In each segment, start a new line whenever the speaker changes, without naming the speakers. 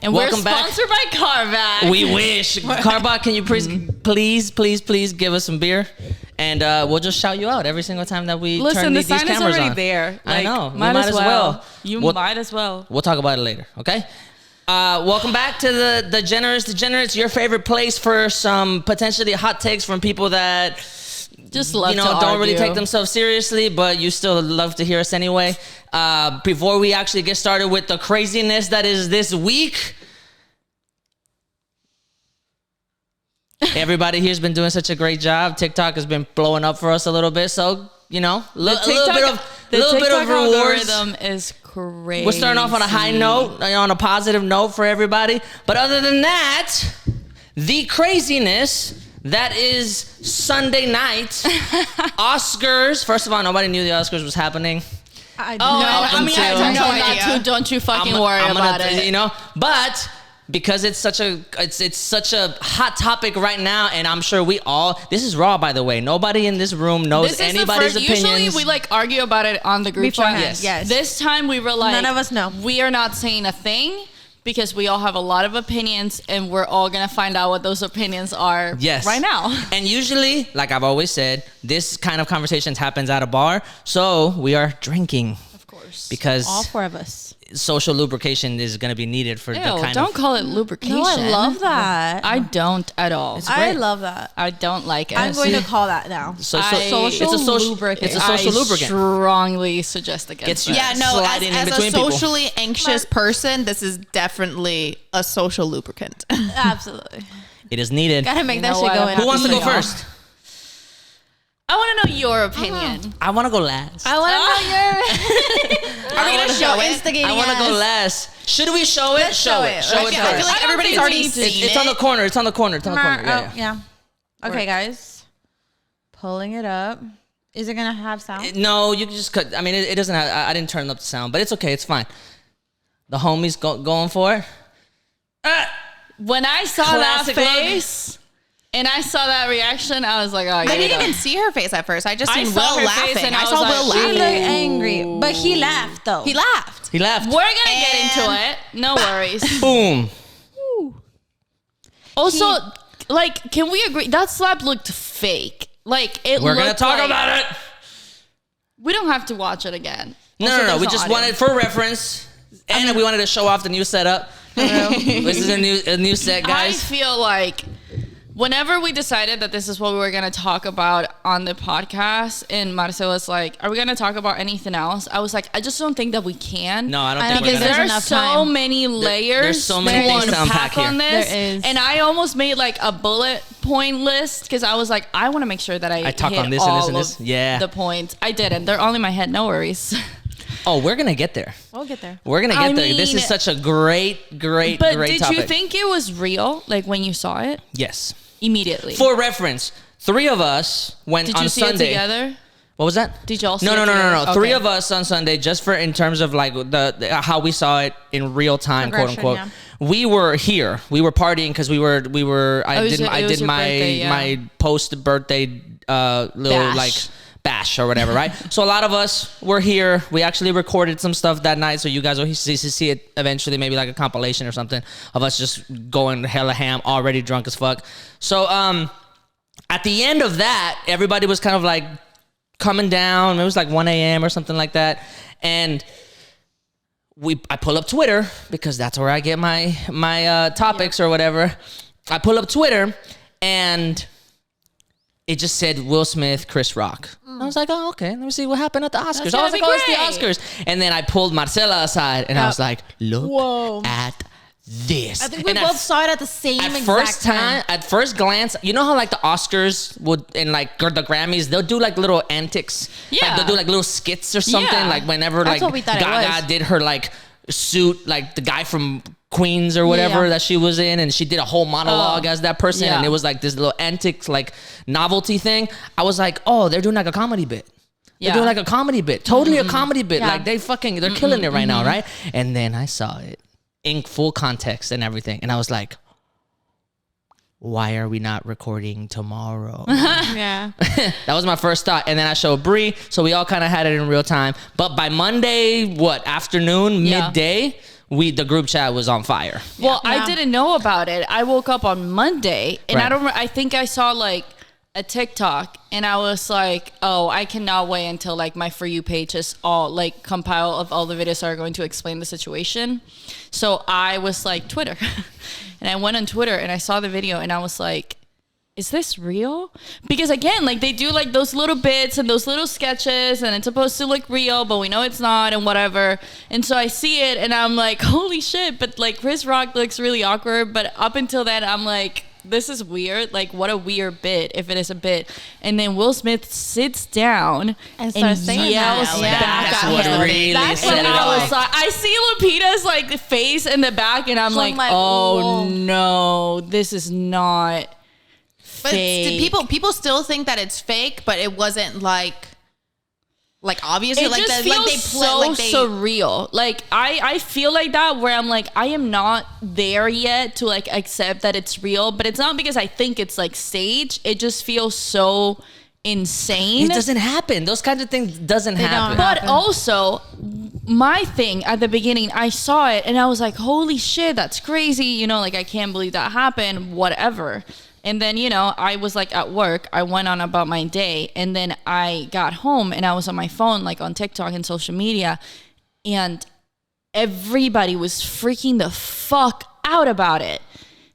And
Welcome
we're sponsored by Carback.
We wish. Carback, can you please give us some beer? And we'll just shout you out every single time that we turn these cameras on.
Listen, the sign is already there.
I know.
Might as well. Might as well.
We'll talk about it later, okay? Welcome back to the Degenerates, your favorite place for some potentially hot takes from people that
just love
don't really take themselves seriously, but you still love to hear us anyway. Before we actually get started with the craziness that is this week, everybody here's been doing such a great job. TikTok has been blowing up for us a little bit, so a little bit of rewards.
Algorithm is crazy.
We're starting off on a high note, on a positive note for everybody. But other than that, the craziness that is Sunday night, Oscars. First of all, nobody knew the Oscars was happening.
I had no idea. Don't you fucking worry about it.
But because it's such a hot topic right now, and I'm sure this is raw, by the way. Nobody in this room knows anybody's opinions.
Usually we argue about it on the group chat.
Yes.
This time we were like,
none of us know.
We are not saying a thing because we all have a lot of opinions, and we're all gonna find out what those opinions are right now.
And usually, like I've always said, this kind of conversations happens at a bar, so we are drinking.
Of course.
Because
all four of us.
Social lubrication is going to be needed for
don't call it lubrication.
No, I love that.
I don't at all.
I love that.
I don't like it.
I'm going to call that now.
It's a social lubricant.
I strongly suggest against it.
Yeah, no, as a socially anxious person, this is definitely a social lubricant.
Absolutely.
It is needed.
Gotta make that shit go in.
Who wants to go first?
I want to know your opinion.
I want to go last.
I want to know your.
Are we going to show it?
Instigating
I want to go last. Should we show it? Show it. Show it.
I feel like everybody's already seen it.
It's on the corner. It's on the corner.
Yeah. Okay, guys. Pulling it up. Is it gonna have sound?
No, you can just cut. I mean, it doesn't have. I didn't turn up the sound, but it's okay. It's fine. The homies going for it.
When I saw
Classic
that face. And I saw that reaction. I was like, oh,
I didn't even see her face at first. I just seen Will laughing.
And
I saw Will laughing.
She looked angry, but he laughed though.
He laughed.
We're
gonna get into it. No worries.
Boom.
Also, can we agree that slap looked fake?
We're gonna talk about it.
We don't have to watch it again.
No. We just wanted for reference, and we wanted to show off the new setup. This is a new set, guys.
I feel like whenever we decided that this is what we were going to talk about on the podcast, and Marcel was like, are we going to talk about anything else? I was like, I just don't think that we can.
No, I don't think
because
we're
there are so many layers.
There's so many things to unpack
on
here.
this.
There is.
And I almost made a bullet point list because I was like, I want to make sure that I
talk
hit
on this
all
and this and this. Yeah.
the points. I didn't. They're all in my head. No worries.
Oh, we're going to get there.
We'll get there.
We're going to get there. This is such a great topic.
But did you think it was real? When you saw it?
Yes.
Immediately.
For reference, 3 of us went on Sunday.
Did you see it together?
What was that?
Did you all see
it
together?
No.
Okay.
3 of us on Sunday, just for in terms of the how we saw it in real time, quote unquote. Yeah. We were here. We were partying because we were. I did my post birthday little bash or whatever, right? So a lot of us were here. We actually recorded some stuff that night, so you guys will see it eventually, maybe a compilation or something of us just going hella ham, already drunk as fuck. So at the end of that, everybody was kind of coming down. It was 1 a.m. or something like that, and I pull up Twitter because that's where I get my topics or whatever. I pull up Twitter and it just said Will Smith, Chris Rock. I was like, oh, okay, let me see what happened at the Oscars. I was like, oh, it's the Oscars. And then I pulled Marcela aside and I was like, look at this.
I think we both saw it at the same exact time.
At first glance, you know how the Oscars would, and the Grammys, they'll do do antics.
Yeah.
They'll do little skits or something.
Yeah.
Whenever
That's what we thought
Gaga did her suit, the guy from Queens or whatever that she was in, and she did a whole monologue as that person, and it was this little antics novelty thing. I was like, oh, they're doing a comedy bit. They're doing a comedy bit. Totally a comedy bit.
Yeah.
They're killing it right now, right? And then I saw it in full context and everything, and I was like, why are we not recording tomorrow?
Yeah.
That was my first thought. And then I showed Bree, so we all kind of had it in real time. But by Monday, afternoon, midday, the group chat was on fire.
Well, I didn't know about it. I woke up on Monday, and I think I saw like a TikTok, and I was like, oh, I cannot wait until like my For You page is all like compile of all the videos that are going to explain the situation. So I was like, Twitter. And I went on Twitter and I saw the video and I was like, is this real? Because again, like they do like those little bits and those little sketches and it's supposed to look real, but we know it's not and whatever. And so I see it and I'm like, holy shit. But like Chris Rock looks really awkward. But up until then, I'm like, this is weird. Like, what a weird bit, if it is a bit. And then Will Smith sits down and yells back at him.
Really
That's when I was like, I see Lupita's like face in the back, and I'm like, oh no, this is not fake.
But people still think that it's fake, but it wasn't like obviously
it
like
just
the,
feels
like they
so
like they,
surreal. Like I feel like that where I'm like, I am not there yet to like accept that it's real, but it's not because I think it's like stage. It just feels so insane.
It doesn't happen. Those kinds of things doesn't happen.
But also, my thing at the beginning, I saw it and I was like, holy shit, that's crazy. You know, like I can't believe that happened, whatever. And then, you know, I was like at work, I went on about my day, and then I got home and I was on my phone, like on TikTok and social media, and everybody was freaking the fuck out about it.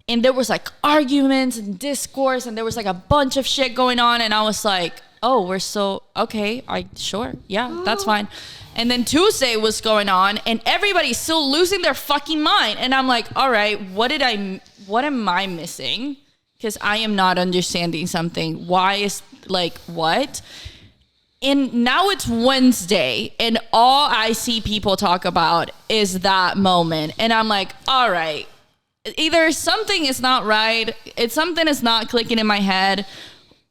And there was like arguments and discourse, and there was like a bunch of shit going on, and I was like, oh, we're so, okay, sure, yeah, that's fine. And then Tuesday was going on, and everybody's still losing their fucking mind. And I'm like, all right, what am I missing? Because I am not understanding something. Why is like what? And now it's Wednesday and all I see people talk about is that moment. And I'm like, all right, either something is not right, something is not clicking in my head,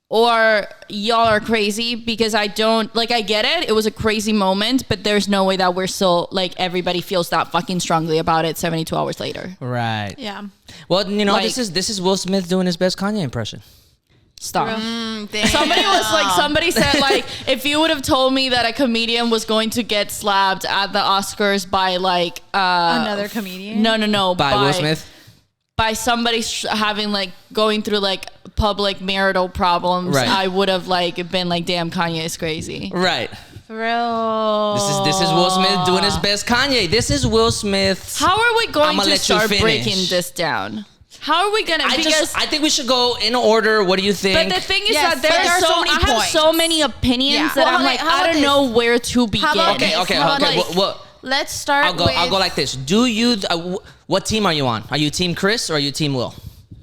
or y'all are crazy, because I don't, like, I get it. It was a crazy moment, but there's no way that we're still, like, everybody feels that fucking strongly about it 72 hours later.
Right.
Yeah.
Well, you know,
like,
this is Will Smith doing his best Kanye impression.
Stop. Somebody said, like, if you would have told me that a comedian was going to get slapped at the Oscars by, like,
another comedian?
No.
By Will Smith?
By somebody having like going through like public marital problems, right, I would have like been like, damn, Kanye is crazy.
Right.
For real.
This is Will Smith doing his best Kanye. This is Will Smith.
How are we going to start breaking this down? How are we gonna?
I think we should go in order. What do you think?
But the thing is that there are so many points. I have so many opinions that I'm like, I don't know where to begin.
Okay.
Let's start.
I'll go like this. Do you? What team are you on? Are you Team Chris or are you Team Will?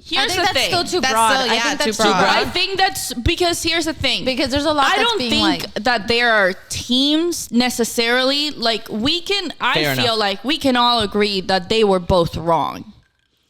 Here's
I think
the
that's
thing.
still too broad. I think that's too broad.
I think that's because here's the thing.
Because there's a lot. I don't think
that there are teams necessarily. Like we can. I feel like we can all agree that they were both wrong.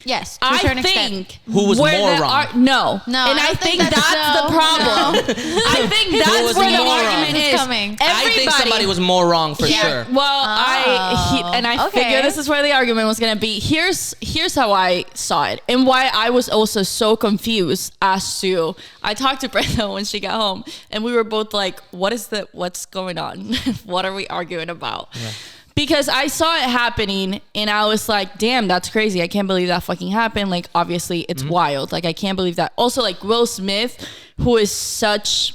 Yes, to a certain extent.
Who was more wrong?
No, and I think that's the problem. I think that's where the argument is coming.
I think somebody was more wrong for sure.
Well, I figure this is where the argument was going to be. Here's how I saw it, and why I was also so confused as to. I talked to Brenda when she got home, and we were both like, "What's going on? What are we arguing about?" Yeah. Because I saw it happening and I was like, damn, that's crazy. I can't believe that fucking happened. Like, obviously, it's wild. Like, I can't believe that. Also, like, Will Smith, who is such,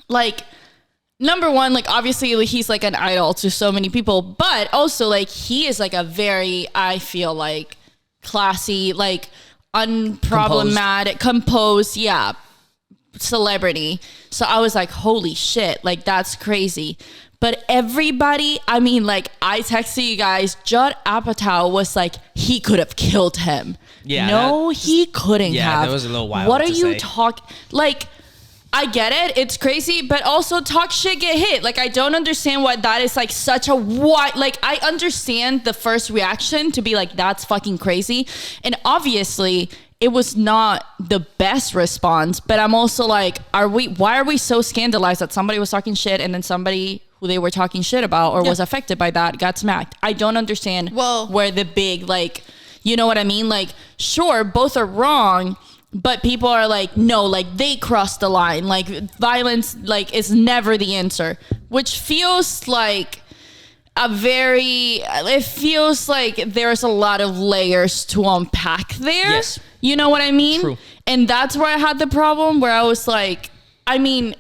like, number one, like, obviously, he's, like, an idol to so many people. But also, like, he is, like, a very, I feel like, classy, like, unproblematic, composed, celebrity. So I was like, holy shit. Like, that's crazy. But everybody, I mean, like, I texted you guys, Judd Apatow was like, he could have killed him. Yeah. No, he couldn't have.
Yeah, that was a little wild.
What are you talking? Like, I get it. It's crazy. But also, talk shit, get hit. Like, I don't understand why that is, like, such a wide... Like, I understand the first reaction to be like, that's fucking crazy. And obviously... It was not the best response, but I'm also like, why are we so scandalized that somebody was talking shit and then somebody who they were talking shit about or was affected by that got smacked? I don't understand where the big, like, you know what I mean? Like, sure, both are wrong, but people are like, no, like, they crossed the line. Like, violence, like, is never the answer, which feels like, it feels like there's a lot of layers to unpack there.
Yes.
You know what I mean?
True.
And that's where I had the problem, where I was like, I mean,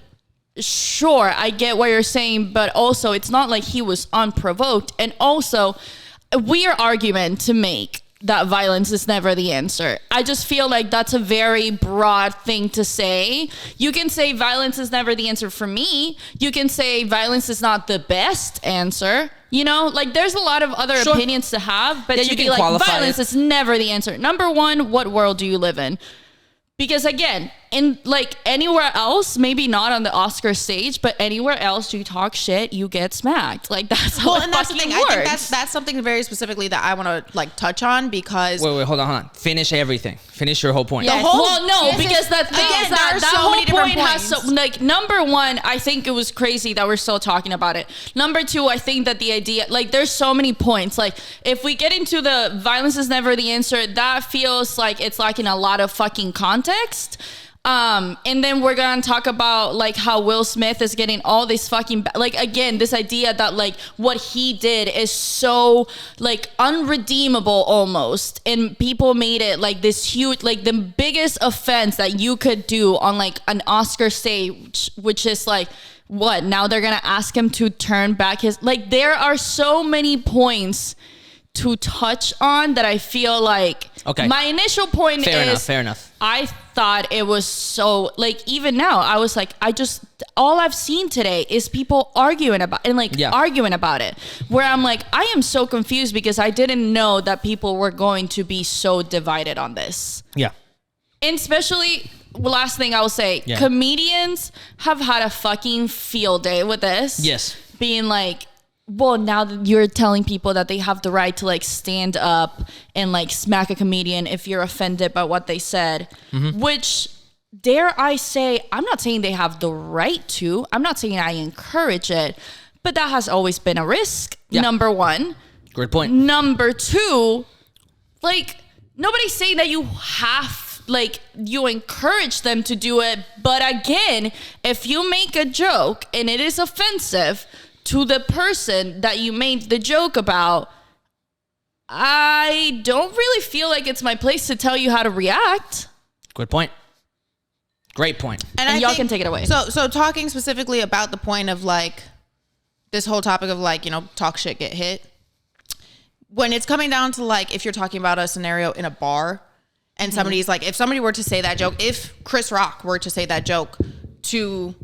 sure, I get what you're saying, but also it's not like he was unprovoked. And also, a weird argument to make that violence is never the answer. I just feel like that's a very broad thing to say. You can say violence is never the answer for me. You can say violence is not the best answer. You know, like there's a lot of other opinions to have, but to be like violence is never the answer. Number one, what world do you live in? Because again, in like anywhere else, maybe not on the Oscar stage, but anywhere else you talk shit, you get smacked. Like that's how it fucking works.
I think that's something very specifically that I want to like touch on because
wait, hold on. Finish everything. Finish your whole point.
Yes. Because the thing is that whole point has like number one, I think it was crazy that we're still talking about it. Number two, I think that the idea, like there's so many points. Like if we get into the violence is never the answer, that feels like it's lacking a lot of fucking context. And then we're gonna talk about like how Will Smith is getting all this fucking like again this idea that like what he did is so like unredeemable almost, and people made it like this huge, like the biggest offense that you could do on like an Oscar stage, which is like what now they're gonna ask him to turn back his, like there are so many points to touch on that I feel like my initial point
fair enough.
I thought it was so like even now I was like all I've seen today is people arguing about it, where I'm like I am so confused because I didn't know that people were going to be so divided on this.
Yeah.
And especially last thing I will say, comedians have had a fucking field day with this.
Yes.
Being like, well, now that you're telling people that they have the right to like stand up and like smack a comedian if you're offended by what they said, which dare I say, I'm not saying they have the right to, I'm not saying I encourage it, but that has always been a risk. Yeah. Number one.
Great point.
Number two, like nobody's saying that you have, like you encourage them to do it. But again, if you make a joke and it is offensive to the person that you made the joke about, I don't really feel like it's my place to tell you how to react.
Good point. Great point.
And y'all can take it away.
So talking specifically about the point of like this whole topic of like, you know, talk shit, get hit. When it's coming down to like, if you're talking about a scenario in a bar and somebody's like, if somebody were to say that joke, if Chris Rock were to say that joke to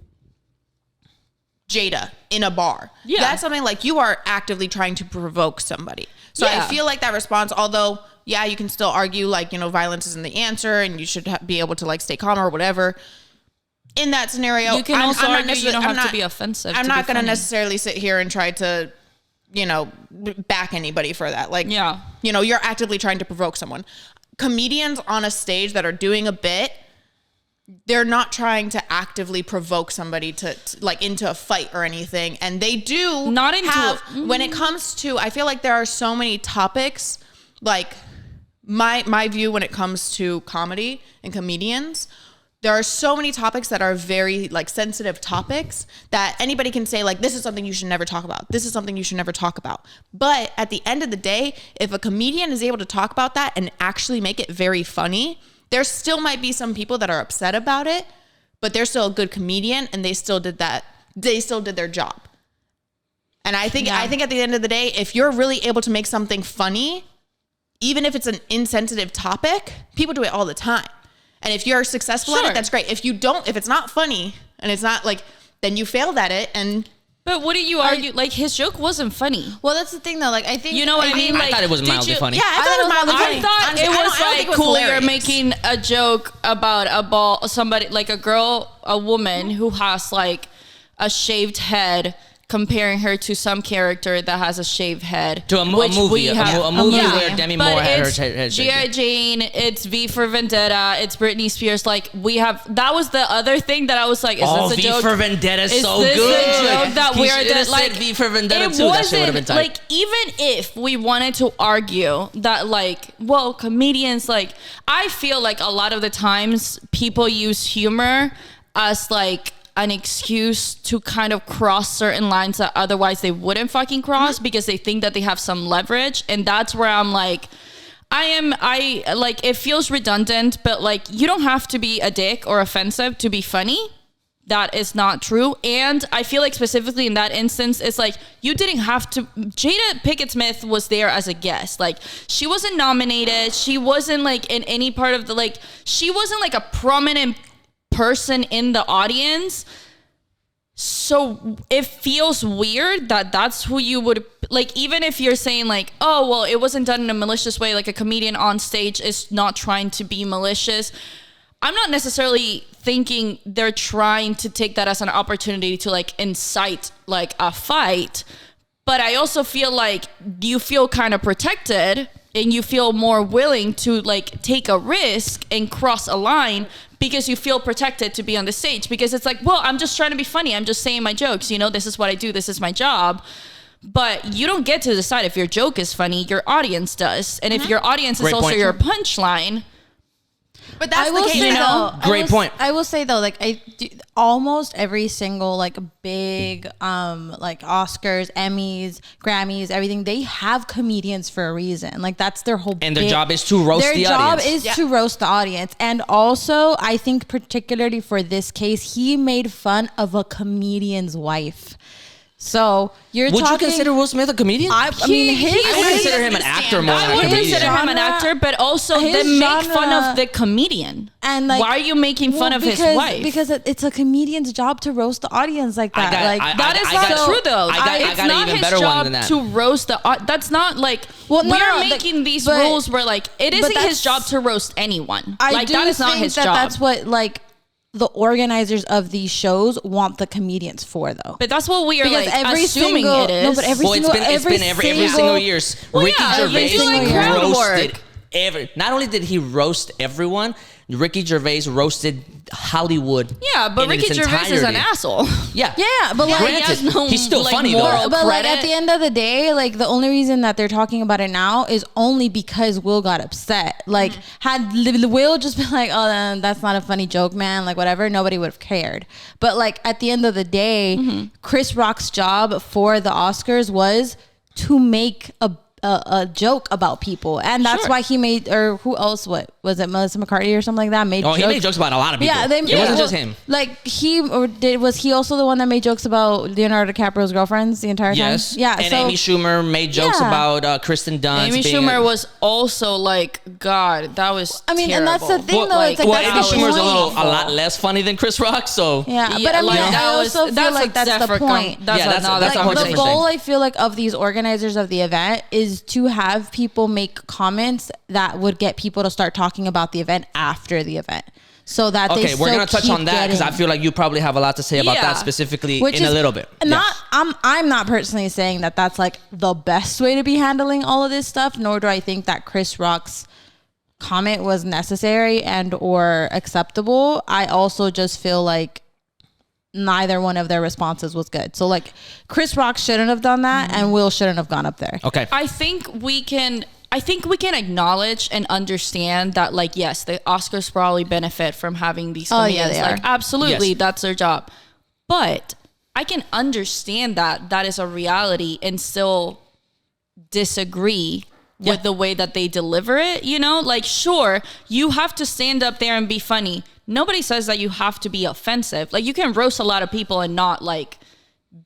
Jada in a bar, that's something like you are actively trying to provoke somebody. So I feel like that response, although you can still argue like, you know, violence isn't the answer and you should be able to like stay calm or whatever. In that scenario,
you can also argue you don't have to be offensive.
I'm not going to necessarily sit here and try to, you know, back anybody for that. Like, you know, you're actively trying to provoke someone. Comedians on a stage that are doing a bit, they're not trying to actively provoke somebody to like into a fight or anything. And they do
not into
when it comes to, I feel like there are so many topics, like my view when it comes to comedy and comedians, there are so many topics that are very like sensitive topics that anybody can say like, this is something you should never talk about. This is something you should never talk about. But at the end of the day, if a comedian is able to talk about that and actually make it very funny, there still might be some people that are upset about it, but they're still a good comedian and they still did that. They still did their job. And I think at the end of the day, if you're really able to make something funny, even if it's an insensitive topic, people do it all the time. And if you're successful at it, that's great. If you don't, if it's not funny and it's not like, then you failed at it. And
but what do you argue? Like his joke wasn't funny.
Well, that's the thing though. Like I think,
you know what I mean?
I thought it was mildly funny.
Yeah, I thought it was mildly funny.
I thought it was like cool. You're making a joke about somebody like a woman who has like a shaved head, comparing her to some character that has a shaved head.
To a movie where Demi Moore had her head.
G.I. Jane, it's V for Vendetta, it's Britney Spears. Like that was the other thing that I was like, is this a joke?
V for Vendetta is so
good.
Is this
a joke that we're
like V for Vendetta too? That shit would have been tight.
Like even if we wanted to argue that like, well, comedians, like I feel like a lot of the times people use humor as like an excuse to kind of cross certain lines that otherwise they wouldn't fucking cross because they think that they have some leverage. And that's where I'm like, it feels redundant, but like, you don't have to be a dick or offensive to be funny. That is not true. And I feel like specifically in that instance, it's like, you didn't have to. Jada Pinkett Smith was there as a guest. Like, she wasn't nominated. She wasn't like in any part of the, like, she wasn't like a prominent person in the audience. So it feels weird that that's who you would, like, even if you're saying like, oh, well, it wasn't done in a malicious way, like a comedian on stage is not trying to be malicious. I'm not necessarily thinking they're trying to take that as an opportunity to like incite like a fight, but I also feel like you feel kind of protected and you feel more willing to like take a risk and cross a line because you feel protected to be on the stage, because it's like, well, I'm just trying to be funny. I'm just saying my jokes. You know, this is what I do. This is my job. But you don't get to decide if your joke is funny. Your audience does. And if your audience is also your punchline.
But that's the case,
you know.
Great point.
I will say though, like almost every single like big like Oscars, Emmys, Grammys, everything, they have comedians for a reason. Like that's their whole.
And their job is to roast the audience. Their job
is to roast the audience. And also, I think particularly for this case, he made fun of a comedian's wife. So would
you consider Will Smith a comedian?
I mean,
I would consider him an actor more.
I would consider him an actor, but also they make fun of the comedian.
And like,
why are you making fun of his wife?
Because it's a comedian's job to roast the audience like that.
That is not true though.
It's not his job
to roast the. That's not like we're making these rules where like it isn't his job to roast anyone. Like that is not his job.
That's what like the organizers of these shows want the comedians for, though.
But that's what we are like assuming it is.
No, but every
single year. Ricky Gervais roasted not only did he roast everyone, Ricky Gervais roasted Hollywood.
Yeah, but Ricky Gervais is an asshole.
Yeah,
but like,
granted, he's still funny though.
But like at the end of the day, like the only reason that they're talking about it now is only because Will got upset. Like had Will just been like, oh, that's not a funny joke, man, like whatever, nobody would have cared. But like at the end of the day, Chris Rock's job for the Oscars was to make a joke about people, and that's why he made, or who else? What was it? Melissa McCarthy or something like that made.
He made jokes about a lot of people. Yeah, it wasn't just him.
Like was he also the one that made jokes about Leonardo DiCaprio's girlfriends the entire time?
Yes. Yeah. And Amy Schumer made jokes about Kristen Dunst.
Amy Schumer was also like, God, that was.
I mean,
terrible.
And that's the thing, though.
Like, Amy Schumer's a lot less funny than Chris Rock, so
but I mean, I also feel like that's the point.
That's
the goal. I feel like of these organizers of the event is to have people make comments that would get people to start talking about the event after the event, so that we're gonna touch on that because
I feel like you probably have a lot to say about that specifically in a little bit.
I'm not personally saying that that's like the best way to be handling all of this stuff, nor do I think that Chris Rock's comment was necessary and or acceptable. I also just feel like neither one of their responses was good. So like Chris Rock shouldn't have done that and Will shouldn't have gone up there.
Okay.
I think we can acknowledge and understand that, like, yes, the Oscars probably benefit from having these comedians.
They
like,
are.
Absolutely, that's their job. But I can understand that is a reality and still disagree with the way that they deliver it. You know, like, sure, you have to stand up there and be funny. Nobody says that you have to be offensive. Like, you can roast a lot of people and not like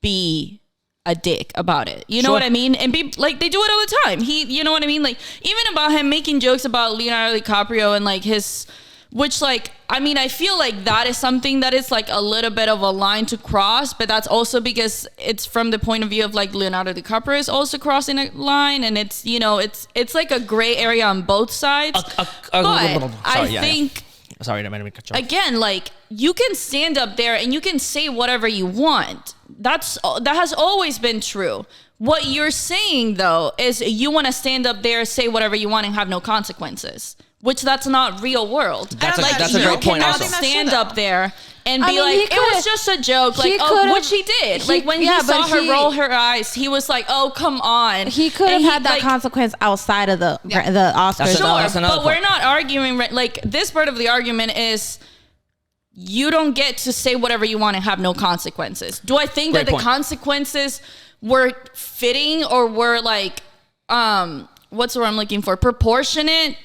be a dick about it. You know what I mean? And be like, they do it all the time. You know what I mean? Like, even about him making jokes about Leonardo DiCaprio and like his, which like, I mean, I feel like that is something that is like a little bit of a line to cross, but that's also because it's from the point of view of like Leonardo DiCaprio is also crossing a line, and it's, you know, it's like a gray area on both sides. I think
sorry, I didn't mean to cut you off.
Again, like, you can stand up there and you can say whatever you want. That has always been true. What you're saying, though, is you want to stand up there, say whatever you want, and have no consequences. Which that's not real world.
That's a great point.
You cannot stand up there and be like, it was just a joke. Like, which he did. Like, when he saw her roll her eyes, he was like, oh, come on.
He could have had that consequence outside of the Oscars.
Sure, but we're not arguing. Like, this part of the argument is you don't get to say whatever you want and have no consequences. Do I think
Great
that
point.
the consequences were fitting or were like, what's the word I'm looking for? Proportionate?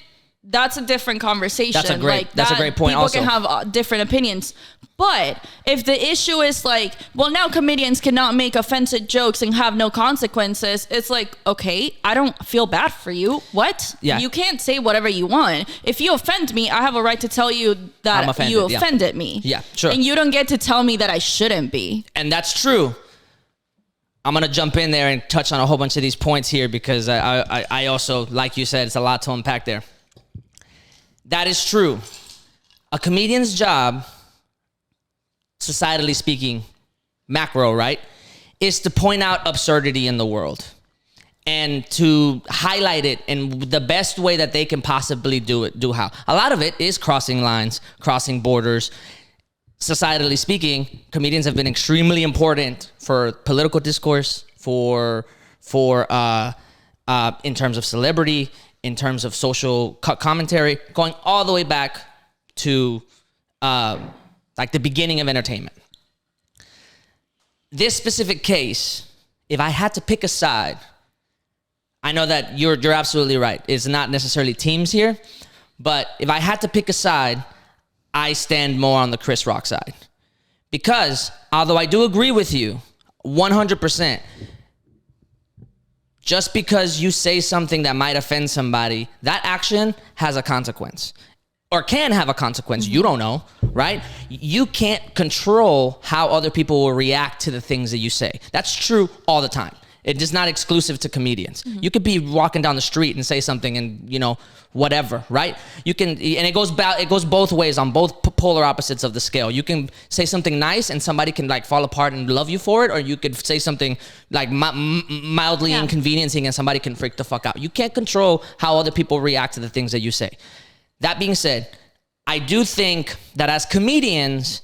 That's a different conversation.
That's a great point.
People
also
can have different opinions. But if the issue is like, well, now comedians cannot make offensive jokes and have no consequences, it's like, okay, I don't feel bad for you. What?
Yeah.
You can't say whatever you want. If you offend me, I have a right to tell you that you offended me.
Yeah, sure.
And you don't get to tell me that I shouldn't be.
And that's true. I'm going to jump in there and touch on a whole bunch of these points here because I also, like you said, it's a lot to unpack there. That is true. A comedian's job, societally speaking, macro, right, is to point out absurdity in the world and to highlight it in the best way that they can possibly do how. A lot of it is crossing lines, crossing borders. Societally speaking, comedians have been extremely important for political discourse, for in terms of celebrity, in terms of social commentary, going all the way back to like the beginning of entertainment. This specific case, if I had to pick a side, I know that you're absolutely right. It's not necessarily teams here, but if I had to pick a side, I stand more on the Chris Rock side. Because although I do agree with you 100%, just because you say something that might offend somebody, that action has a consequence or can have a consequence. You don't know, right? You can't control how other people will react to the things that you say. That's true all the time. It is not exclusive to comedians. You could be walking down the street and say something and, you know, whatever, right? You can, and it goes both ways on both polar opposites of the scale. You can say something nice and somebody can like fall apart and love you for it, or you could say something like mildly inconveniencing and somebody can freak the fuck out. You can't control how other people react to the things that you say. That being said, I do think that as comedians,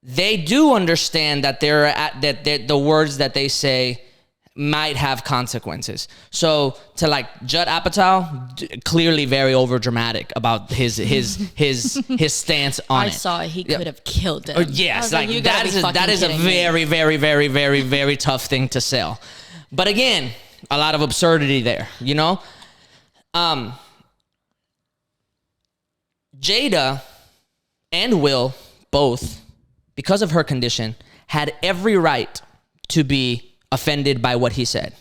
they do understand that the words that they say might have consequences. So to like Judd Apatow, clearly very over dramatic about his stance on it.
I saw it. He could have killed him.
Yes, like that is a very, very, very, very, very tough thing to sell. But again, a lot of absurdity there, you know? Jada and Will both, because of her condition, had every right to be offended by what he said.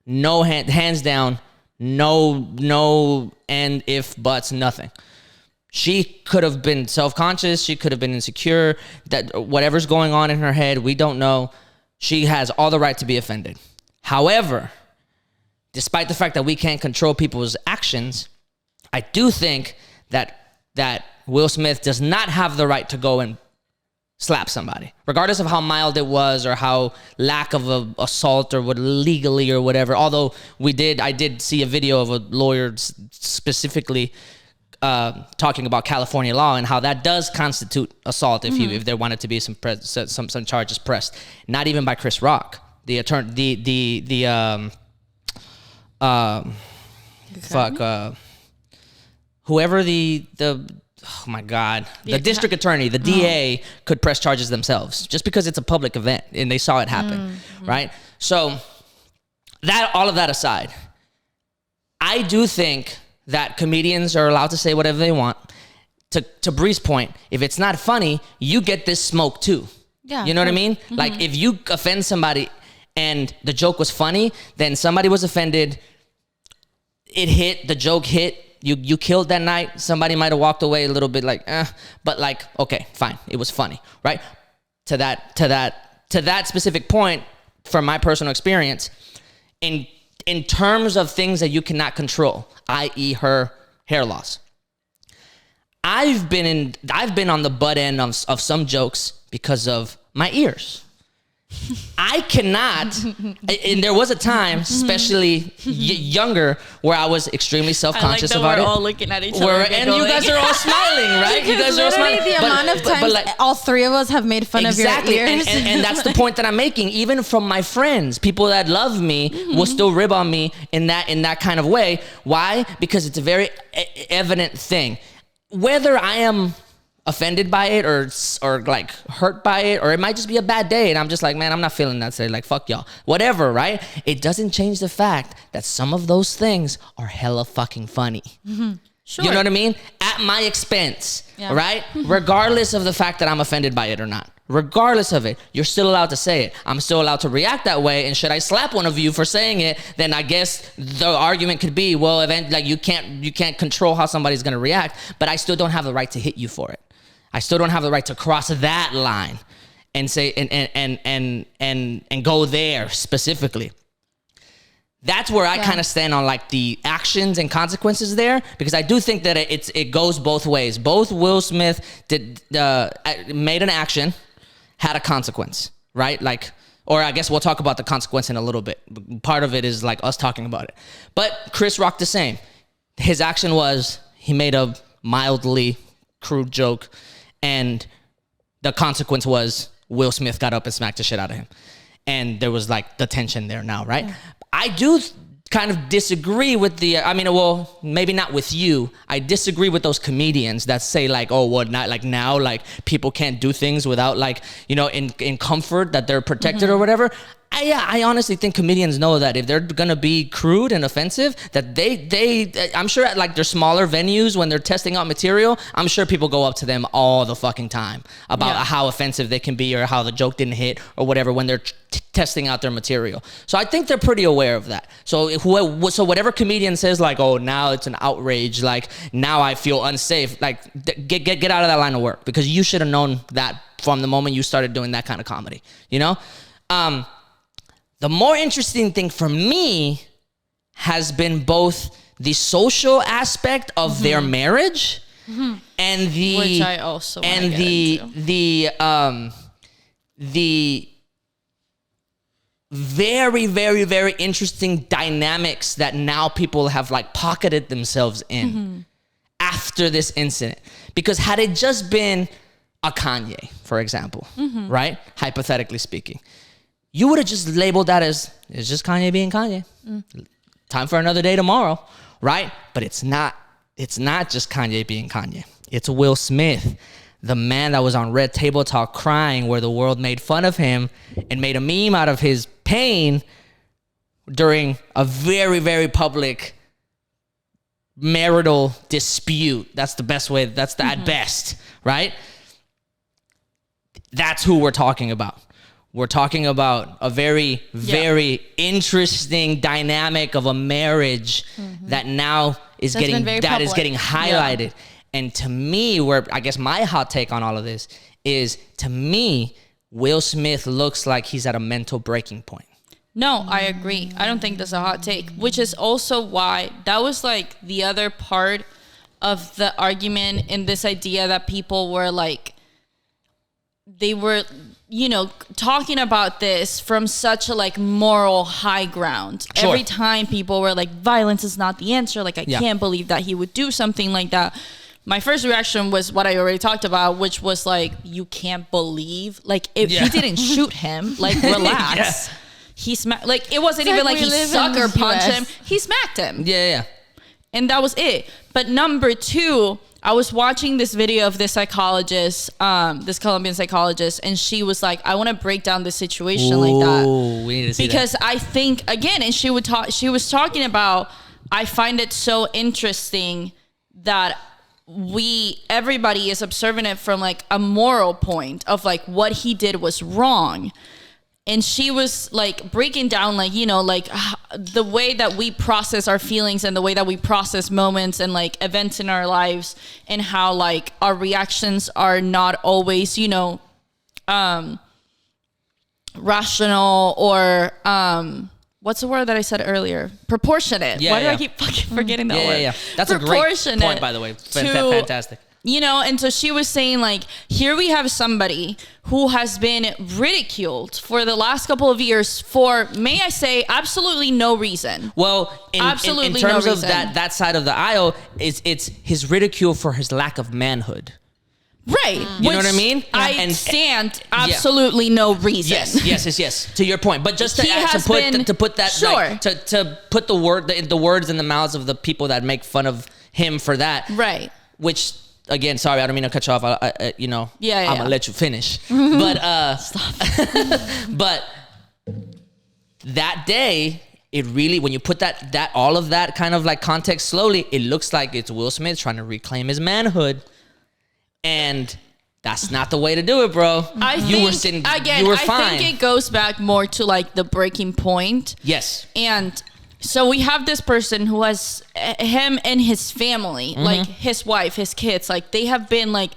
No hands down, no and if buts, nothing. She could have been self-conscious, she could have been insecure, that whatever's going on in her head, we don't know. She has all the right to be offended. However, despite the fact that we can't control people's actions, I do think that Will Smith does not have the right to go and slap somebody, regardless of how mild it was or how lack of a assault or what legally or whatever. Although I did see a video of a lawyer specifically talking about California law and how that does constitute assault if there wanted to be some charges pressed. Not even by Chris Rock, the attorney, whoever the oh my God, the district attorney, the DA could press charges themselves just because it's a public event and they saw it happen, right? So all of that aside, I do think that comedians are allowed to say whatever they want. To Bree's point, if it's not funny, you get this smoke too. Yeah, you know what I mean? Mm-hmm. Like if you offend somebody and the joke was funny, then somebody was offended, it hit, the joke hit, you killed that night. Somebody might have walked away a little bit like, but like, okay, fine, it was funny, right? To that specific point, from my personal experience, in terms of things that you cannot control, i.e., her hair loss, I've been on the butt end of some jokes because of my ears. I cannot, and there was a time, especially younger, where I was extremely self-conscious about it.
We're all looking at each other,
and you guys are all smiling, right? You guys are all smiling.
The amount of times all three of us have made fun of your ears.
And that's the point that I'm making. Even from my friends, people that love me will still rib on me in that kind of way. Why? Because it's a very evident thing. Whether I am offended by it or like hurt by it, or it might just be a bad day and I'm just like, man, I'm not feeling that today, like fuck y'all, whatever, right? It doesn't change the fact that some of those things are hella fucking funny. Sure. You know what I mean? At my expense, right? Regardless of the fact that I'm offended by it or not. Regardless of it, you're still allowed to say it. I'm still allowed to react that way. And should I slap one of you for saying it, then I guess the argument could be, well, like you can't control how somebody's gonna react, but I still don't have the right to hit you for it. I still don't have the right to cross that line and say and go there specifically. That's where I kind of stand on like the actions and consequences there, because I do think that it goes both ways. Both Will Smith made an action, had a consequence, right? Like, or I guess we'll talk about the consequence in a little bit. Part of it is like us talking about it. But Chris Rock the same. His action was he made a mildly crude joke, and the consequence was Will Smith got up and smacked the shit out of him. And there was like the tension there now, right? Yeah. I do kind of disagree with well, maybe not with you. I disagree with those comedians that say like, oh, well, not like now, like people can't do things without like, you know, in comfort, that they're protected or whatever. I honestly think comedians know that if they're gonna be crude and offensive, that I'm sure at like their smaller venues when they're testing out material, I'm sure people go up to them all the fucking time about how offensive they can be or how the joke didn't hit or whatever when they're testing out their material. So I think they're pretty aware of that. So whatever comedian says like, oh, now it's an outrage, like now I feel unsafe, like get out of that line of work, because you should have known that from the moment you started doing that kind of comedy, you know? The more interesting thing for me has been both the social aspect of their marriage and the,
which I also
and the very, very, very interesting dynamics that now people have like pocketed themselves in after this incident. Because had it just been a Kanye, for example, right? Hypothetically speaking, you would have just labeled that as, it's just Kanye being Kanye. Time for another day tomorrow, right? But it's not just Kanye being Kanye. It's Will Smith, the man that was on Red Table Talk crying where the world made fun of him and made a meme out of his pain during a very, very public marital dispute. That's the best way, that's the at best, right? That's who we're talking about. We're talking about a very, very interesting dynamic of a marriage that now is getting highlighted. Yeah. And to me, where I guess my hot take on all of this is, to me, Will Smith looks like he's at a mental breaking point.
No, I agree. I don't think that's a hot take, which is also why that was like the other part of the argument in this idea that people were like, they were, you know, talking about this from such a like moral high ground. Sure. Every time people were like, violence is not the answer. Like, I can't believe that he would do something like that. My first reaction was what I already talked about, which was like, you can't believe, like, if he didn't shoot him, like, relax. He smacked, like, it wasn't even like he sucker punched him. He smacked him.
Yeah.
And that was it. But number two, I was watching this video of this psychologist, this Colombian psychologist, and she was like, I want to break down the situation like that.
We need to see
because
that.
I think, again, and she was talking about, I find it so interesting that everybody is observing it from like a moral point of like what he did was wrong. And she was like breaking down, like, you know, like the way that we process our feelings and the way that we process moments and like events in our lives, and how like our reactions are not always, you know, rational or what's the word that I said earlier? Proportionate. Why do I keep fucking forgetting that word?
Yeah. That's a great point, by the way. Fantastic.
You know, and so she was saying, like, here we have somebody who has been ridiculed for the last couple of years for, may I say, absolutely no reason.
Well, in terms of that side of the aisle, it's his ridicule for his lack of manhood.
Right.
You know what I mean?
I stand absolutely no reason.
Yes. To your point. But just to put that,
sure.
Like, to put the words in the mouths of the people that make fun of him for that.
Right.
Which, again, sorry, I don't mean to cut you off. I'm gonna let you finish. But
stop.
But that day, it really, when you put that all of that kind of like context slowly, it looks like it's Will Smith trying to reclaim his manhood, and that's not the way to do it, bro.
I think it goes back more to like the breaking point.
Yes.
And so we have this person who has him and his family, like his wife, his kids, like they have been like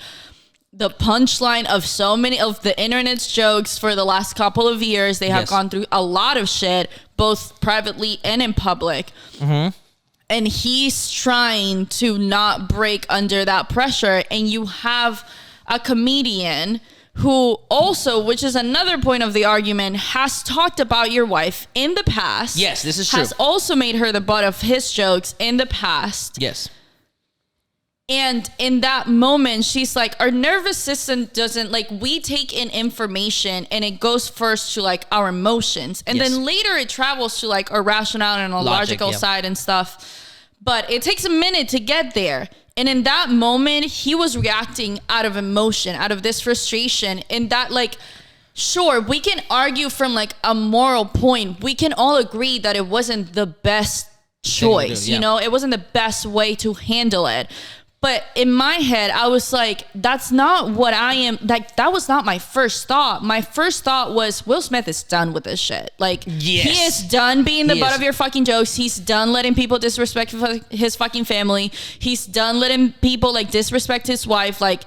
the punchline of so many of the internet's jokes for the last couple of years. They have gone through a lot of shit, both privately and in public. And he's trying to not break under that pressure. And you have a comedian who also, which is another point of the argument, has talked about your wife in the past.
Yes, this is true.
Has also made her the butt of his jokes in the past.
Yes.
And in that moment, she's like, our nervous system doesn't, like, we take in information and it goes first to like our emotions. And then later it travels to like our rationale and our logical side and stuff. But it takes a minute to get there. And in that moment, he was reacting out of emotion, out of this frustration. And that, like, sure, we can argue from like a moral point. We can all agree that it wasn't the best choice. You know, it wasn't the best way to handle it. But in my head, I was like, that's not what I am. Like, that was not my first thought. My first thought was, Will Smith is done with this shit. Like, he is done being the butt of your fucking jokes. He's done letting people disrespect his fucking family. He's done letting people like disrespect his wife. Like,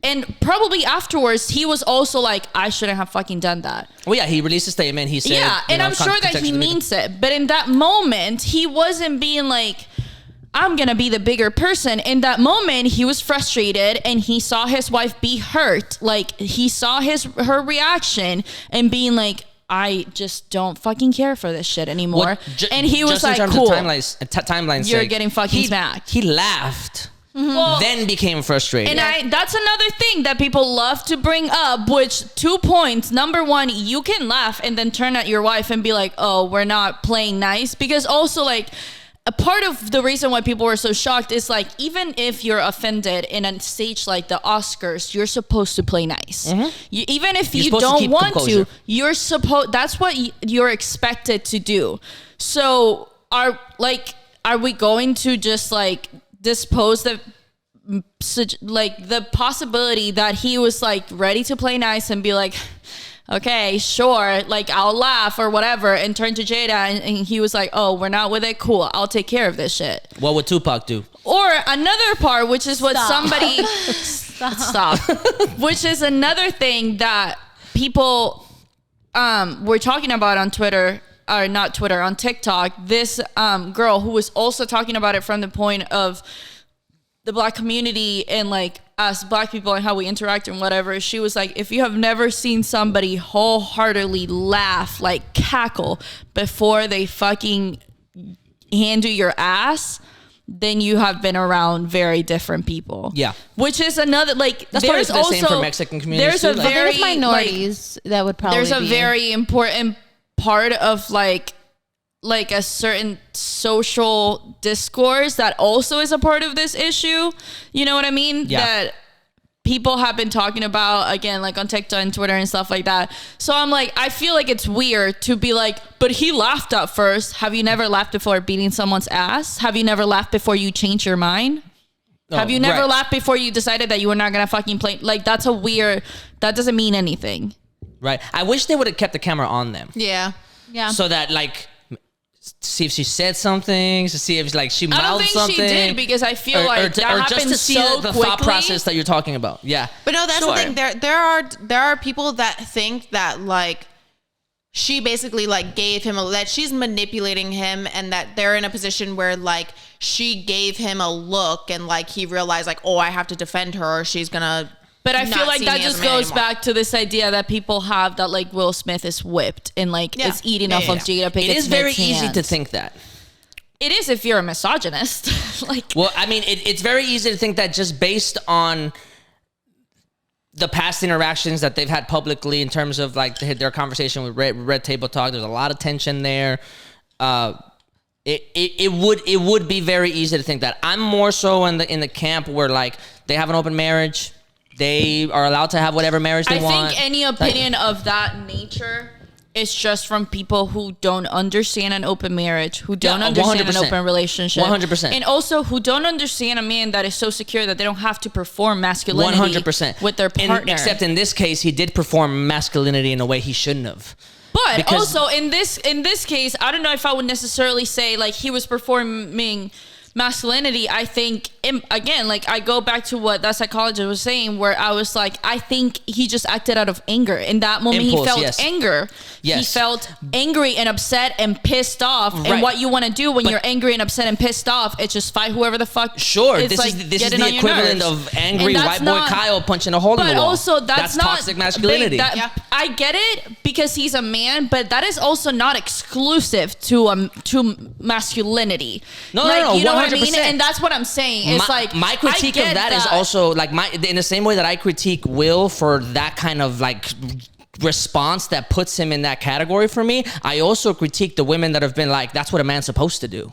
and probably afterwards, he was also like, I shouldn't have fucking done that.
Well, yeah, he released a statement. He said,
yeah, and I'm sure that he means it. But in that moment, he wasn't being like, I'm gonna be the bigger person. In that moment, he was frustrated and he saw his wife be hurt. Like, he saw her reaction and being like, I just don't fucking care for this shit anymore. And he was like, cool.
Timelines
you're getting fucking smacked.
He laughed. Well, then became frustrated.
And that's another thing that people love to bring up, which 2 points. Number one, you can laugh and then turn at your wife and be like, oh, we're not playing nice. Because also, like, a part of the reason why people were so shocked is like, even if you're offended in a stage like the Oscars, you're supposed to play nice. Even if you don't want to, you're supposed, that's what you're expected to do. So are we going to just like dispose the possibility that he was like ready to play nice and be like, okay, sure, like I'll laugh or whatever, and turn to Jada and he was like, oh, we're not with it, cool, I'll take care of this shit.
What would Tupac do?
Or another part, which is what somebody stop which is another thing that people were talking about on Twitter, or not Twitter, on TikTok. This girl who was also talking about it from the point of the Black community and like us Black people and how we interact and whatever. She was like, if you have never seen somebody wholeheartedly laugh, like cackle before they fucking hand you your ass, then you have been around very different people. Yeah. Which is another, like,
that's there's also the same for Mexican communities.
There's minorities that would probably
there's a very important part of like a certain social discourse that also is a part of this issue. You know what I mean? Yeah. That people have been talking about, again, like on TikTok and Twitter and stuff like that. So I'm like, I feel like it's weird to be like, but he laughed at first. Have you never laughed before beating someone's ass? Have you never laughed before you changed your mind? Have you never laughed before you decided that you were not going to fucking play? Like, that doesn't mean anything.
Right. I wish they would have kept the camera on them.
Yeah.
Yeah.
So that, like, see if she said something, to see if like she mouthed something. I don't think she did,
because I feel like that happened just to see
the thought process that you're talking about. Yeah,
but no, that's the thing. There are people that think that like she basically like gave him that she's manipulating him, and that they're in a position where like she gave him a look and like he realized like, oh, I have to defend her or she's gonna.
But I feel like that just goes back to this idea that people have that like Will Smith is whipped and like is eating off of Jada Pinkett Smith's hands.
It is very easy to think that.
It is if you're a misogynist. Like,
well, I mean, it's very easy to think that just based on the past interactions that they've had publicly in terms of like their conversation with Red Table Talk. There's a lot of tension there. It would be very easy to think that. I'm more so in the camp where like they have an open marriage. They are allowed to have whatever marriage they want.
I think any opinion of that nature is just from people who don't understand an open marriage, who don't understand
100%.
an open relationship.
100%.
And also who don't understand a man that is so secure that they don't have to perform masculinity
100%.
with their partner.
Except in this case, he did perform masculinity in a way he shouldn't have.
But also in this case, I don't know if I would necessarily say like he was performing masculinity. I think, again, like I go back to what that psychologist was saying, where I was like, I think he just acted out of anger. In that moment,
Impulse,
he felt
yes.
anger.
Yes.
He felt angry and upset and pissed off.
Right.
And what you want to do when you're angry and upset and pissed off, it's just fight whoever the fuck.
Sure,
is,
this
like,
is
getting
the
on your
equivalent
nerves.
of angry
And
white boy
not,
Kyle punching a hole in the
but
wall.
also that's not
toxic masculinity.
I get it because he's a man, but that is also not exclusive to masculinity.
No,
you know
100%.
what I mean? And that's what I'm saying. It's
my critique of that is also like in the same way that I critique Will for that kind of like response that puts him in that category for me. I also critique the women that have been like, that's what a man's supposed to do.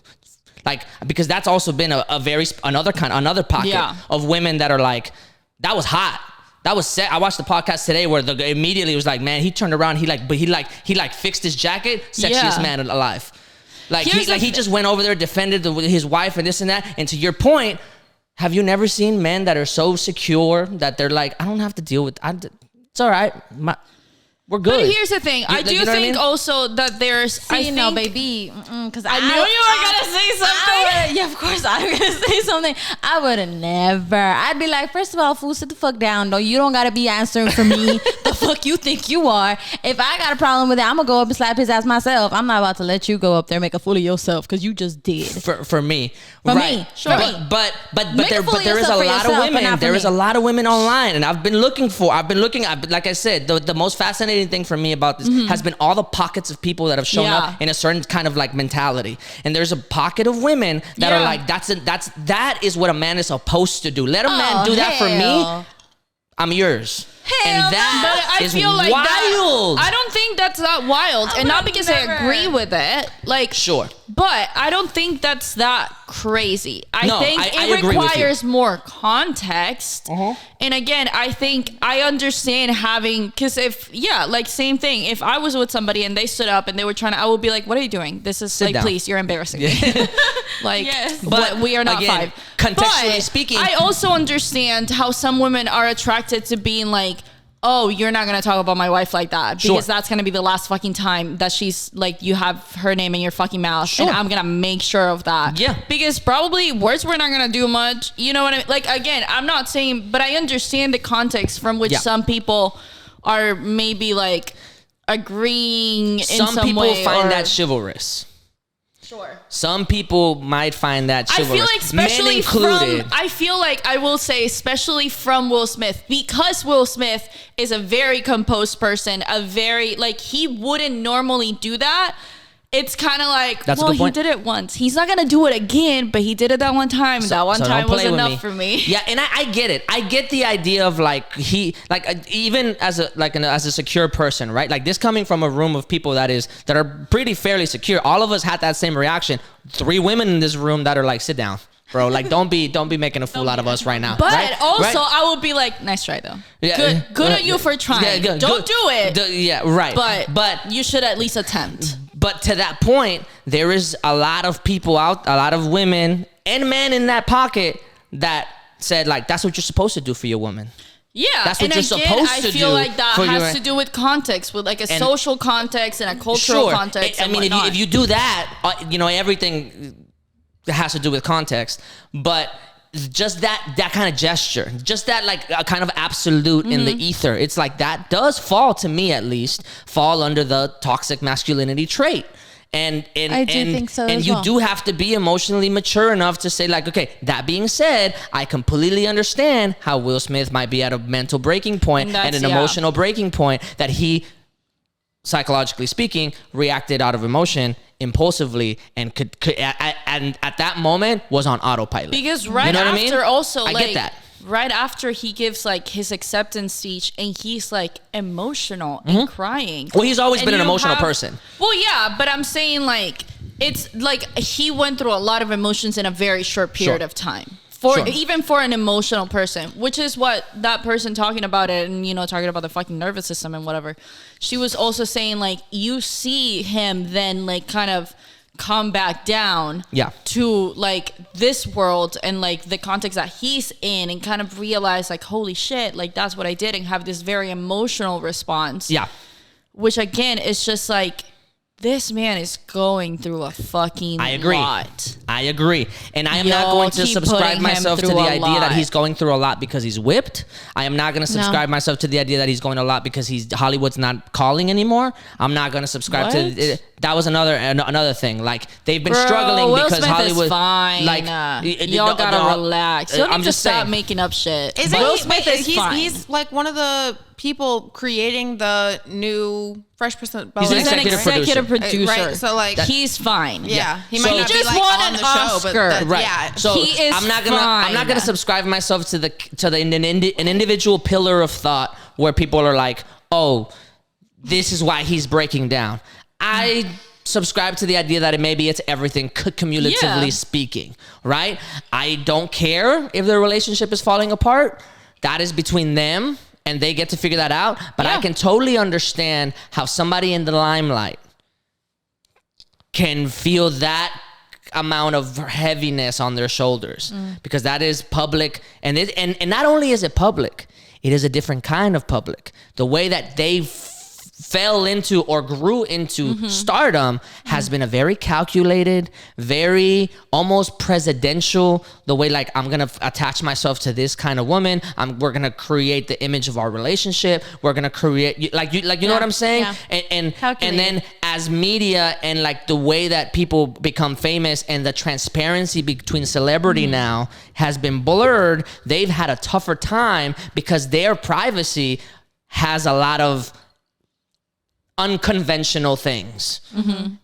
Like, because that's also been another pocket of women that are like, that was hot. That was set. I watched the podcast today where immediately was like, man, he turned around. He fixed his jacket. Sexiest man alive. Like he just went over there, defended his wife and this and that. And to your point, have you never seen men that are so secure that they're like, I don't have to deal with, it's all right. We're good.
But here's the thing. I do think also that there's...
baby. Because
I knew you were going to say something.
Yeah, of course I was going to say something. I would have never. I'd be like, first of all, fool, sit the fuck down. No, you don't got to be answering for me. The fuck you think you are. If I got a problem with it, I'm going to go up and slap his ass myself. I'm not about to let you go up there and make a fool of yourself because you just did.
For me.
For me. Sure.
But there is a lot of women. There is a lot of women online. And I've been looking, like I said, the most fascinating thing for me about this has been all the pockets of people that have shown up in a certain kind of like mentality. And there's a pocket of women that are like, that is what a man is supposed to do. Let a man do that for me. I'm yours. And that is wild.
I don't think that's that wild. And not because I agree with it. Like,
sure.
But I don't think that's that crazy. I think it requires more context. And again, I think I understand having, because same thing. If I was with somebody and they stood up and they were trying to, I would be like, what are you doing? This is like, please, you're embarrassing me. Like, but we are not
again,
5.
Contextually speaking,
I also understand how some women are attracted to being like, oh, you're not going to talk about my wife like that because that's going to be the last fucking time that she's like, you have her name in your fucking mouth and I'm going to make sure of that.
Yeah.
Because probably words we're not going to do much. You know what I mean? Like, again, I'm not saying, but I understand the context from which some people are maybe like agreeing in some way.
Some people find that chivalrous.
Sure.
Some people might find that chivalrous.
I feel like especially
men included.
I feel like I will say especially from Will Smith, because Will Smith is a very composed person, a very like he wouldn't normally do that. It's kind of like, well, he did it once. He's not gonna do it again, but he did it that one time. That one time was enough for me.
Yeah, and I get it. I get the idea of like even as a secure person, right? Like this coming from a room of people that are pretty fairly secure. All of us had that same reaction. 3 women in this room that are like, sit down, bro. Like don't be making a fool out of us right now.
But
right?
also, I would be like, nice try though. Yeah, good on you for trying. Don't do it.
Right.
But you should at least attempt.
But to that point, there is a lot of people a lot of women and men in that pocket that said like, that's what you're supposed to do for your woman.
Yeah,
that's what you're supposed to do.
I feel like that has to do with context, with like a social context and a cultural context.
I mean, if you do that, everything has to do with context. But just that kind of gesture, just that like a kind of absolute in the ether, it's like that does fall, to me at least, fall under the toxic masculinity trait. And
I do think so.
And you do have to be emotionally mature enough to say like, okay, that being said, I completely understand how Will Smith might be at a mental breaking point and an emotional breaking point, that he, psychologically speaking, reacted out of emotion impulsively and could and at that moment was on autopilot.
Because also
I get that.
Right after he gives like his acceptance speech and he's like emotional and crying.
Well, he's always been an emotional person.
Well, yeah, but I'm saying like it's like he went through a lot of emotions in a very short period of time. even for an emotional person, which is what that person talking about it and, you know, talking about the fucking nervous system and whatever. She was also saying, like, you see him then, like, kind of come back down to, like, this world and, like, the context that he's in and kind of realize, like, holy shit, like, that's what I did, and have this very emotional response. Yeah. Which, again, is just, like, this man is going through a fucking lot.
I agree. And I am not going to subscribe myself to the idea that he's going through a lot because he's whipped. I am not going to subscribe myself to the idea that he's going a lot because Hollywood's not calling anymore. I'm not going to subscribe to that was another thing. Like, they've been struggling
Will
because
Smith
Hollywood
is fine. Like, y'all gotta relax. You need to stop making up shit.
Will Smith is fine. He's like one of the people creating the new Fresh Prince of Bel-Air.
He's an executive producer.
Right, so, like,
he's fine.
Yeah, he might not be, like,
won
on
an
the
Oscar.
show, but
right.
yeah.
So
he is
I'm not gonna subscribe myself to an individual pillar of thought where people are like, oh, this is why he's breaking down. I subscribe to the idea that maybe it's everything cumulatively speaking, right? I don't care if their relationship is falling apart. That is between them, and they get to figure that out. But I can totally understand how somebody in the limelight can feel that amount of heaviness on their shoulders, because that is public. And not only is it public, it is a different kind of public. The way that they fell into or grew into stardom has been a very calculated, very almost presidential, the way, like, I'm gonna attach myself to this kind of woman, we're gonna create the image of our relationship, we're gonna create, you know what I'm saying? And then as media and, like, the way that people become famous and the transparency between celebrity now has been blurred, they've had a tougher time because their privacy has a lot of unconventional things,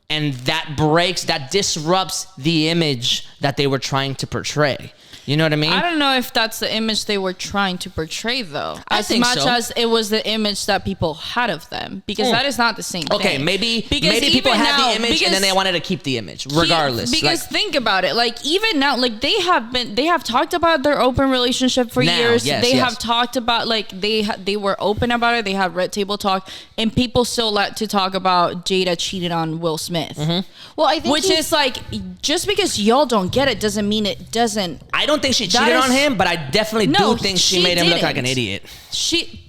and that disrupts the image that they were trying to portray. You know what I mean?
I don't know if that's the image they were trying to portray, though. As much as it was the image that people had of them, because that is not the same thing.
Okay, maybe people had the image and then they wanted to keep the image, regardless.
Because think about it, like, even now, like, they have talked about their open relationship for years. They have talked about, like, they were open about it. They had Red Table Talk, and people still like to talk about Jada cheated on Will Smith.
Well, I think
which is like, just because y'all don't get it doesn't mean it doesn't.
I don't think she cheated on him, but I definitely do think she made him look like an idiot.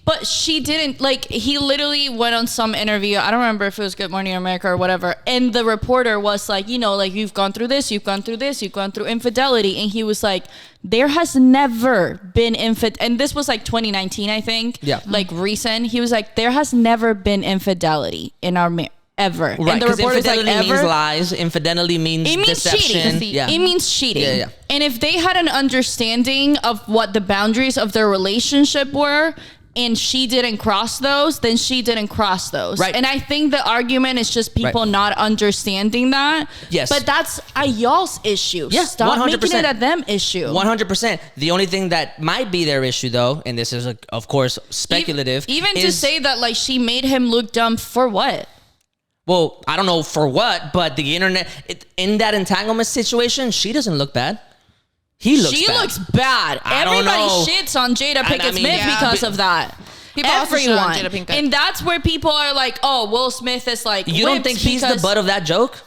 But she didn't. Like, he literally went on some interview. I don't remember if it was Good Morning America or whatever. And the reporter was like, you know, like, you've gone through this, you've gone through this, you've gone through infidelity. And he was like, there has never been and this was like 2019, I think. Yeah. Like, recent. He was like, there has never been infidelity in our marriage. Ever.
Right,
and the reporter's like,
means lies. Infidelity means deception.
Cheating. It means cheating. And if they had an understanding of what the boundaries of their relationship were, and she didn't cross those, then she didn't cross those. Right. And I think the argument is just people not understanding that. Yes. But that's a y'all's issue. Yeah, stop 100%. Making it a them issue.
100%. The only thing that might be their issue, though, and this is, of course, speculative.
Even to say that, like, she made him look dumb for what?
Well, I don't know for what, but the internet, in that entanglement situation, she doesn't look bad. She
looks bad. Everybody shits on Jada Pinkett Smith because of that. People everyone. Also Jada Pinkett. And that's where people are like, oh, Will Smith is like,
you don't think he's the butt of that joke?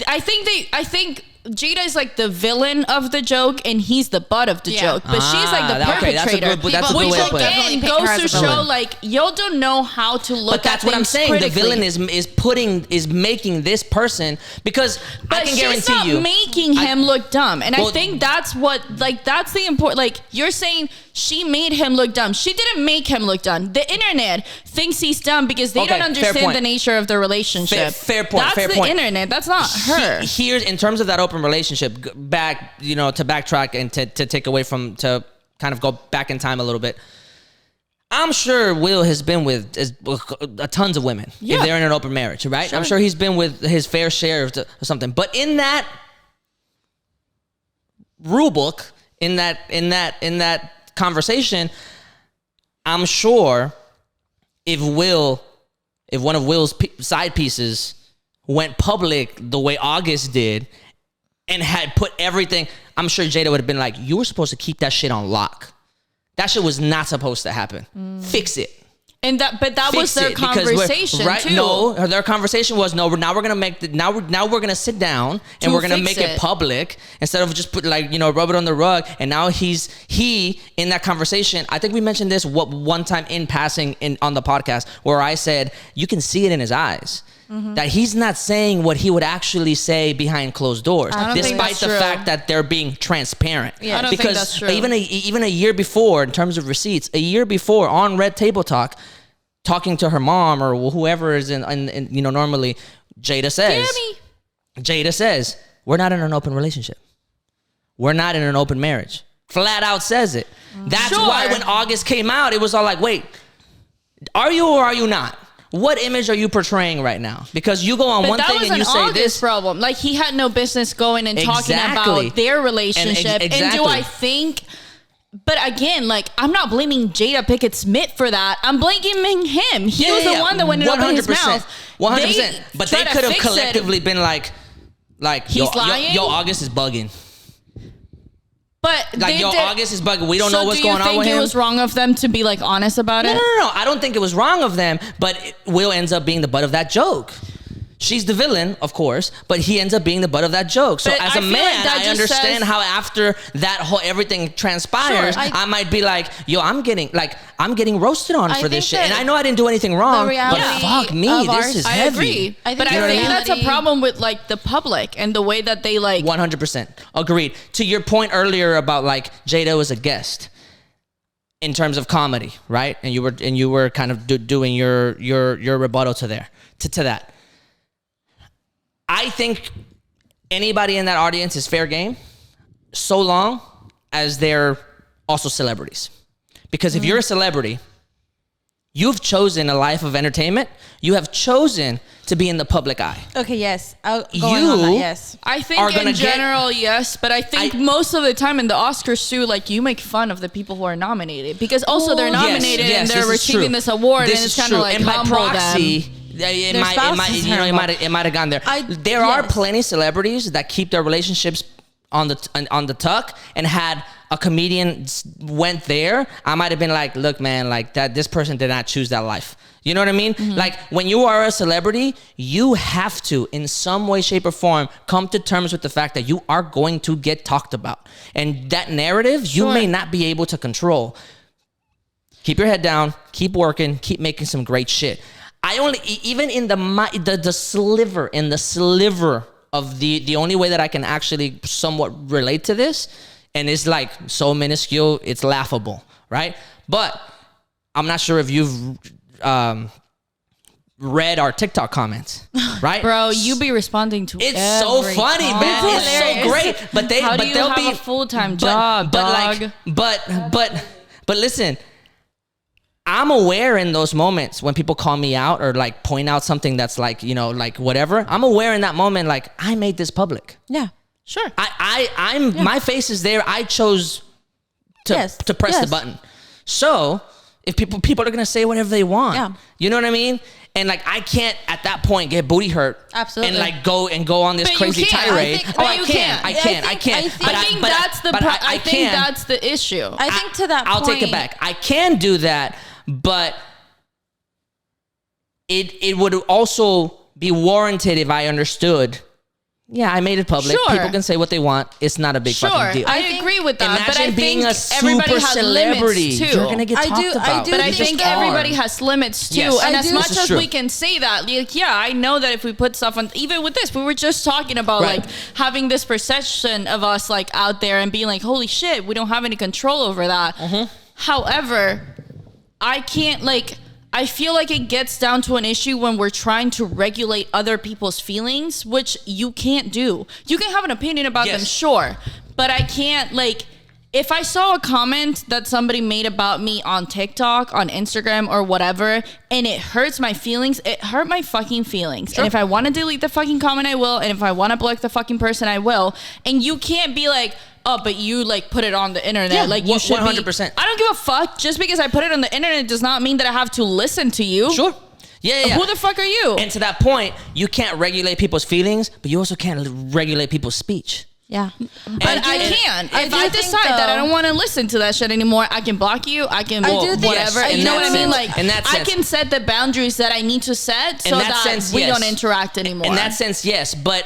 I think Jada is like the villain of the joke, and he's the butt of the joke. But she's like the perpetrator. Which again goes to show, like, y'all don't know how to look at things. But that's what I'm saying. The villain
is making this person, because I can guarantee you,
she's not making him look dumb. And I think that's what, like, that's the important. Like, you're saying she made him look dumb. She didn't make him look dumb. The internet thinks he's dumb because they don't understand the nature of the relationship.
Fair point.
That's the internet. That's not her.
Here's, in terms of that open relationship, back, you know, to backtrack and to take away from, to kind of go back in time a little bit. I'm sure Will has been with tons of women if they're in an open marriage, right? Sure. I'm sure he's been with his fair share of something. But in that rule book, in that conversation, I'm sure if one of Will's side pieces went public the way August did, and had put everything, I'm sure Jada would have been like, you were supposed to keep that shit on lock. That shit was not supposed to happen. Fix it.
And that was their conversation too.
No, their conversation was now we're gonna make now we're gonna sit down and we're gonna make it public instead of just put rub it on the rug. And now he in that conversation. I think we mentioned this one time in passing on the podcast where I said you can see it in his eyes. That he's not saying what he would actually say behind closed doors, despite the fact that they're being transparent.
Yeah, I don't think that's true.
Even a year before, in terms of receipts, a year before on Red Table Talk, talking to her mom or whoever is in normally, Jada says, we're not in an open relationship. We're not in an open marriage. Flat out says it. That's why when August came out, it was all like, wait, are you or are you not? What image are you portraying right now? Because you go on one thing and you say this
problem. Like he had no business going and talking about their relationship. And do I think? But again, like I'm not blaming Jada Pinkett Smith for that. I'm blaming him. He was the one that went and opened his mouth.
100%. But they could have collectively been like
he's lying.
Yo, August is bugging.
But
August is bugging. We don't know what's going on with him.
Do you think it was wrong of them to be like honest about it?
No. I don't think it was wrong of them, but Will ends up being the butt of that joke. She's the villain, of course, but he ends up being the butt of that joke. So as a man, I understand how after that whole everything transpires, I might be like, yo, I'm getting roasted on for this shit. And I know I didn't do anything wrong, but fuck me, this is heavy.
I agree. But I think that's a problem with like the public and the way that they like
100% agreed. To your point earlier about like Jada was a guest in terms of comedy, right? And you were kind of doing your rebuttal to that. I think anybody in that audience is fair game so long as they're also celebrities. Because if you're a celebrity, you've chosen a life of entertainment. You have chosen to be in the public eye.
Okay, yes. On that, yes.
I think in general, yes. But I think most of the time in the Oscars too, like you make fun of the people who are nominated. Because also they're nominated and they're receiving this award and it's kind of like humble them.
It might have gone there. There are plenty of celebrities that keep their relationships on the tuck, and had a comedian went there, I might have been like, look, man, like that this person did not choose that life. You know what I mean? Mm-hmm. Like when you are a celebrity, you have to, in some way, shape, or form, come to terms with the fact that you are going to get talked about, and that narrative you may not be able to control. Keep your head down, keep working, keep making some great shit. I only, even in the sliver of the only way that I can actually somewhat relate to this, and it's like so minuscule, it's laughable, right? But I'm not sure if you've read our TikTok comments, right?
Bro, you be responding to
it's so funny, man. It's so great. But they'll have
a full-time job, dog?
But listen. I'm aware in those moments when people call me out or like point out something that's like, you know, like whatever. I'm aware in that moment, like I made this public.
Yeah,
sure.
My face is there. I chose to press the button. So if people are gonna say whatever they want, you know what I mean? And like I can't at that point get booty hurt,
absolutely,
and like go on this crazy tirade. I can't.
I think that's the issue.
I think to that point,
I'll take it back. I can do that. But it would also be warranted if I understood. Yeah, I made it public. Sure. People can say what they want. It's not a big fucking deal.
I agree with that.
Imagine
but I
being
think
a super celebrity.
Too.
You're gonna get talked about.
But I think everybody has limits too. Yes, and as much as we can say that, like, yeah, I know that if we put stuff on, even with this, we were just talking about like having this perception of us like out there and being like, holy shit, we don't have any control over that. Mm-hmm. However, I can't I feel like it gets down to an issue when we're trying to regulate other people's feelings, which you can't do. You can have an opinion about them, sure, but I can't, if I saw a comment that somebody made about me on TikTok, on Instagram, or whatever, and it hurts my feelings, it hurt my fucking feelings. Sure. And if I want to delete the fucking comment, I will. And if I want to block the fucking person, I will. And you can't be like, oh, but you put it on the internet.
Yeah,
you should
100%.
I don't give a fuck. Just because I put it on the internet does not mean that I have to listen to you.
Sure. Yeah.
Who the fuck are you?
And to that point, you can't regulate people's feelings, but you also can't regulate people's speech.
Yeah.
But I can't. If I decide that I don't want to listen to that shit anymore, I can block you. I can whatever. You know what I mean? Like, I can set the boundaries that I need to set so that we don't interact anymore.
In that sense, yes. But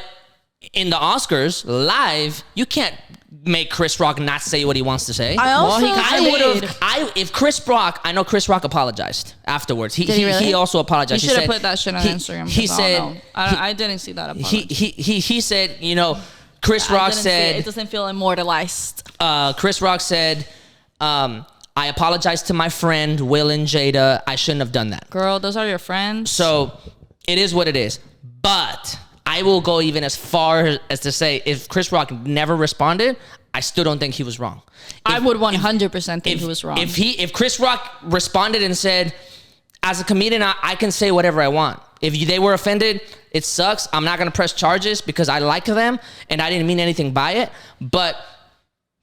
in the Oscars, live, you can't make Chris Rock not say what he wants to say. If Chris Rock, I know Chris Rock apologized afterwards. He also apologized.
He should have put that shit on Instagram.
He said,
I didn't see that apology.
He said, you know, Chris Rock said,
it doesn't feel immortalized.
Chris Rock said, I apologize to my friend Will and Jada. I shouldn't have done that.
Girl, those are your friends.
So it is what it is. But I will go even as far as to say, if Chris Rock never responded, I still don't think he was wrong.
I would 100% think he was wrong.
If Chris Rock responded and said, as a comedian, I can say whatever I want. If they were offended, it sucks. I'm not going to press charges because I like them and I didn't mean anything by it. But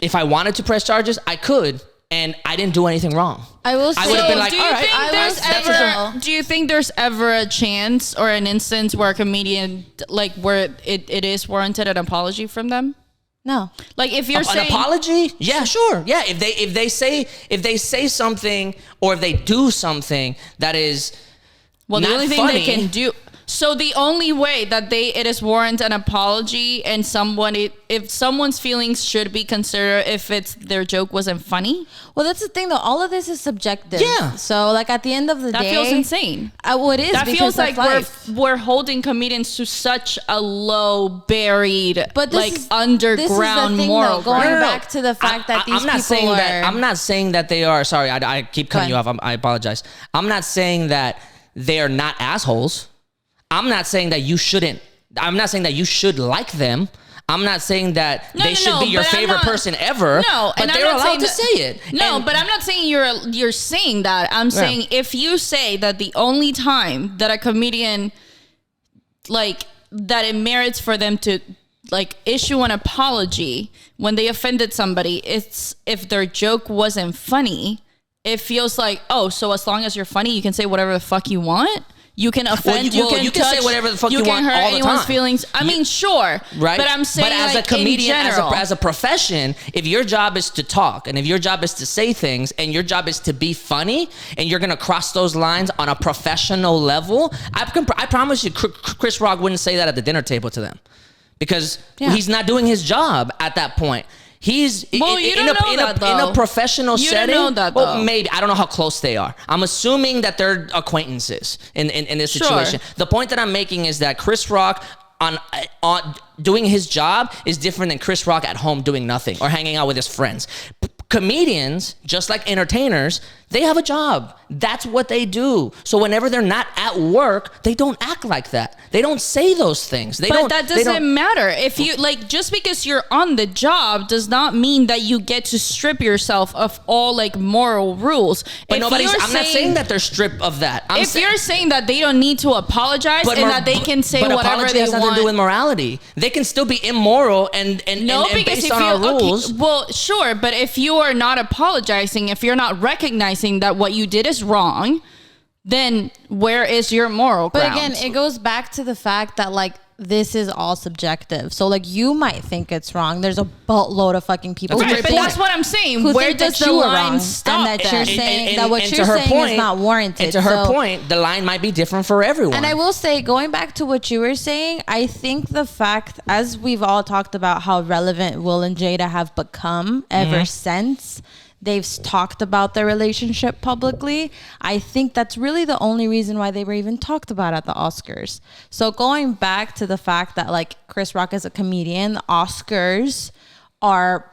if I wanted to press charges, I could. And I didn't do anything wrong.
I will say,
I would have been like, all right.
Do you think there's ever a chance or an instance where a comedian, like, where it is warranted an apology from them?
No.
Like, if you're saying
an apology, yeah, sure, yeah. If they say something or if they do something that is
the only thing
funny,
they can do. So the only way that it is warrant an apology and if someone's feelings should be considered if their joke wasn't funny.
Well, that's the thing though. All of this is subjective.
Yeah.
So like at the end of the day,
that feels insane.
It is.
That feels like we're holding comedians to such a low, buried, underground moral.
Going back to the fact that these people are.
I'm not saying that they are. Sorry, I keep cutting you off. I apologize. I'm not saying that they are not assholes. I'm not saying that you shouldn't. I'm not saying that you should like them. I'm not saying that they should be your favorite person ever.
No,
but they're allowed to say it.
No, but I'm not saying you're saying that. I'm saying if you say that the only time that a comedian, like, that it merits for them to, like, issue an apology when they offended somebody, it's if their joke wasn't funny. It feels like, so as long as you're funny, you can say whatever the fuck you want. You can offend. You can
say whatever the fuck you want
hurt
all the
anyone's
time.
feelings. I mean, sure,
right?
But I'm saying,
as a comedian, as a profession, if your job is to talk and if your job is to say things and your job is to be funny and you're gonna cross those lines on a professional level, I promise you, Chris Rock wouldn't say that at the dinner table to them because he's not doing his job at that point. He's in a professional setting.
Don't know that, though.
Well, maybe I don't know how close they are. I'm assuming that they're acquaintances in this situation.
Sure.
The point that I'm making is that Chris Rock on doing his job is different than Chris Rock at home doing nothing or hanging out with his friends. Comedians, just like entertainers, they have a job. That's what they do. So whenever they're not at work, they don't act like that. They don't say those things.
But that doesn't matter. If you, like, just because you're on the job does not mean that you get to strip yourself of all, like, moral rules.
But I'm not saying that they're stripped of that.
You're saying that they don't need to apologize and that they can say whatever they want.
But apology has nothing to do with morality. They can still be immoral and based on our rules.
Okay, well, sure, but if you are not apologizing, if you're not recognizing that what you did is wrong, then where is your moral ground?
But again, it goes back to the fact that, like, this is all subjective. So, like, you might think it's wrong. There's a boatload of fucking people.
Right, but that's what I'm saying. Where does the line stop?
And that you're saying that what you're saying is not warranted.
And to her point, the line might be different for everyone.
And I will say, going back to what you were saying, I think the fact, as we've all talked about how relevant Will and Jada have become ever since they've talked about their relationship publicly, I think that's really the only reason why they were even talked about at the Oscars. So going back to the fact that, like, Chris Rock is a comedian, the Oscars are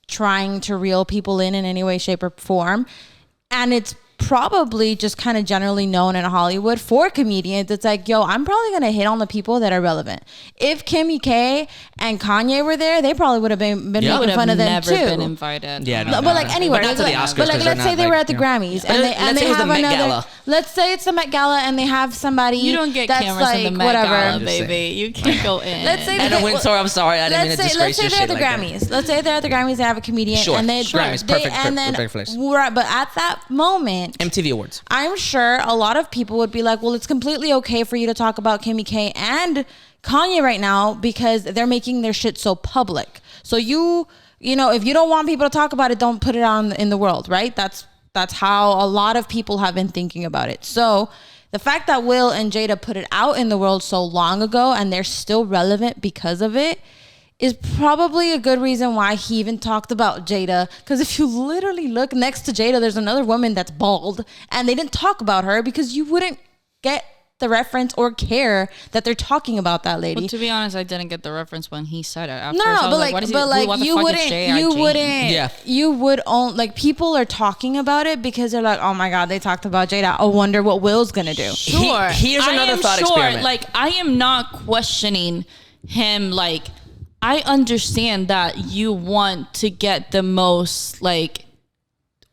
trying to reel people in any way, shape, or form. And it's probably just kind of generally known in Hollywood for comedians. It's like, yo, I'm probably going to hit on the people that are relevant. If Kimmy K and Kanye were there, they probably would have been making fun of them too.
Never been invited.
Yeah,
but like anyway, let's say they were at the Grammys and they have another. let's say it's the Met Gala and they have somebody.
You don't get
that's
cameras
like,
in the Met
whatever.
Gala, baby. You can't go in.
Let's say
Anna Wintour, I'm sorry, I didn't mean to disgrace your shit.
Let's say they're at the Grammys. Let's say they're at the Grammys. They have a comedian,
Sure.
and they
Grammys, perfect place.
Right, but at that moment,
MTV Awards.
I'm sure a lot of people would be like, well, it's completely okay for you to talk about Kimmy K and Kanye right now because they're making their shit so public. So you know, if you don't want people to talk about it, don't put it on in the world, right? That's how a lot of people have been thinking about it. So the fact that Will and Jada put it out in the world so long ago and they're still relevant because of it is probably a good reason why he even talked about Jada. Because if you literally look next to Jada, there's another woman that's bald and they didn't talk about her because you wouldn't get the reference or care that they're talking about that lady.
Well, to be honest, I didn't get the reference when he said it.
No, but you would own, like, people are talking about it because they're like, oh my God, they talked about Jada. I wonder what Will's gonna do.
Sure.
Here's another thought experiment.
Like, I am not questioning him. Like, I understand that you want to get the most, like,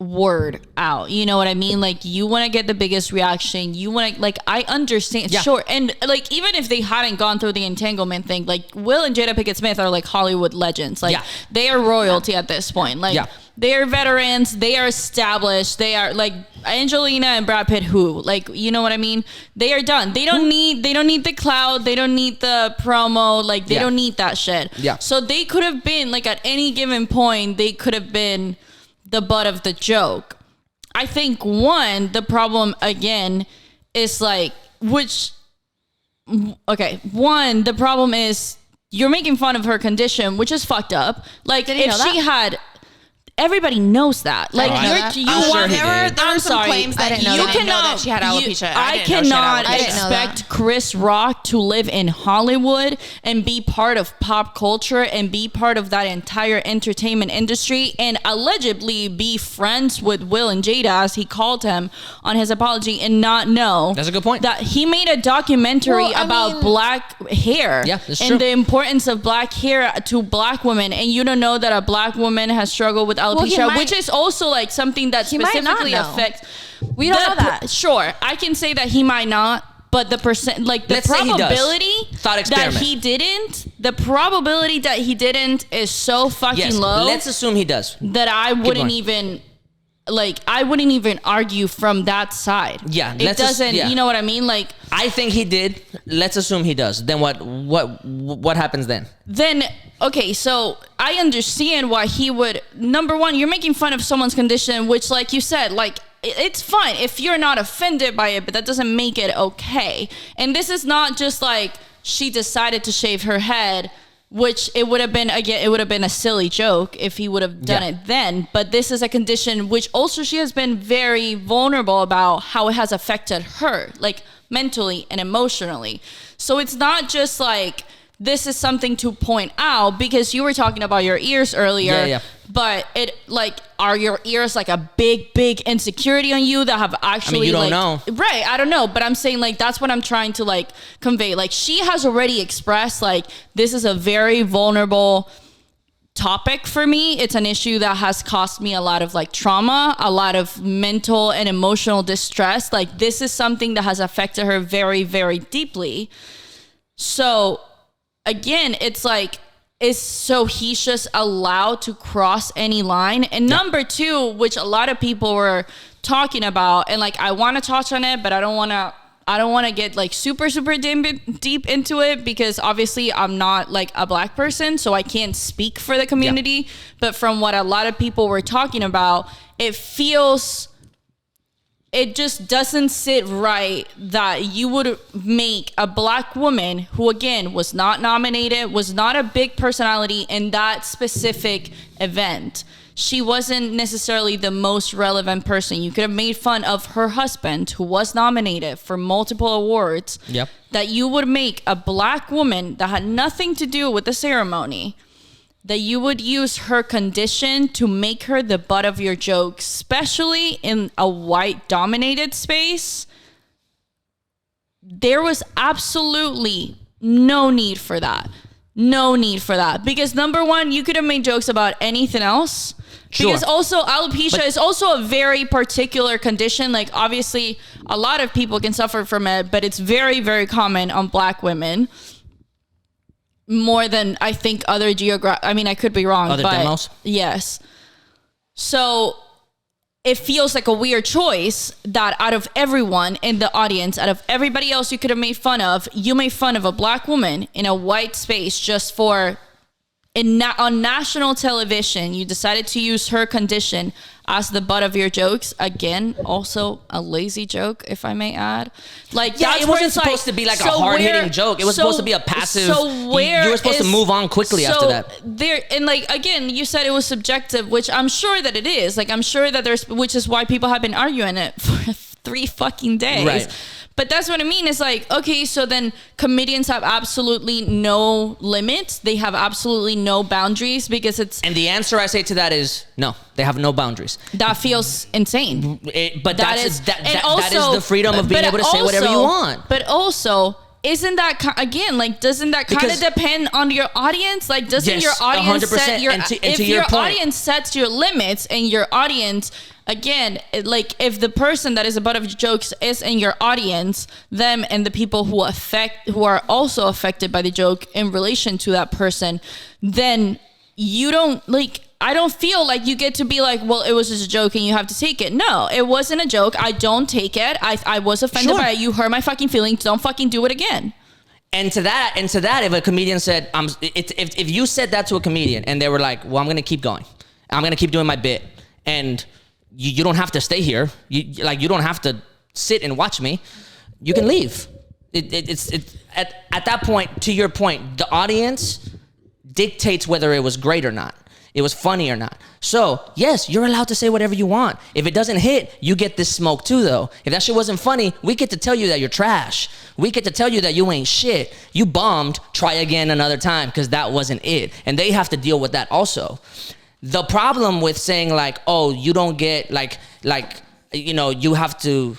word out, you know what I mean? Like, you want to get the biggest reaction, you want to, like, I understand. Sure. And like, even if they hadn't gone through the entanglement thing, like, Will and Jada Pinkett Smith are like Hollywood legends, like they are royalty at this point, like they're veterans, they are established, they are like Angelina and Brad Pitt, who, like, you know what I mean, they are done. They don't need the cloud, they don't need the promo, like they don't need that shit. So they could have been, like, at any given point, they could have been the butt of the joke. I think the problem again is like, the problem is you're making fun of her condition, which is fucked up. Like, if she had, everybody knows that. Like,
there were some claims that you didn't know that she had alopecia.
I cannot expect Chris Rock to live in Hollywood and be part of pop culture and be part of that entire entertainment industry and allegedly be friends with Will and Jada, as he called him on his apology, and not know.
That's a good point.
That he made a documentary about black hair and the importance of black hair to black women, and you don't know that a black woman has struggled with alopecia, which is also like something that specifically affects.
We don't know that.
Sure, I can say that he might not, but the percent, like the probability that he didn't, is so fucking low.
Let's assume he does.
That I wouldn't even argue from that side.
Yeah,
it doesn't. You know what I mean? Like,
I think he did. Let's assume he does. Then what happens then?
Okay, so I understand why he would. Number one, you're making fun of someone's condition, which, like you said, like, it's fine if you're not offended by it, but that doesn't make it okay. And this is not just like she decided to shave her head, which it would have been a silly joke if he would have done it then. But this is a condition which also she has been very vulnerable about how it has affected her, like mentally and emotionally. So it's not just like, this is something to point out, because you were talking about your ears earlier, but it, like, are your ears like a big insecurity on you that have actually, I mean,
you don't know.
Right, I don't know, but I'm saying, like, that's what I'm trying to, like, convey. Like, she has already expressed, like, this is a very vulnerable topic for me. It's an issue that has cost me a lot of, like, trauma, a lot of mental and emotional distress. Like, this is something that has affected her very, very deeply. So again, it's like, so he's just allowed to cross any line. And number two, which a lot of people were talking about, and like, I want to touch on it, but I don't want to get like super deep into it, because obviously I'm not like a black person, so I can't speak for the community. But from what a lot of people were talking about, it just doesn't sit right that you would make a black woman who, again, was not nominated, was not a big personality in that specific event. She wasn't necessarily the most relevant person. You could have made fun of her husband, who was nominated for multiple awards. That you would make a black woman that had nothing to do with the ceremony, that you would use her condition to make her the butt of your joke, especially in a white dominated space. There was absolutely no need for that. No need for that. Because number one, you could have made jokes about anything else. Sure. Because also alopecia is also a very particular condition. Like obviously a lot of people can suffer from it, but it's very, very common on Black women. More than I think other I mean, I could be wrong.
Other demos?
Yes. So it feels like a weird choice that out of everyone in the audience, out of everybody else you could have made fun of, you made fun of a Black woman in a white space just for, on national television, you decided to use her condition as the butt of your jokes. Again, also a lazy joke, if I may add. Like,
yeah, it wasn't supposed to be like a hard-hitting joke. It was supposed to be a passive. You were supposed to move on quickly after that.
And like, again, you said it was subjective, which I'm sure that it is. Like, I'm sure that which is why people have been arguing it for 3 fucking days.
Right.
But that's what I mean. It's like, okay, so then comedians have absolutely no limits. They have absolutely no boundaries because it's...
And the answer I say to that is no, they have no boundaries.
That feels insane.
That is the freedom of being able to say whatever you want.
But also... Isn't that, again, like, doesn't that kind of depend on your audience? Like, doesn't your audience set your... If your audience sets your limits and your audience, again, like, if the person that is a butt of jokes is in your audience, them and the people who are also affected by the joke in relation to that person, then you don't, like... I don't feel like you get to be like, well, it was just a joke and you have to take it. No, it wasn't a joke. I don't take it. I was offended by it. You hurt my fucking feelings. Don't fucking do it again.
And to that, if a comedian said, if you said that to a comedian and they were like, well, I'm going to keep going. I'm going to keep doing my bit. And you don't have to stay here. You don't have to sit and watch me. You can leave. At that point, to your point, the audience dictates whether it was great or not. It was funny or not. So, yes, you're allowed to say whatever you want. If it doesn't hit, you get this smoke too, though. If that shit wasn't funny, we get to tell you that you're trash. We get to tell you that you ain't shit. You bombed, try again another time, because that wasn't it. And they have to deal with that also. The problem with saying like, oh, you don't get, you have to...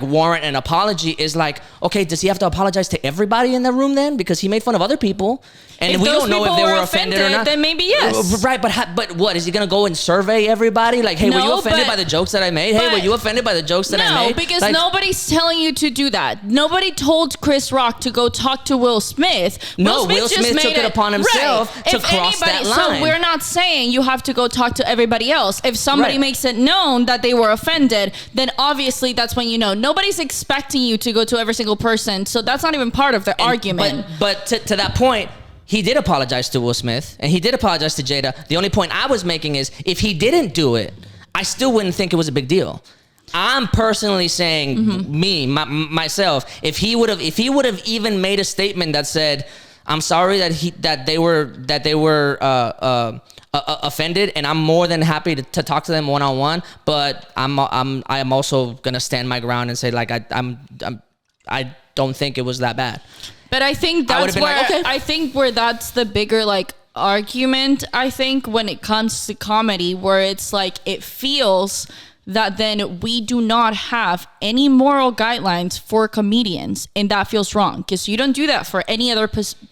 warrant an apology is like, okay, does he have to apologize to everybody in the room then? Because he made fun of other people. And
if
we don't know if they were offended or not.
Then maybe yes.
Right, but what? Is he going to go and survey everybody? Like, hey, were you offended by the jokes that I made? Hey, were you offended by the jokes that I made?
No, because nobody's telling you to do that. Nobody told Chris Rock to go talk to Will Smith.
Will Smith took it upon himself to cross that line.
So we're not saying you have to go talk to everybody else. If somebody makes it known that they were offended, then obviously that's when you know. Nobody's expecting you to go to every single person. So that's not even part of the argument.
But to that point, he did apologize to Will Smith and he did apologize to Jada. The only point I was making is if he didn't do it, I still wouldn't think it was a big deal. I'm personally saying myself, if he would have even made a statement that said, I'm sorry that they were offended, and I'm more than happy to talk to them one-on-one, but I'm also gonna stand my ground and say like I don't think it was that bad.
But I think that's where I think where that's the bigger like argument. I think when it comes to comedy, where it's like it feels that then we do not have any moral guidelines for comedians, and that feels wrong because you don't do that for any other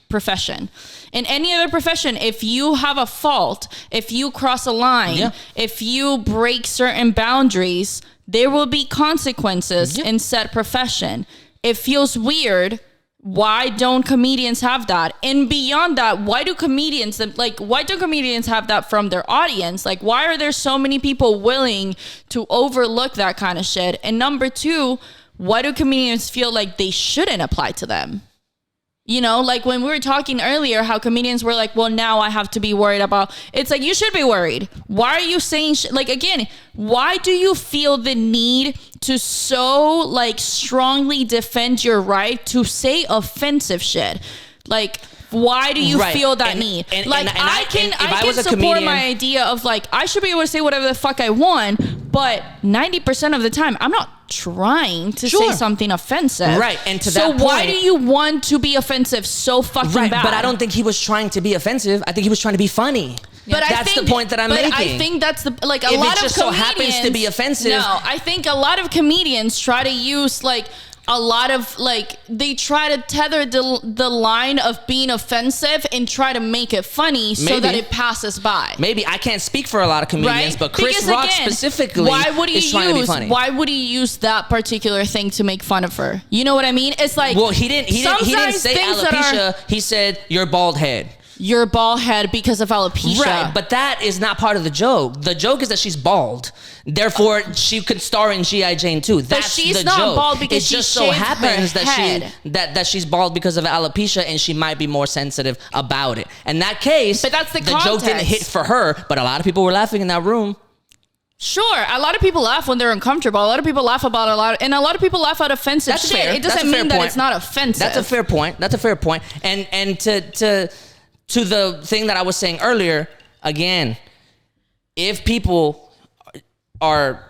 profession. In any other profession, if you have a fault, if you cross a line, if you break certain boundaries, there will be consequences in said profession. It feels weird. Why don't comedians have that? And beyond that, why do comedians have that from their audience? Like, why are there so many people willing to overlook that kind of shit? And number two, why do comedians feel like they shouldn't apply to them? You know, like when we were talking earlier, how comedians were like, well, now I have to be worried about, it's like, you should be worried. Why are you saying like, again, why do you feel the need to so like strongly defend your right to say offensive shit? Like, why do you feel that need? I can support my idea of like, I should be able to say whatever the fuck I want, but 90% of the time, I'm not trying to say something offensive.
Right, and to that point,
so why do you want to be offensive so fucking bad?
But I don't think he was trying to be offensive. I think he was trying to be funny.
But
that's the point that I'm making.
I think that's the like a
if
lot
it just
of comedians.
So happens to be offensive.
No, I think a lot of comedians try to use like, a lot of like they try to tether the line of being offensive and try to make it funny so that it passes by.
Maybe I can't speak for a lot of comedians, but Chris Rock specifically is trying to be funny.
Why would he use that particular thing to make fun of her? You know what I mean? It's like,
well, he didn't say alopecia. He said your bald head.
Your bald head because of alopecia.
Right, but that is not part of the joke. The joke is that she's bald. Therefore, she could star in G.I. Jane too. That's
she's
the
not
joke.
Bald because
it just so happens that she's bald because of alopecia, and she might be more sensitive about it. In that case,
but that's the
joke didn't hit for her, but a lot of people were laughing in that room.
Sure, a lot of people laugh when they're uncomfortable. A lot of people laugh about and a lot of people laugh at offensive shit.
Fair.
It doesn't mean that it's not offensive.
That's a fair point. And to the thing that I was saying earlier, again, if people are...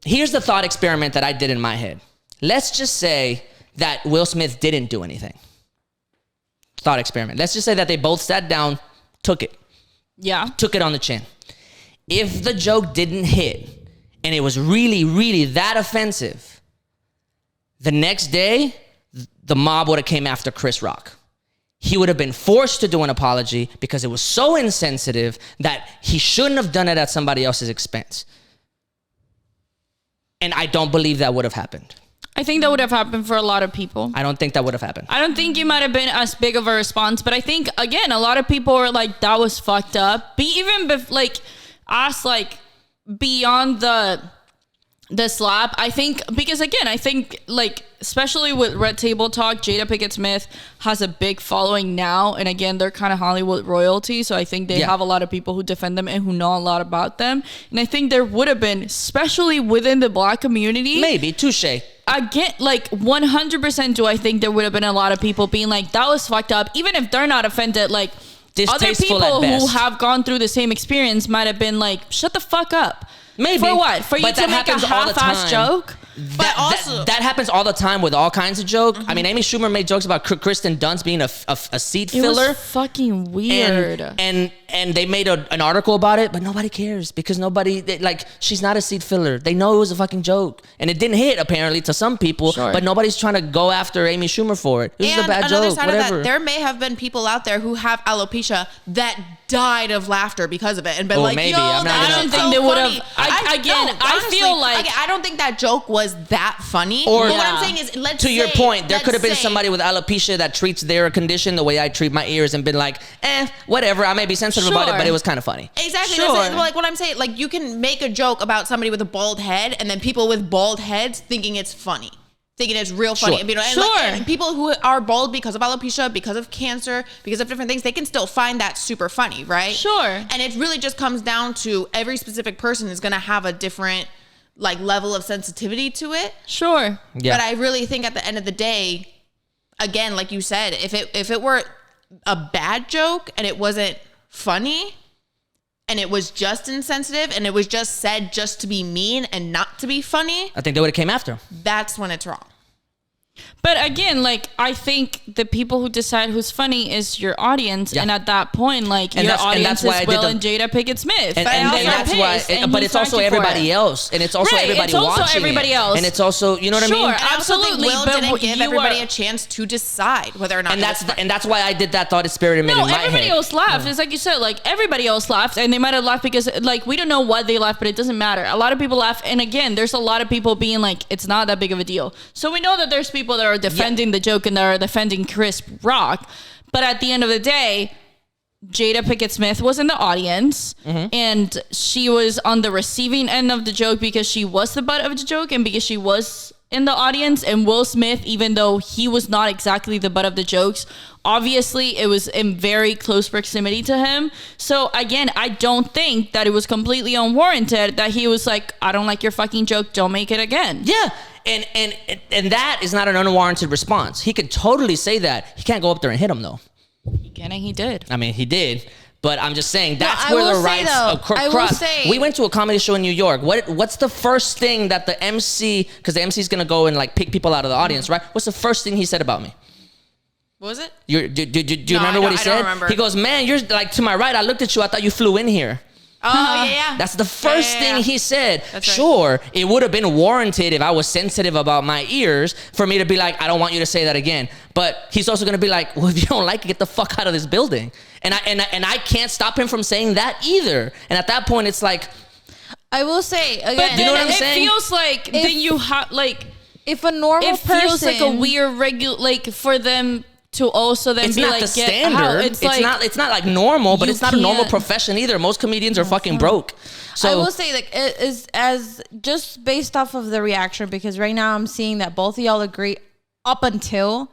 Here's the thought experiment that I did in my head. Let's just say that Will Smith didn't do anything. Thought experiment. Let's just say that they both sat down, took it.
Yeah.
Took it on the chin. If the joke didn't hit and it was really, really that offensive, the next day, the mob would have came after Chris Rock. He would have been forced to do an apology because it was so insensitive that he shouldn't have done it at somebody else's expense. And I don't believe that would have happened.
I think that would have happened for a lot of people.
I don't think that would have happened.
I don't think you might have been as big of a response, but I think, again, a lot of people were like, that was fucked up. Beyond the slap, I think, because again, I think like, especially with Red Table Talk, Jada Pinkett Smith has a big following now. And again, they're kind of Hollywood royalty. So I think they have a lot of people who defend them and who know a lot about them. And I think there would have been, especially within the Black community.
Maybe, touche.
Again, like 100% do I think there would have been a lot of people being like, that was fucked up. Even if they're not offended, like other people who have gone through the same experience might have been like, shut the fuck up.
Maybe.
For what? For you to make a half-ass joke?
That happens all the time with all kinds of jokes. Mm-hmm. I mean, Amy Schumer made jokes about Kristen Dunst being a seat filler.
It was fucking weird.
And they made an article about it, but nobody cares because she's not a seat filler. They know it was a fucking joke. And it didn't hit, apparently, to some people, but nobody's trying to go after Amy Schumer for it. This is a bad joke, whatever.
There may have been people out there who have alopecia that died of laughter because of it and been
maybe.
I don't think they would have. I feel like
I don't think that joke was that funny.
Or
what I'm saying is,
your point, there could have been somebody with alopecia that treats their condition the way I treat my ears and been like, whatever, I may be sensitive about it, but it was kind of funny.
Exactly. Sure. Like what I'm saying, like you can make a joke about somebody with a bald head and then people with bald heads thinking it's funny. Thinking it's real funny.
Sure.
And people who are bald because of alopecia, because of cancer, because of different things, they can still find that super funny, right?
Sure.
And it really just comes down to every specific person is going to have a different like level of sensitivity to it.
Sure.
Yeah.
But I really think at the end of the day, again, like you said, if it were a bad joke and it wasn't funny and it was just insensitive and it was just said just to be mean and not to be funny,
I think they would have came after him.
That's when it's wrong.
But again, like I think the people who decide who's funny is your audience, and at that point, like your audience is Will and Jada Pinkett Smith,
and that's why. But it's also everybody else, and it's also everybody watching.
It's also everybody else,
and it's also, you know what I mean?
Sure, absolutely.
Will didn't give everybody a chance to decide whether or not.
And that's why I did that thought experiment in my head.
Everybody else laughed. It's like you said, like everybody else laughed, and they might have laughed because like we don't know what they laughed, but it doesn't matter. A lot of people laugh, and again, there's a lot of people being like, it's not that big of a deal. So we know that there's people that are defending the joke and they're defending Chris Rock, but at the end of the day, Jada Pinkett Smith was in the audience, and she was on the receiving end of the joke because she was the butt of the joke and because she was in the audience. And Will Smith, even though he was not exactly the butt of the jokes, obviously it was in very close proximity to him. So again, I don't think that it was completely unwarranted that he was like, I don't like your fucking joke, don't make it again.
Yeah. And that is not an unwarranted response. He could totally say that. He can't go up there and hit him though.
He can, and he did.
I mean, he did. But I'm just saying that's where the rights cross. We went to a comedy show in New York. What's the first thing that the MC, because the MC is gonna go and like pick people out of the audience, right? What's the first thing he said about me?
What was it?
Do you remember what he said?
I don't remember.
He goes, man, you're like to my right. I looked at you. I thought you flew in here.
Oh, yeah.
That's the first thing he said.
That's right.
Sure, it would have been warranted if I was sensitive about my ears for me to be like, I don't want you to say that again. But he's also going to be like, well, if you don't like it, get the fuck out of this building. And I can't stop him from saying that either. And at that point, it's like,
I will say again,
But
you know what
then
I'm
it
saying?
feels like then you have like
if a normal
it feels like a
person-
weird like for them to also then
it's
be
not
like
the
get
standard.
out.
It's not like normal, but
you
it's not a normal
can't-
profession either. Most comedians are fucking broke. So
I will say, like, it is as just based off of the reaction, because right now I'm seeing that both of y'all agree up until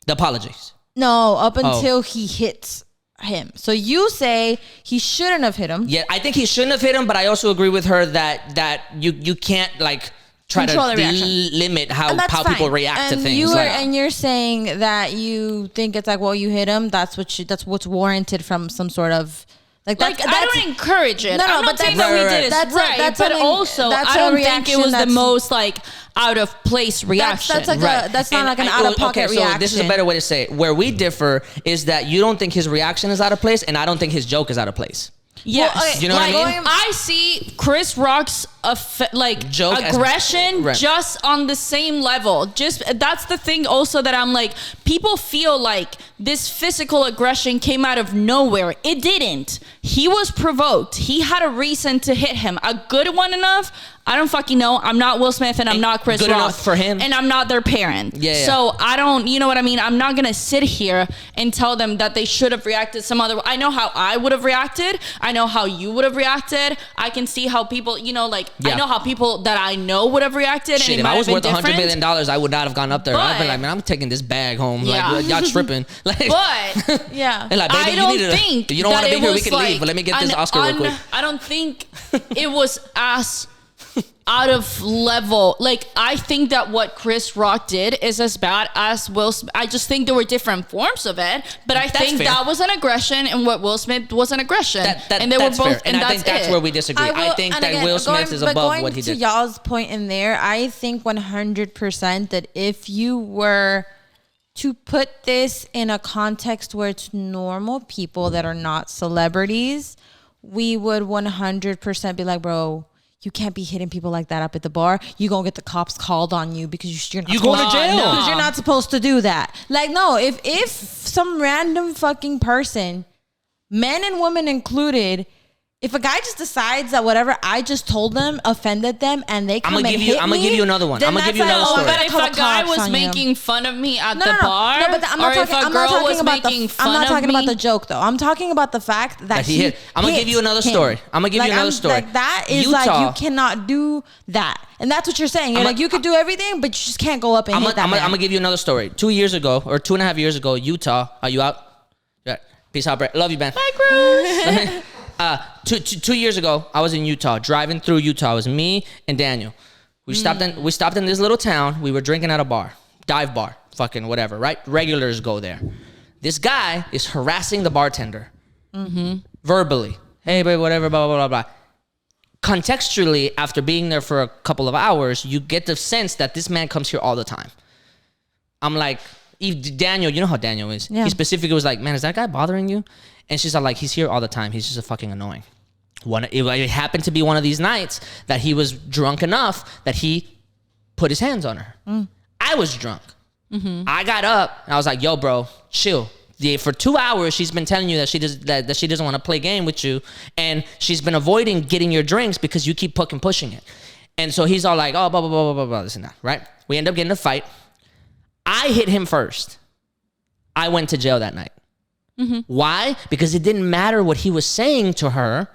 the apologies.
up until he hits him. So you say he shouldn't have hit him.
Yeah, I think he shouldn't have hit him, but I also agree with her that you can't like try
Control the
to
reaction.
limit how
And that's
people
fine.
react to
And
things.
And you're saying that you think it's like, well, you hit him. That's what's warranted from some sort of like.
Like, I don't encourage it.
No,
I'm not
but
saying
that's-
that we
right,
did
right.
it
That's
right,
that's
but
something-
also
that's
I
a
don't think it
reaction
was the
that's-
most like out of place reaction.
That's like that's not
And
like an
I-
out of pocket
okay,
reaction.
so this is a better way to say it. Where we differ is that you don't think his reaction is out of place, and I don't think his joke is out of place.
Yes,
Well, okay,
You know what I
like,
mean?
I see Chris Rock's
Joke as-
aggression
right.
just on the same level. Just that's the thing. Also, that I'm like, people feel like this physical aggression came out of nowhere. It didn't. He was provoked. He had a reason to hit him. A good one enough. I don't fucking know. I'm not Will Smith and I'm not Chris
good
Rock.
enough for him.
And I'm not their parent.
Yeah.
So I don't, you know what I mean? I'm not going to sit here and tell them that they should have reacted some other way. I know how I would have reacted. I know how you would have reacted. I can see how people, you know, like,
Yeah.
I know how people that I know would have reacted.
Shit,
and it
if
might
I was
have
worth
been
$100
different.
million, I would not have gone up there. I'd be
But-
like, man, I'm taking this bag home.
Yeah.
Like, y'all tripping. Like,
But
yeah.
and like, baby,
I don't
you need to,
think
you don't want
that
to be
it
here, we
was
can
like
leave, but let me get this Oscar real quick.
I don't think it was as out of level. Like, I think that what Chris Rock did is as bad as Will Smith. I just think there were different forms of it, but I
That's
think
fair.
that was an aggression, and what Will Smith was an aggression. And they
that's
were both,
fair. And I think that's where we disagree. I think
and
that
again,
Will Smith is above what he
To
did.
y'all's point in there, I think 100% that if you were to put this in a context where it's normal people that are not celebrities, we would 100% be like, bro, you can't be hitting people like that up at the bar. You gonna get the cops called on you because you're not
You going to
supposed-
jail.
because you're not supposed to do that. Like, no, if some random fucking person, men and women included, if a guy just decides that whatever I just told them offended them and they come
I'm gonna
and
give you-
hit
I'm gonna
me,
give you another one.
then
I'm gonna
that's
give you another
like,
story.
I
But
gotta
if
call
a
the
guy
cops
was
on you.
making fun of me at
No,
the
no, no.
bar,
No, but I'm
or
not
if
talking,
a
I'm
girl
not talking
was
about
making
the,
fun
I'm not
of
talking
me,
about the joke though. I'm talking about the fact that
he hit. I'm gonna give you another story. I'm gonna give you another story.
Like, that is like, you cannot do that. And that's what you're saying. You're like, you could do everything, but you just can't go up and hit that
I'm
man.
gonna give you another story. 2 years ago, or 2.5 years ago, Utah. Are you out? Yeah. Peace out, Brett. Love you, Ben.
Bye, Cruz.
2 years ago, I was in Utah, driving through Utah. It was me and Daniel. We stopped in this little town. We were drinking at a bar, dive bar, fucking whatever, right? Regulars go there. This guy is harassing the bartender, verbally. Hey, babe, whatever, blah blah blah blah. Contextually, after being there for a couple of hours, you get the sense that this man comes here all the time. I'm like, Daniel, you know how Daniel is.
Yeah.
He specifically was like, man, is that guy bothering you? And she's like, he's here all the time. He's just a fucking annoying. It happened to be one of these nights that he was drunk enough that he put his hands on her. I was drunk. I got up and I was like, yo, bro, chill. For 2 hours, she's been telling you that she doesn't want to play game with you, and she's been avoiding getting your drinks because you keep pushing it. And so he's all like, oh, blah, blah, blah, blah, blah, blah, this and that, right? We end up getting in a fight. I hit him first. I went to jail that night. Why? Because it didn't matter what he was saying to her.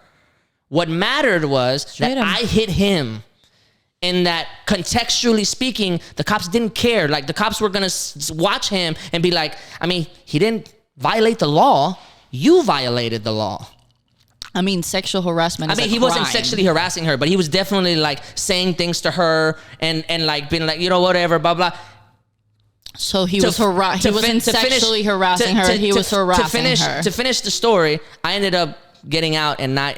What mattered was that I hit him. And that contextually speaking, the cops didn't care. Like, the cops were going to watch him and be like, I mean, he didn't violate the law. You violated the law.
I mean, sexual harassment is
he wasn't sexually harassing her, but he was definitely like saying things to her and like being like, you know, whatever, blah, blah.
So he wasn't sexually harassing her. He was harassing her.
To finish the story, I ended up getting out and not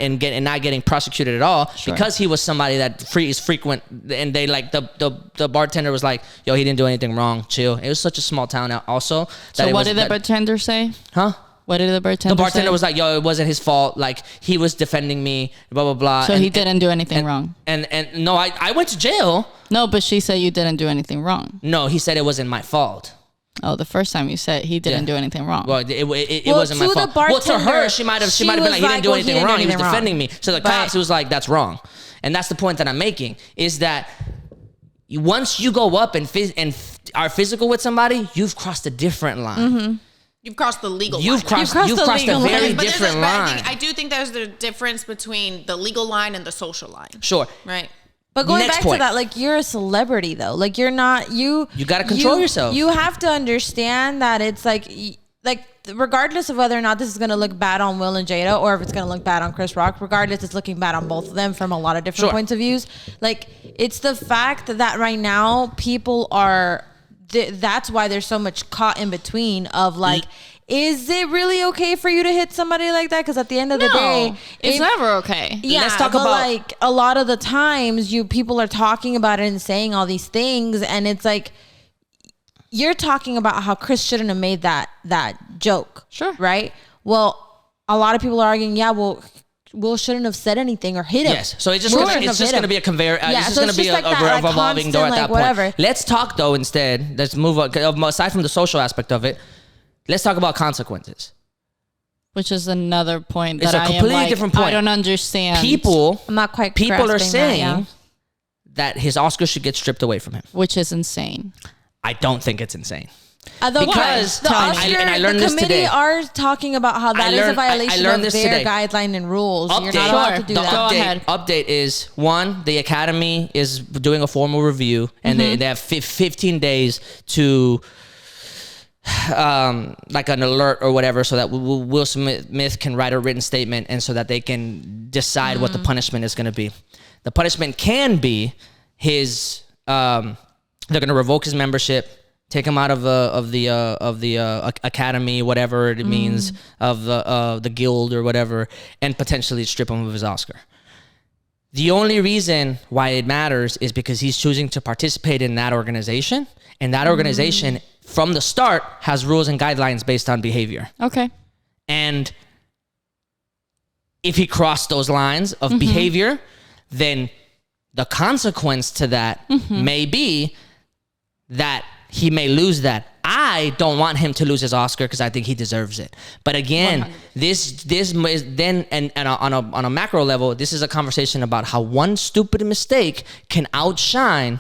getting prosecuted at all because he was somebody that is frequent, and they like the bartender was like, yo, he didn't do anything wrong, chill. It was such a small town also.
So what did the bartender say?
Huh?
What did the bartender say?
The bartender was like, yo, it wasn't his fault. Like, he was defending me, blah, blah, blah.
So he didn't do anything wrong.
And no, I went to jail.
No, but she said you didn't do anything wrong.
No, he said it wasn't my fault.
Oh, the first time you said he didn't do anything wrong.
Well, it wasn't my fault. Well, to her, she might have been like, he didn't do anything wrong. He was defending me. So the cops, it was like, that's wrong. And that's the point that I'm making, is that once you go up and are physical with somebody, you've crossed a different line.
Mm-hmm.
You've crossed the legal line.
You've crossed a very different line.
I do think there's the difference between the legal line and the social line.
Sure.
Right.
But going back to that, like, you're a celebrity though. Like, you're not, you
got to control yourself.
You have to understand that it's like regardless of whether or not this is going to look bad on Will and Jada, or if it's going to look bad on Chris Rock, regardless, it's looking bad on both of them from a lot of different points of views. Like, it's the fact that right now people are, that's why there's so much caught in between of like, is it really okay for you to hit somebody like that? Because at the end of the day,
it's never okay.
Yeah,
let's talk about,
like, a lot of the times people are talking about it and saying all these things, and it's like, you're talking about how Chris shouldn't have made that joke.
Sure.
Right? Well, a lot of people are arguing, well, Will shouldn't have said anything or hit him.
Yes. So it's just going to be a conveyor. It's just going to be a revolving door at that point. Whatever. Let's talk though instead. Let's move on. Aside from the social aspect of it, let's talk about consequences.
Which is another point that
it's a completely different point.
I don't understand.
I'm not quite.
People are saying that his Oscar should get stripped away from him,
which is insane.
I don't think it's insane.
Because the committee are talking about how that is a violation of their guideline and rules. You're not allowed to do that.
Update is, one, the Academy is doing a formal review, and they have 15 days to like an alert or whatever, so that Will Smith can write a written statement, and so that they can decide what the punishment is going to be. The punishment can be his. They're going to revoke his membership, take him out of the academy, whatever it means, of the guild or whatever, and potentially strip him of his Oscar. The only reason why it matters is because he's choosing to participate in that organization, and that organization from the start has rules and guidelines based on behavior.
Okay.
And if he crossed those lines of behavior, then the consequence to that may be that he may lose that. I don't want him to lose his Oscar because I think he deserves it. But again, 100%. this is then, and on a macro level, this is a conversation about how one stupid mistake can outshine.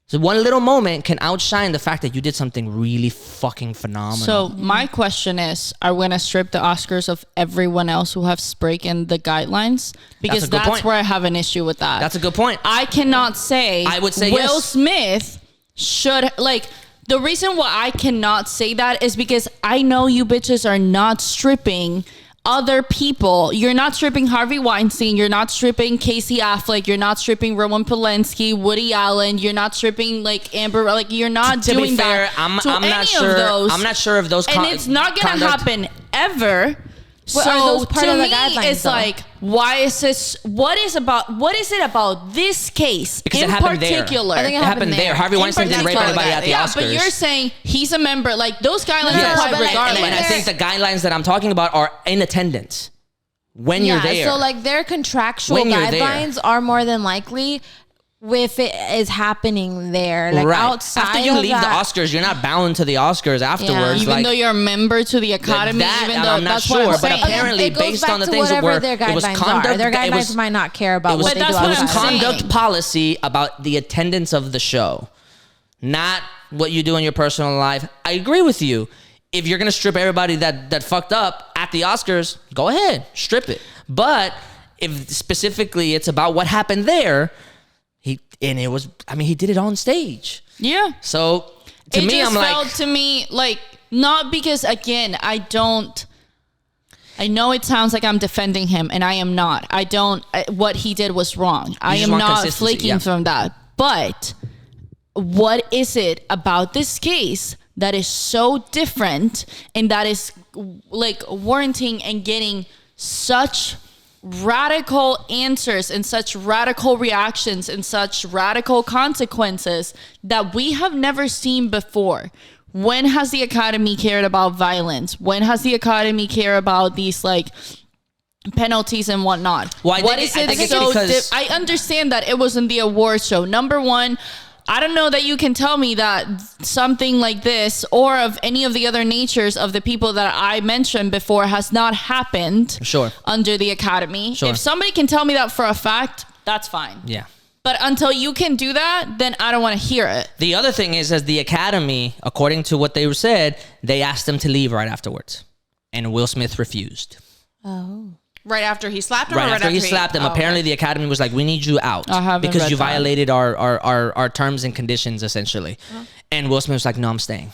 So one little moment can outshine the fact that you did something really fucking phenomenal.
So my question is, are we going to strip the Oscars of everyone else who has broken the guidelines? Because that's where I have an issue with that.
That's a good point.
I cannot say,
I would say
Will Smith should, like, the reason why I cannot say that is because I know you bitches are not stripping other people. You're not stripping Harvey Weinstein. You're not stripping Casey Affleck. You're not stripping Roman Polanski, Woody Allen. You're not stripping like Amber. Like, you're not doing
be fair,
that.
I'm not sure. I'm not sure if those.
And it's not gonna happen ever.
Well, are those part
to
of the
me,
guidelines,
it's like, why is this? What is it about this case
because
in
it happened
particular?
There. I think it happened there. Harvey Weinstein didn't rape anybody at the Oscars.
But you're saying he's a member. Like, those guidelines apply regardless.
And I think the guidelines that I'm talking about are in attendance when you're there.
So like their contractual guidelines are more than likely if it is happening there, like outside
after you leave the Oscars, you're not bound to the Oscars afterwards.
Even though you're a member to the Academy,
I'm not sure. But apparently, based on the things that were,
their guidelines might not care about what they do.
It was conduct policy about the attendance of the show, not what you do in your personal life. I agree with you. If you're gonna strip everybody that fucked up at the Oscars, go ahead, strip it. But if specifically it's about what happened there. He did it on stage.
Yeah.
So to me, I'm like,
felt to me like, not because, again, I know it sounds like I'm defending him, and I am not. What he did was wrong. I am not flaking from that. But what is it about this case that is so different and that is like warranting and getting such radical answers and such radical reactions and such radical consequences that we have never seen before? When has the Academy cared about violence? When has the Academy cared about these like penalties and whatnot?
Well,
I understand that it wasn't the award show. Number one, I don't know that you can tell me that something like this or of any of the other natures of the people that I mentioned before has not happened under the Academy. If somebody can tell me that for a fact, that's fine.
Yeah.
But until you can do that, then I don't want to hear it.
The other thing is, as the Academy, according to what they said, they asked him to leave right afterwards. And Will Smith refused.
Oh.
Right after he slapped him?
Right after he slapped him. Apparently the Academy was like, we need you out. Because you violated our terms and conditions, essentially. And Will Smith was like, no, I'm staying.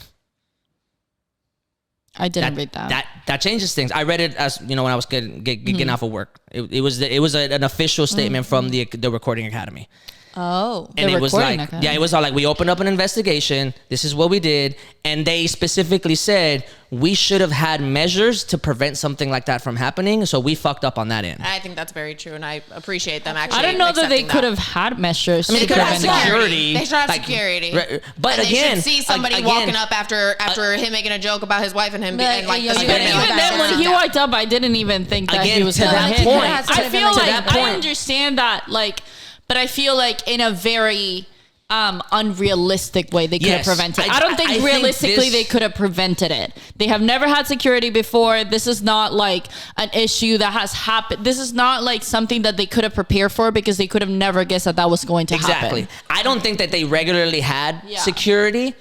I didn't read that.
That changes things. I read it as, when I was getting off of work. It was an official statement from the Recording Academy.
Oh.
And it was like, it was all like, we opened up an investigation. This is what we did. And they specifically said, we should have had measures to prevent something like that from happening. So we fucked up on that end.
I think that's very true. And I appreciate them actually.
I don't know that they could have had measures.
I mean, they could have security.
They should have security.
But
and
again,
they should see somebody walking up after him making a joke about his wife and him being like,
even then when he walked up, I didn't even think that he was going to hit him. I feel like I understand that, like, but I feel like in a very unrealistic way they could have prevented it. I don't think realistically they could have prevented it. They have never had security before. This is not like an issue that has happened. This is not like something that they could have prepared for because they could have never guessed that was going to happen.
Exactly. I don't think that they regularly had security.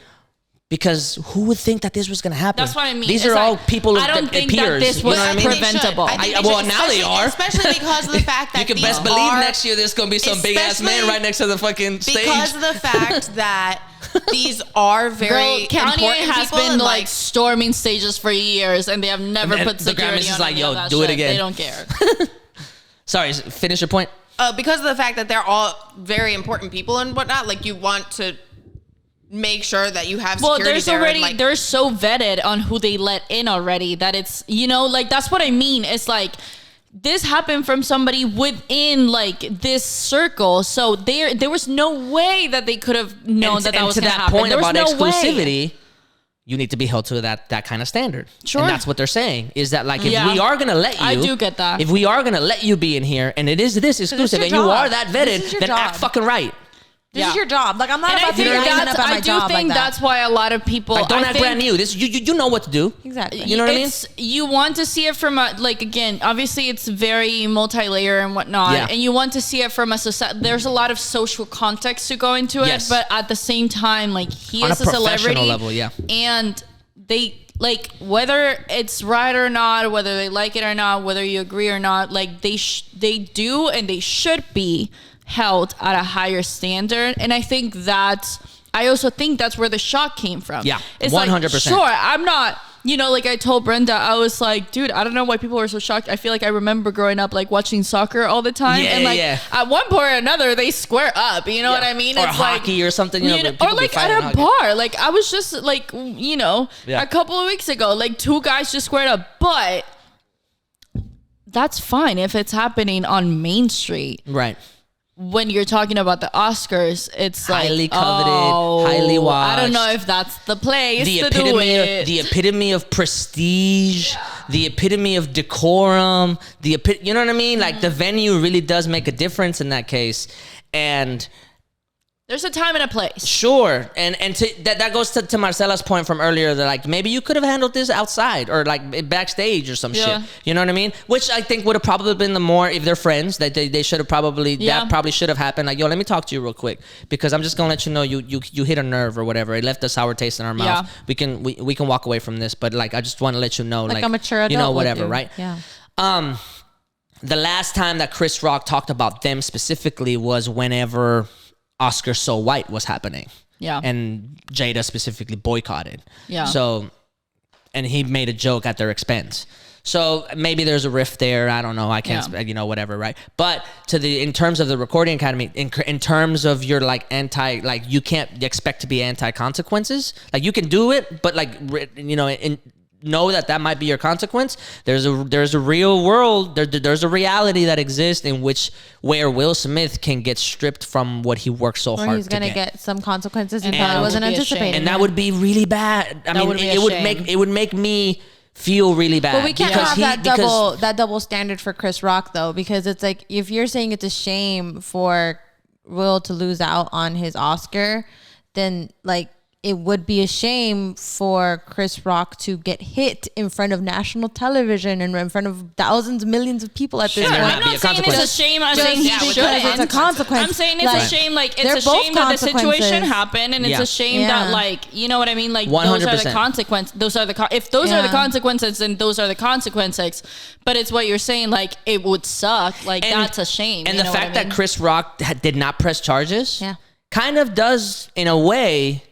Because who would think that this was going to happen?
That's what I mean.
These are all people
I don't think that this was preventable.
Well, now they are.
Especially because of the fact that
you can best believe next year there's going to be some big ass man right next to the fucking stage.
Because of the fact that these are very
Kanye has been like storming stages for years, and they have never put security
the Grammys
on
is like, yo,
that
do
shit.
it again.
They don't care.
Sorry, finish your point.
Because of the fact that they're all very important people and whatnot, like you want to make sure that you have security
they're so vetted on who they let in already that it's, like that's what I mean. It's like this happened from somebody within like this circle, so there was no way that they could have known that was going to happen.
Point about exclusivity, you need to be held to that kind of standard.
Sure.
And that's what they're saying, is that like, if we are going to let you,
I do get that.
If we are going to let you be in here and it is this exclusive and you are that vetted, then act fucking right.
This is your job. Like, I'm not about to be up at my job.
I do think that's why a lot of people
don't act brand new. This you know what to do.
Exactly.
You know what I mean?
You want to see it from a, like, again, obviously it's very multi-layer and whatnot, and you want to see it from a society. There's a lot of social context to go into it, but at the same time, like, he is a celebrity
level,
and they, like, whether it's right or not, whether they like it or not, whether you agree or not, like, they do and they should be held at a higher standard. And I think I also think that's where the shock came from.
Yeah,
it's
100%.
Like, sure, I'm not, like I told Brenda, I was like, dude, I don't know why people were so shocked. I feel like I remember growing up like watching soccer all the time, and like at one point or another they square up, what I mean?
Or
it's
hockey
like,
or something,
or like at a bar. Like I was just like, a couple of weeks ago, like two guys just squared up, but that's fine if it's happening on Main Street,
right?
When you're talking about the Oscars, it's
highly coveted, highly watched.
I don't know if that's the place to do it.
The epitome of prestige, the epitome of decorum, you know what I mean? Like the venue really does make a difference in that case. And
there's a time and a place.
Sure. And that goes to Marcela's point from earlier, that like maybe you could have handled this outside or like backstage or some shit. You know what I mean? Which I think would have probably been the more, if they're friends, that they should have probably, that probably should have happened. Like, yo, let me talk to you real quick because I'm just going to let you know you hit a nerve or whatever. It left a sour taste in our mouth. We can walk away from this, but like I just want to let you know, like
a mature adult,
whatever, right?
Yeah.
The last time that Chris Rock talked about them specifically was whenever Oscar So White was happening.
Yeah.
And Jada specifically boycotted.
Yeah.
So, and he made a joke at their expense. So maybe there's a rift there. I don't know. I can't, whatever, right? But in terms of the Recording Academy, in terms of your like you can't expect to be anti-consequences. Like you can do it, but like, know that might be your consequence, there's a real world, there's a reality that exists where Will Smith can get stripped from what he worked so hard to get.
He's gonna get some consequences he probably wasn't anticipating.
And that would be really bad. I mean, it would make me feel really bad.
But we can't have that double standard for Chris Rock though, because it's like, if you're saying it's a shame for Will to lose out on his Oscar, then like, it would be a shame for Chris Rock to get hit in front of national television and in front of thousands, millions of people at this point.
I'm not saying it's a shame. I'm saying he shouldn't.
It's a consequence.
I'm saying it's a shame. Like, it's a shame that the situation happened, and it's a shame that, like, you know what I mean? Like, 100%. Those are the consequences. If those are the consequences, then those are the consequences. But it's what you're saying. Like, it would suck. Like, that's a shame.
And the fact that Chris Rock did not press charges, kind of does, in a way,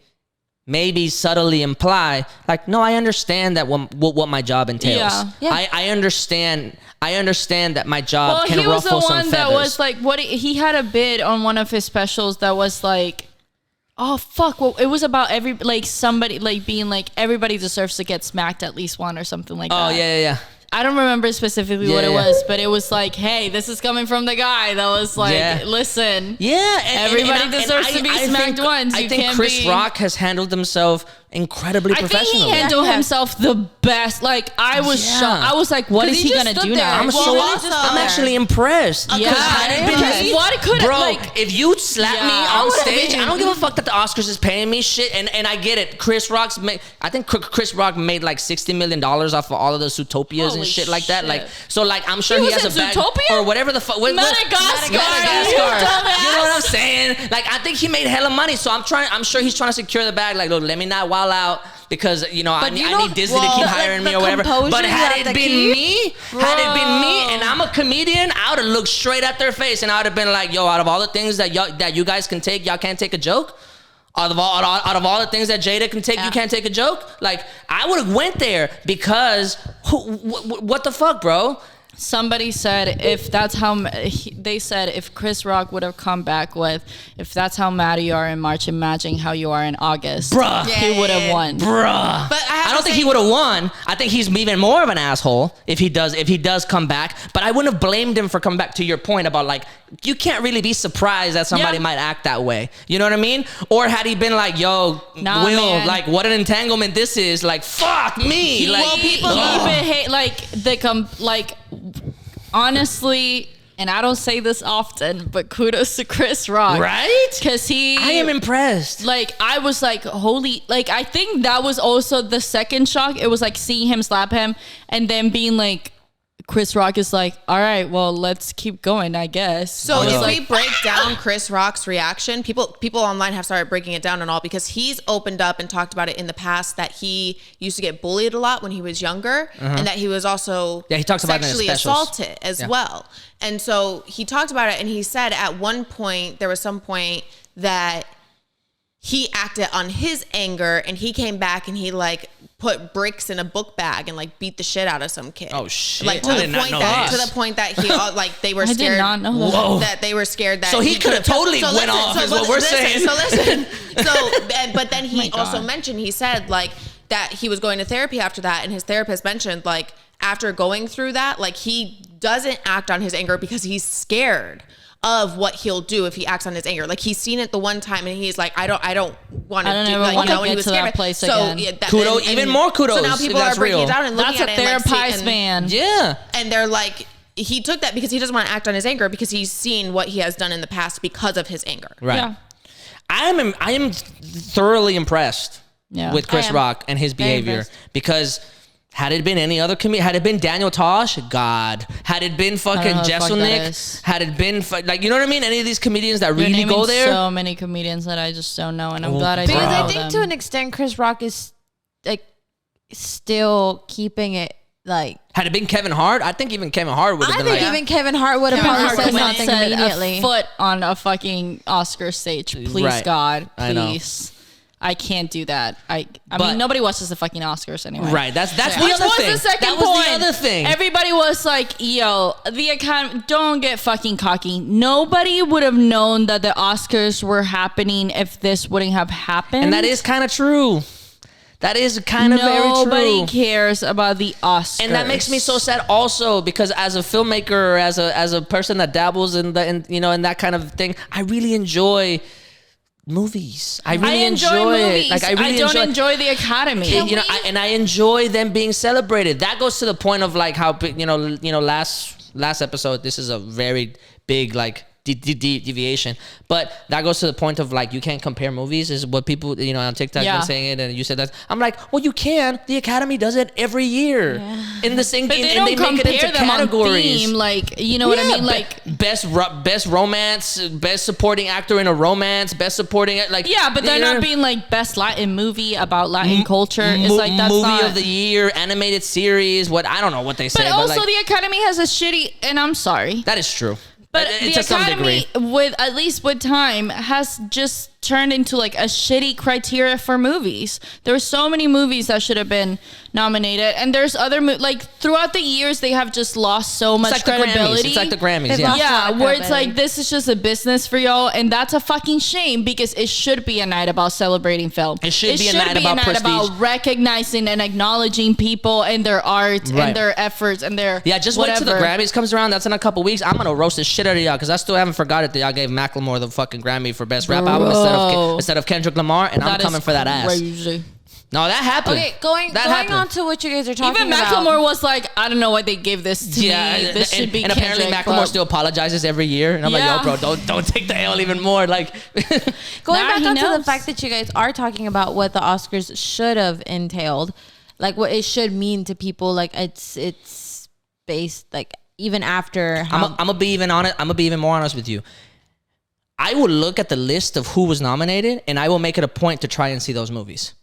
maybe subtly imply, like, no, I understand that what my job entails. I understand that my job can ruffle some feathers. He was the one that was like,
he had a bid on one of his specials that was like, oh fuck, well, it was about somebody like being like, everybody deserves to get smacked at least one or something like that.
Oh yeah.
I don't remember specifically what it was, but it was like, hey, this is coming from the guy that was like, listen, everybody deserves to be smacked once.
I think Chris Rock has handled himself incredibly professionally.
I think he handled himself the best. Like, I was shocked. I was like, what is he gonna do now?
I'm actually impressed.
Bro,
if you slap me on stage, I don't give a fuck that the Oscars is paying me shit. And I get it. I think Chris Rock made like $60 million off of all of the Zootopias and shit like that. Like, so like, I'm sure he has a bag or whatever the fuck.
Madagascar.
You know what I'm saying? Like, I think he made hella money. So I'm sure he's trying to secure the bag. Like, look, let me not wild out, because I need Disney to keep hiring me or whatever. But had it been me, and I'm a comedian, I would have looked straight at their face and I would have been like, yo, out of all the things that you guys can take, y'all can't take a joke. Out of all the things that Jada can take, you can't take a joke. Like, I would have went there because what the fuck, bro?
Somebody said if Chris Rock would have come back with, if that's how mad you are in March, imagine how you are in August.
Bruh.
He would have won.
Bruh. But I don't think he would have won. I think he's even more of an asshole if he does come back. But I wouldn't have blamed him for coming back, to your point about, like, you can't really be surprised that somebody might act that way. You know what I mean? Or had he been like, yo, Will, man, like, what an entanglement this is. Like, fuck me.
Honestly, and I don't say this often, but kudos to Chris Rock.
Right?
Because
I am impressed.
Like, I was like, holy, like, I think that was also the second shock. It was like seeing him slap him and then being like, Chris Rock is like, all right, well, let's keep going, I guess.
So if we break down Chris Rock's reaction, people online have started breaking it down and all, because he's opened up and talked about it in the past that he used to get bullied a lot when he was younger, and that he was also
he talks
sexually
about
assaulted as well. And so he talked about it, and he said at one point, there was some point that he acted on his anger, and he came back and he like put bricks in a book bag and like beat the shit out of some kid.
Oh shit!
Like to the point that he like they were scared.
I did not know
that they were scared that.
So he could have totally went off. Is what we're saying.
So listen. But then he also mentioned, he said like that he was going to therapy after that, and his therapist mentioned like after going through that, like he doesn't act on his anger because he's scared of what he'll do if he acts on his anger. Like he's seen it the one time and he's like, I don't want to do, like, you know, when he was scared.
Place again.
Yeah,
kudos, even more kudos.
So now people are breaking it down and looking at it.
That's a therapist, man.
Yeah.
And they're like, he took that because he doesn't want to act on his anger because he's seen what he has done in the past because of his anger.
Right. Yeah. I am thoroughly impressed with Chris Rock and his behavior, because had it been any other comedian, had it been Daniel Tosh, God. Had it been fucking Jesselnick, had it been like, you know what I mean? Any of these comedians that really go there.
So many comedians that I just don't know, and I'm glad I do.
Because I think to an extent, Chris Rock is like still keeping it like.
Had it been Kevin Hart, I think even Kevin Hart would have been like.
I think even Kevin Hart would have probably said something immediately.
A foot on a fucking Oscar stage, please, God, please. I can't do that. I mean, nobody watches the fucking Oscars anyway.
Right. That's the other thing.
The second
that was the other thing.
Everybody was like, yo, the Academy, don't get fucking cocky. Nobody would have known that the Oscars were happening if this wouldn't have happened.
And that is kind of true. That is kind of very true.
Nobody cares about the Oscars.
And that makes me so sad also, because as a filmmaker, as a person that dabbles in that kind of thing, I really enjoy movies. I really enjoy
movies.
it. Like I
don't enjoy the Academy.
And I enjoy them being celebrated. That goes to the point of like how last episode, this is a very big like deviation, but that goes to the point of like you can't compare movies, is what people on TikTok been saying it, and you said that. I'm like, well, you can. The Academy does it every year in the same,
but
and
they
make it into categories.
Theme, like what I mean, like
best romance, best supporting actor in a romance, best supporting like
but they're not being like best Latin movie about Latin culture. It's like that's
movie
not
of the year, animated series. What I don't know what they say,
but also like, the Academy has a shitty, and I'm sorry,
that is true.
But the Academy, with time, has just turned into like a shitty criteria for movies. There were so many movies that should have been nominated, and there's other like throughout the years they have just lost so much credibility.
It's like the Grammys,
where it's like this is just a business for y'all, and that's a fucking shame, because it should be a night about celebrating film.
It should be a night about prestige,
about recognizing and acknowledging people and their art and their efforts and their
just wait till the Grammys comes around. That's in a couple weeks. I'm gonna roast the shit out of y'all, because I still haven't forgot it that y'all gave Macklemore the fucking Grammy for best rap album instead of Kendrick Lamar, and I'm coming for that ass. No, that happened.
Okay, going on to what you guys are talking about.
Even Macklemore was like, I don't know why they gave this to me. This should be Kendrick.
And apparently Macklemore still apologizes every year. And I'm like, yo, bro, don't take the L even more. Like,
going back onto the fact that you guys are talking about what the Oscars should have entailed, like what it should mean to people. Like it's based like even after.
I'm gonna be even honest. I'm gonna be even more honest with you. I will look at the list of who was nominated, and I will make it a point to try and see those movies.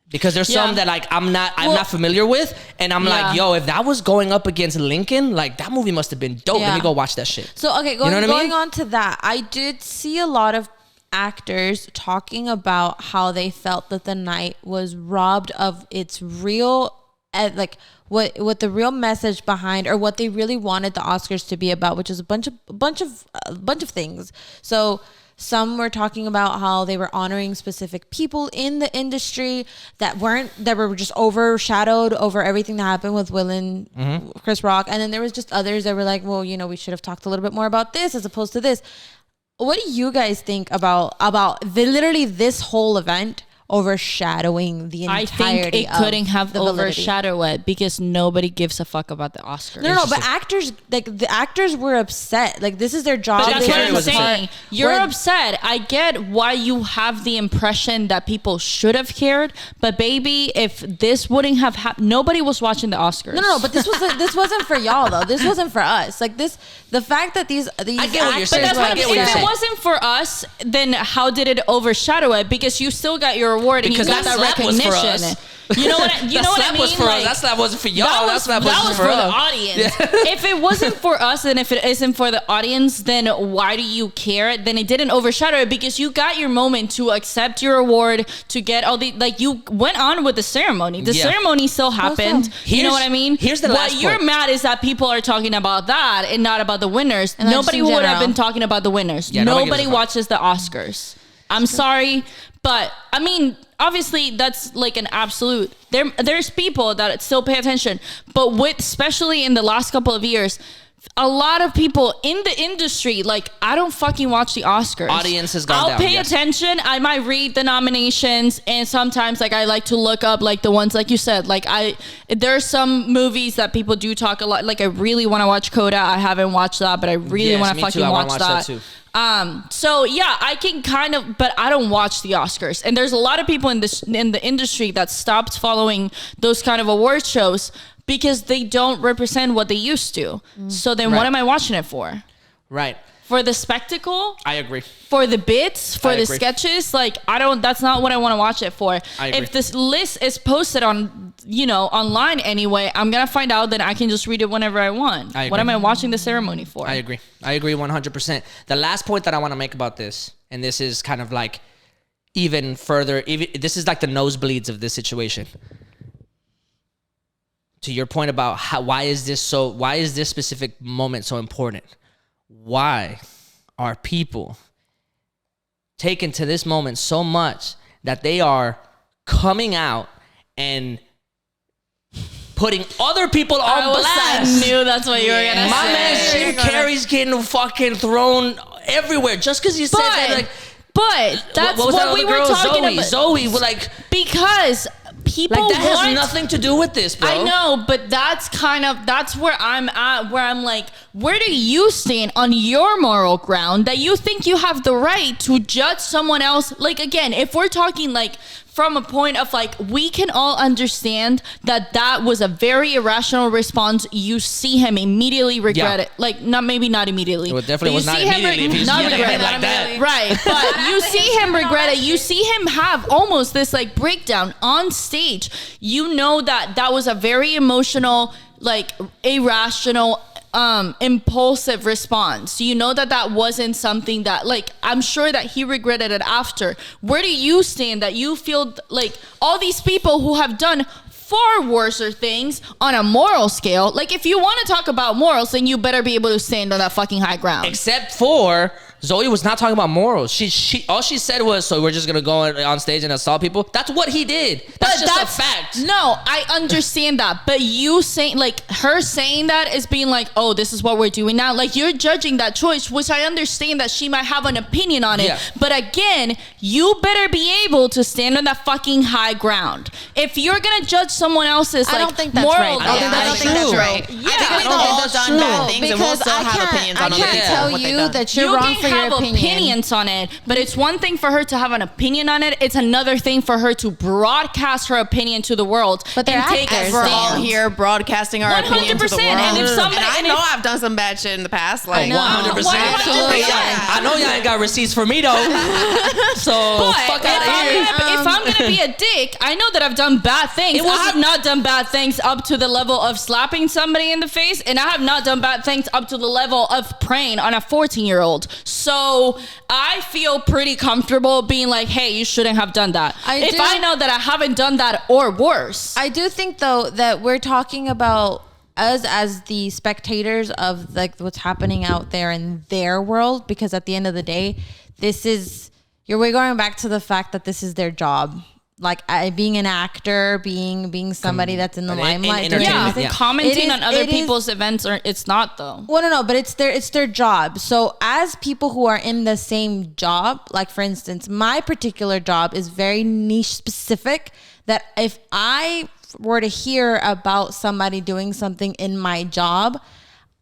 Because there's some that like I'm not familiar with, and I'm like, yo, if that was going up against Lincoln, like that movie must have been dope. Let me go watch that shit.
So going on to that, I did see a lot of actors talking about how they felt that the night was robbed of its real, like what the real message behind, or what they really wanted the Oscars to be about, which is a bunch of things. So some were talking about how they were honoring specific people in the industry that were just overshadowed over everything that happened with Will and Chris Rock. And then there was just others that were like, well, we should have talked a little bit more about this as opposed to this. What do you guys think about literally this whole event overshadowing the entirety?
I think it couldn't have overshadowed it because nobody gives a fuck about the Oscars.
No, but the actors were upset. Like, this is their job.
But that's what I'm saying. You're upset. I get why you have the impression that people should have cared, but baby, if this wouldn't have happened, nobody was watching the Oscars.
No, but this wasn't for y'all though. This wasn't for us. Like the fact that these
I get what you're saying.
But that's what I'm saying. If it wasn't for us, then how did it overshadow it? Because you still got your award, because and you got that recognition. You know what I mean?
Was for us. That slap wasn't for y'all. That was for
the audience. Yeah. If it wasn't for us, and if it isn't for the audience, then why do you care? Then it didn't overshadow it because you got your moment to accept your award, to get all the, like, you went on with the ceremony. The ceremony still happened. You know what I mean?
Here's the last
point. What you're mad is that people are talking about that and not about the winners. And nobody would have been talking about the winners. Yeah, nobody watches the Oscars. I'm sorry, but I mean, obviously that's like an absolute. There's people that still pay attention, but especially in the last couple of years, a lot of people in the industry, like, I don't fucking watch the Oscars.
Audience has gone down.
I'll pay attention. I might read the nominations, and sometimes like I like to look up like the ones like you said. Like there's some movies that people do talk a lot. Like I really want to watch Coda. I haven't watched that, but I really want to fucking watch that too. So yeah, I can kind of, but I don't watch the Oscars. And there's a lot of people in the industry that stopped following those kind of award shows because they don't represent what they used to. So then what am I watching it for? Right. For the spectacle?
I agree.
For the bits, for the sketches, like that's not what I want to watch it for. I agree. If this list is posted on, online anyway, I'm going to find out that I can just read it whenever I want. I agree. What am I watching the ceremony for?
I agree 100%. The last point that I want to make about this, and this is kind of like even further, this is like the nosebleeds of this situation. To your point about why is this specific moment so important? Why are people taken to this moment so much that they are coming out and putting other people on blast.
I knew that's what you were gonna
My
say.
man Jim Carrey's getting fucking thrown everywhere just because he said that. Like,
but that's what we were talking about.
Zoe, like,
because people
like that has nothing to do with this, bro.
I know, but that's where I'm at, where I'm like, where do you stand on your moral ground that you think you have the right to judge someone else? Like, again, if we're talking like from a point of like, we can all understand that was a very irrational response. You see him immediately regret it. Like, not immediately.
It definitely was not immediately if he's
not
regret
it
like that.
Right. But you see him regret it. You see him have almost this like breakdown on stage. You know that was a very emotional, like irrational, impulsive response. You know that wasn't something that, like, I'm sure that he regretted it after. Where do you stand that you feel like all these people who have done far worser things on a moral scale, like, if you want to talk about morals, then you better be able to stand on that fucking high ground.
Except for Zoe was not talking about morals. She all she said was, so we're just gonna go on stage and assault people. That's what he did. That's just a fact.
No, I understand that, but you saying, like, her saying that is being like, oh, this is what we're doing now. Like, you're judging that choice, which I understand that she might have an opinion on it. Yeah. But again, you better be able to stand on that fucking high ground. If you're gonna judge someone else's,
I don't think that's right.
I don't think that's right.
Yeah.
I think we've all done bad things, and we'll still have opinions on
I can't tell you that you're wrong for your opinion.
Opinions on it, but it's one thing for her to have an opinion on it. It's another thing for her to broadcast her opinion to the world.
But they're actors.
We're all here broadcasting our opinion to the world.
And if somebody,
I know I've done some bad shit in the past. Like,
100%. I know y'all ain't got receipts for me though. So fuck out of here.
If I'm gonna be a dick, I know that I've done bad things. I have not done bad things up to the level of slapping somebody in the face, and I have not done bad things up to the level of preying on a 14-year-old. So I feel pretty comfortable being like, hey, you shouldn't have done that. I know that I haven't done that or worse.
I do think, though, that we're talking about us as the spectators of like what's happening out there in their world, because at the end of the day, we're going back to the fact that this is their job. Like, being an actor, being somebody that's in the limelight.
Commenting on other people's events, it's not though.
Well, no, but it's their job. So as people who are in the same job, like for instance, my particular job is very niche specific, that if I were to hear about somebody doing something in my job,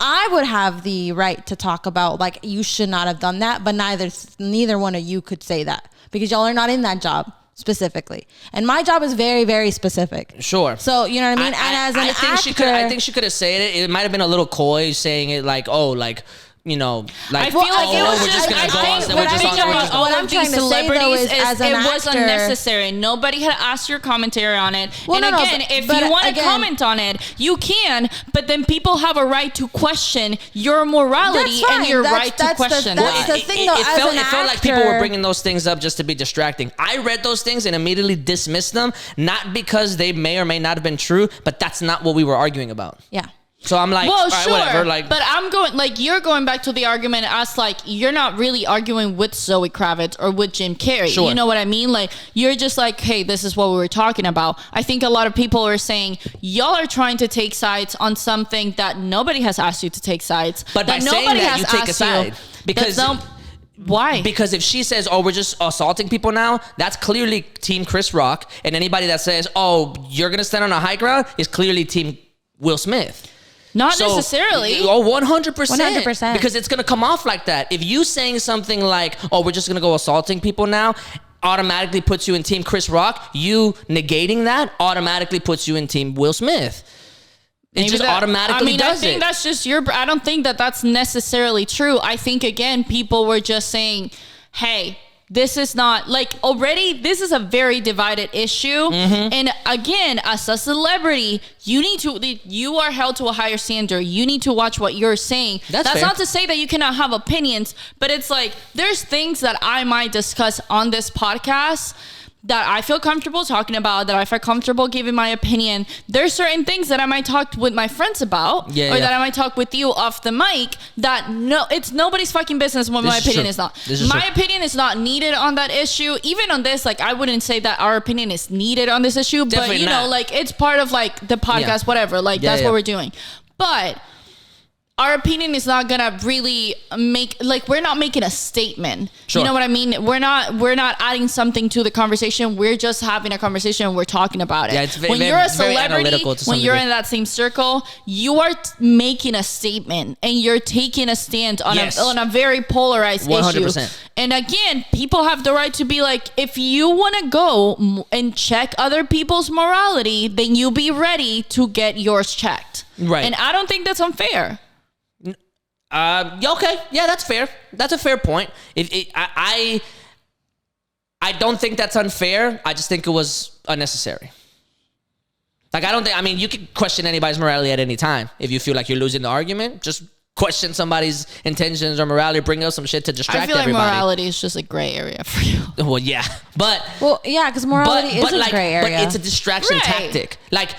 I would have the right to talk about, like, you should not have done that, but neither one of you could say that because y'all are not in that job specifically, and my job is very, very specific.
Sure.
So you know what I mean.
I think she could have said it. It might have been a little coy saying it, like, oh, like, you know, like,
I feel like we're just gonna go on. What I'm trying to say though is, as an actor, it was unnecessary. Nobody had asked your commentary on it. Well, and again, if you want to comment on it, you can. But then people have a right to question your morality and your right to question.
That's the thing, though.
It felt like people were bringing those things up just to be distracting. I read those things and immediately dismissed them, not because they may or may not have been true, but that's not what we were arguing about.
Yeah.
So I'm like,
well,
all right,
sure,
whatever. Like,
but I'm going, like, you're going back to the argument as, like, you're not really arguing with Zoe Kravitz or with Jim Carrey.
Sure.
You know what I mean? Like, you're just like, hey, this is what we were talking about. I think a lot of people are saying, y'all are trying to take sides on something that nobody has asked you to take sides.
But by saying that, you take a side. Because
why?
Because if she says, oh, we're just assaulting people now, that's clearly Team Chris Rock. And anybody that says, oh, you're going to stand on a high ground is clearly Team Will Smith.
Not necessarily.
Oh, 100%.
100%.
Because it's going to come off like that. If you saying something like, oh, we're just going to go assaulting people now, automatically puts you in Team Chris Rock. You negating that automatically puts you in Team Will Smith. It just automatically does it.
I think that's just I don't think that that's necessarily true. I think, again, people were just saying, hey, this is not, like, already this is a very divided issue. Mm-hmm. And again, as a celebrity, you are held to a higher standard. You need to watch what you're saying. That's not to say that you cannot have opinions, but it's like, there's things that I might discuss on this podcast that I feel comfortable talking about, that I feel comfortable giving my opinion. There's certain things that I might talk with my friends about, that I might talk with you off the mic, that it's nobody's fucking business what my opinion is not. My opinion is not needed on that issue. Even on this, like, I wouldn't say that our opinion is needed on this issue, but you know, like, it's part of like the podcast, whatever, like that's what we're doing. But our opinion is not gonna really make, like, we're not making a statement. Sure. You know what I mean? We're not adding something to the conversation. We're just having a conversation and we're talking about it.
Yeah, it's
when you're a celebrity, when you're in that same circle, you are making a statement and you're taking a stand on a very polarized 100%. Issue. And again, people have the right to be like, if you want to go and check other people's morality, then you be ready to get yours checked. Right. And I don't think that's unfair.
Okay, yeah, that's fair. That's a fair point. I don't think that's unfair. I just think it was unnecessary. Like, I mean, you can question anybody's morality at any time. If you feel like you're losing the argument, just question somebody's intentions or morality, bring up some shit to distract everybody.
I feel like morality is just a gray area for you.
Well, yeah.
Because morality is a gray area.
But it's a distraction tactic. Like,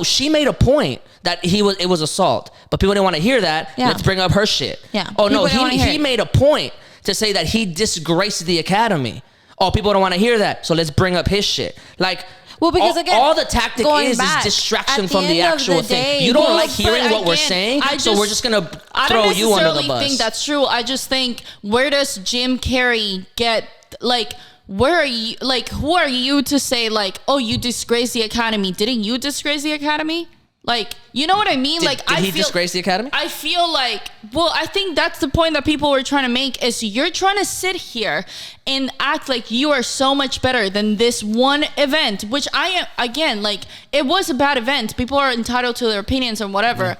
she made a point that it was assault, but people didn't want to hear that. Yeah. Let's bring up her shit.
Yeah.
Oh, people no, he made a point to say that he disgraced the academy. Oh, people don't want to hear that, so let's bring up his shit. Like, well, because again, all the tactic is distraction from the actual thing. You don't like hearing what we're saying, so we're just gonna throw you under the bus. I don't necessarily
think that's true. I just think, where does Jim Carrey get, like, where are you, like, who are you to say, like, oh, you disgrace the academy? Didn't you disgrace the academy? Like, you know what I mean?
Did he disgrace the academy?
I feel like, well, I think that's the point that people were trying to make, is you're trying to sit here and act like you are so much better than this one event, which I am, again, like, it was a bad event. People are entitled to their opinions and whatever. Yeah.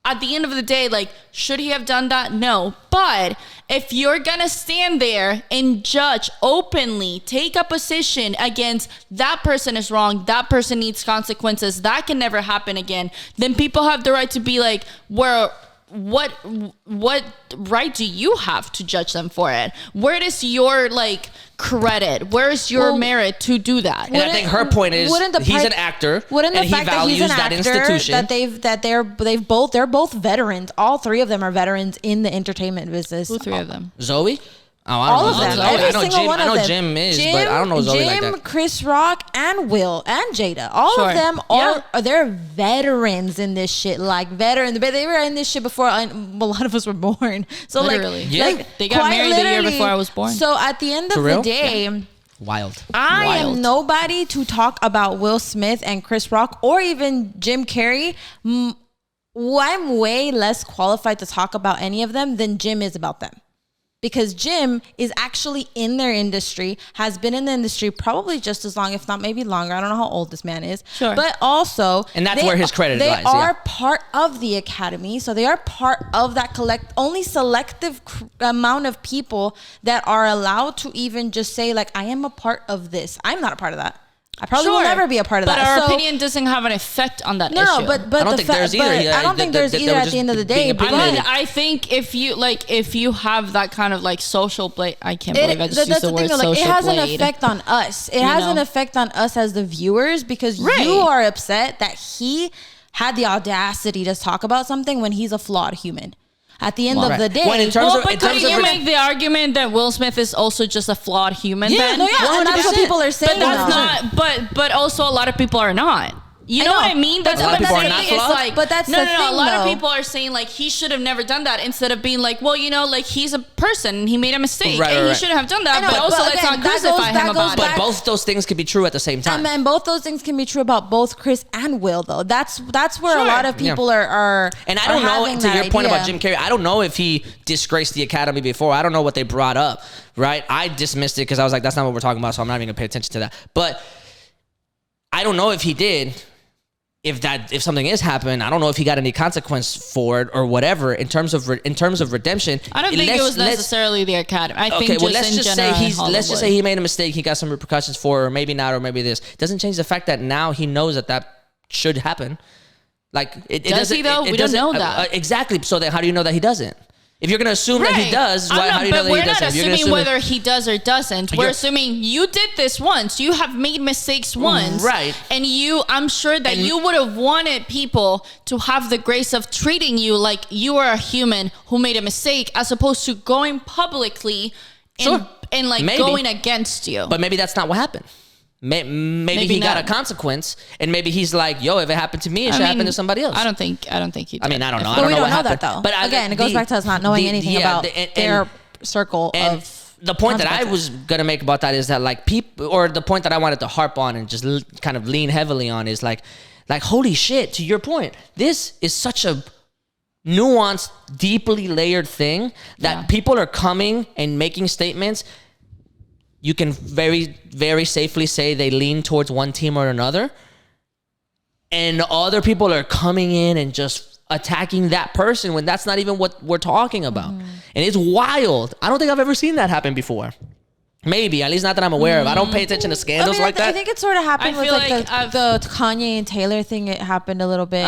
At the end of the day, like, should he have done that? No. But if you're gonna stand there and judge openly, take a position against that person is wrong, that person needs consequences, that can never happen again, then people have the right to be like, well, what right do you have to judge them for it? Where does your, like, credit, where's your merit to do that?
And I think her point is, he's an actor, and he values that institution.
They're both veterans. All three of them are veterans in the entertainment business.
Who three of them?
Zoe? Oh,
all of them. Every single one of them.
I know Jim is, but I don't know Zoe like that.
Jim, Chris Rock, and Will, and Jada. All of them they're veterans in this shit. Like, veterans. They were in this shit before a lot of us were born. So,
literally. They got married the year before I was born.
So at the end of the day,
wild.
I am nobody to talk about Will Smith and Chris Rock or even Jim Carrey. I'm way less qualified to talk about any of them than Jim is about them. Because Jim is actually in their industry, has been in the industry probably just as long, if not maybe longer. I don't know how old this man is.
Sure.
But also...
And that's where his credit lies.
They are part of the academy. So they are part of that only selective amount of people that are allowed to even just say, like, I am a part of this. I'm not a part of that. I probably will never be a part of that.
But our opinion doesn't have an effect on that issue.
No, but
I don't think there's either.
I don't think there's either at the end of the day.
I mean, I think if you have that kind of, like, social blade, I can't believe I just used the word social blade.
It has an effect on us. It has an effect on us as the viewers, because you are upset that he had the audacity to talk about something when he's a flawed human. At the end of the day,
couldn't you make the argument that Will Smith is also just a flawed human?
Yeah,
then?
And that's what people are saying.
But that's not. But also a lot of people are not. You know what I mean? That's what people are not flawed. Like, but that's no. A lot of people are saying, like, he should have never done that, instead of being like, well, you know, like, he's a person and he made a mistake, and he shouldn't have done that. But also, let's not crucify him about it.
But both those things could be true at the same time.
And both those things can be true about both Chris and Will, though. That's where a lot of people are.
And I don't know, to your point about Jim Carrey, I don't know if he disgraced the academy before. I don't know what they brought up. Right? I dismissed it because I was like, that's not what we're talking about, so I'm not even gonna pay attention to that. But I don't know if he did. If something is happening, I don't know if he got any consequence for it or whatever. In terms of redemption,
I don't think it was necessarily the academy. I think let's
just say he made a mistake. He got some repercussions for it, or maybe not, or maybe this. It doesn't change the fact that now he knows that should happen. Like, it
does he though? We don't know that
exactly. So then, how do you know that he doesn't? If you're gonna assume that he does, how do you know that he doesn't?
We're not assuming whether he does or doesn't. We're assuming you did this once. You have made mistakes once,
right?
And I'm sure that you would have wanted people to have the grace of treating you like you are a human who made a mistake, as opposed to going publicly and like going against you.
But maybe that's not what happened. Maybe he got a consequence, and maybe he's like, "Yo, if it happened to me, it should happen to somebody else."
I don't think he did.
I mean, I don't know.
But we don't know
happened.
that though.
But
again, it goes back to us not knowing anything about their circle of.
The point that I was gonna make about that is that like people, or the point that I wanted to harp on and just kind of lean heavily on is like holy shit. To your point, this is such a nuanced, deeply layered thing that people are coming and making statements. You can very, very safely say they lean towards one team or another. And other people are coming in and just attacking that person when that's not even what we're talking about. And it's wild. I don't think I've ever seen that happen before. Maybe, at least not that I'm aware of. I don't pay attention to scandals like that.
I think it sort of happened with the Kanye and Taylor thing. It happened a little bit.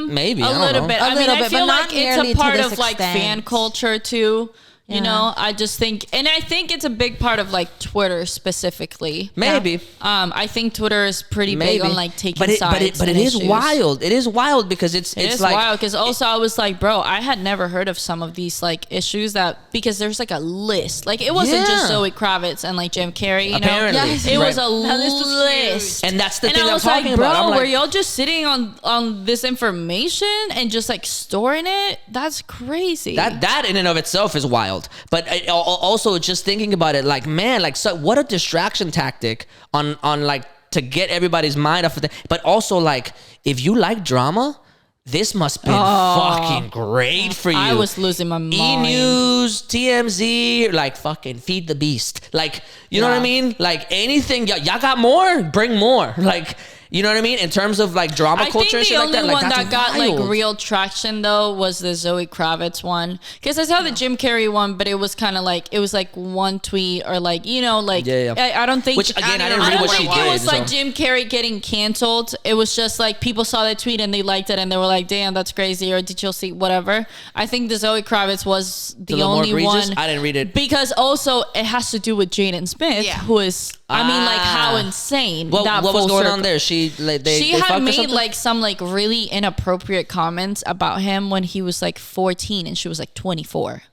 Maybe,
a little bit. I feel like it's a part of like fan culture too. You know, I just think, and I think it's a big part of like Twitter specifically.
Maybe.
I think Twitter is pretty big on like taking sides.
But it is wild. It is wild because it's like
wild because also I was like, bro, I had never heard of some of these like issues because there's like a list. Like it wasn't just Zoe Kravitz and like Jim Carrey. You
Apparently,
know, it was a list.
And that's the thing
I
I'm talking about.
Bro, were y'all just sitting on this information and just like storing it? That's crazy.
That in and of itself is wild. But also just thinking about it, like, man, like, so what a distraction tactic on like to get everybody's mind off of it. But also, like, if you like drama, this must be fucking great for you. I
was losing my mind.
E-News, TMZ, like fucking feed the beast. Like, you know what I mean? Like anything, y'all got more? Bring more. Like, you know what I mean? In terms of like drama culture and shit like that.
I think the only one that got
wild.
like real traction though was the Zoe Kravitz one. Because I saw the Jim Carrey one, but it was kind of like, it was like one tweet or like, you know, like, I don't think.
Which again, I didn't read what she did.
It was like Jim Carrey getting canceled. It was just like people saw that tweet and they liked it and they were like, damn, that's crazy. Or did you see whatever? I think the Zoe Kravitz was the only one.
I didn't read it.
Because also it has to do with Jaden Smith, who is, I mean, like how insane.
What was going on there? She
had made like some like really inappropriate comments about him when he was like 14 and she was like 24.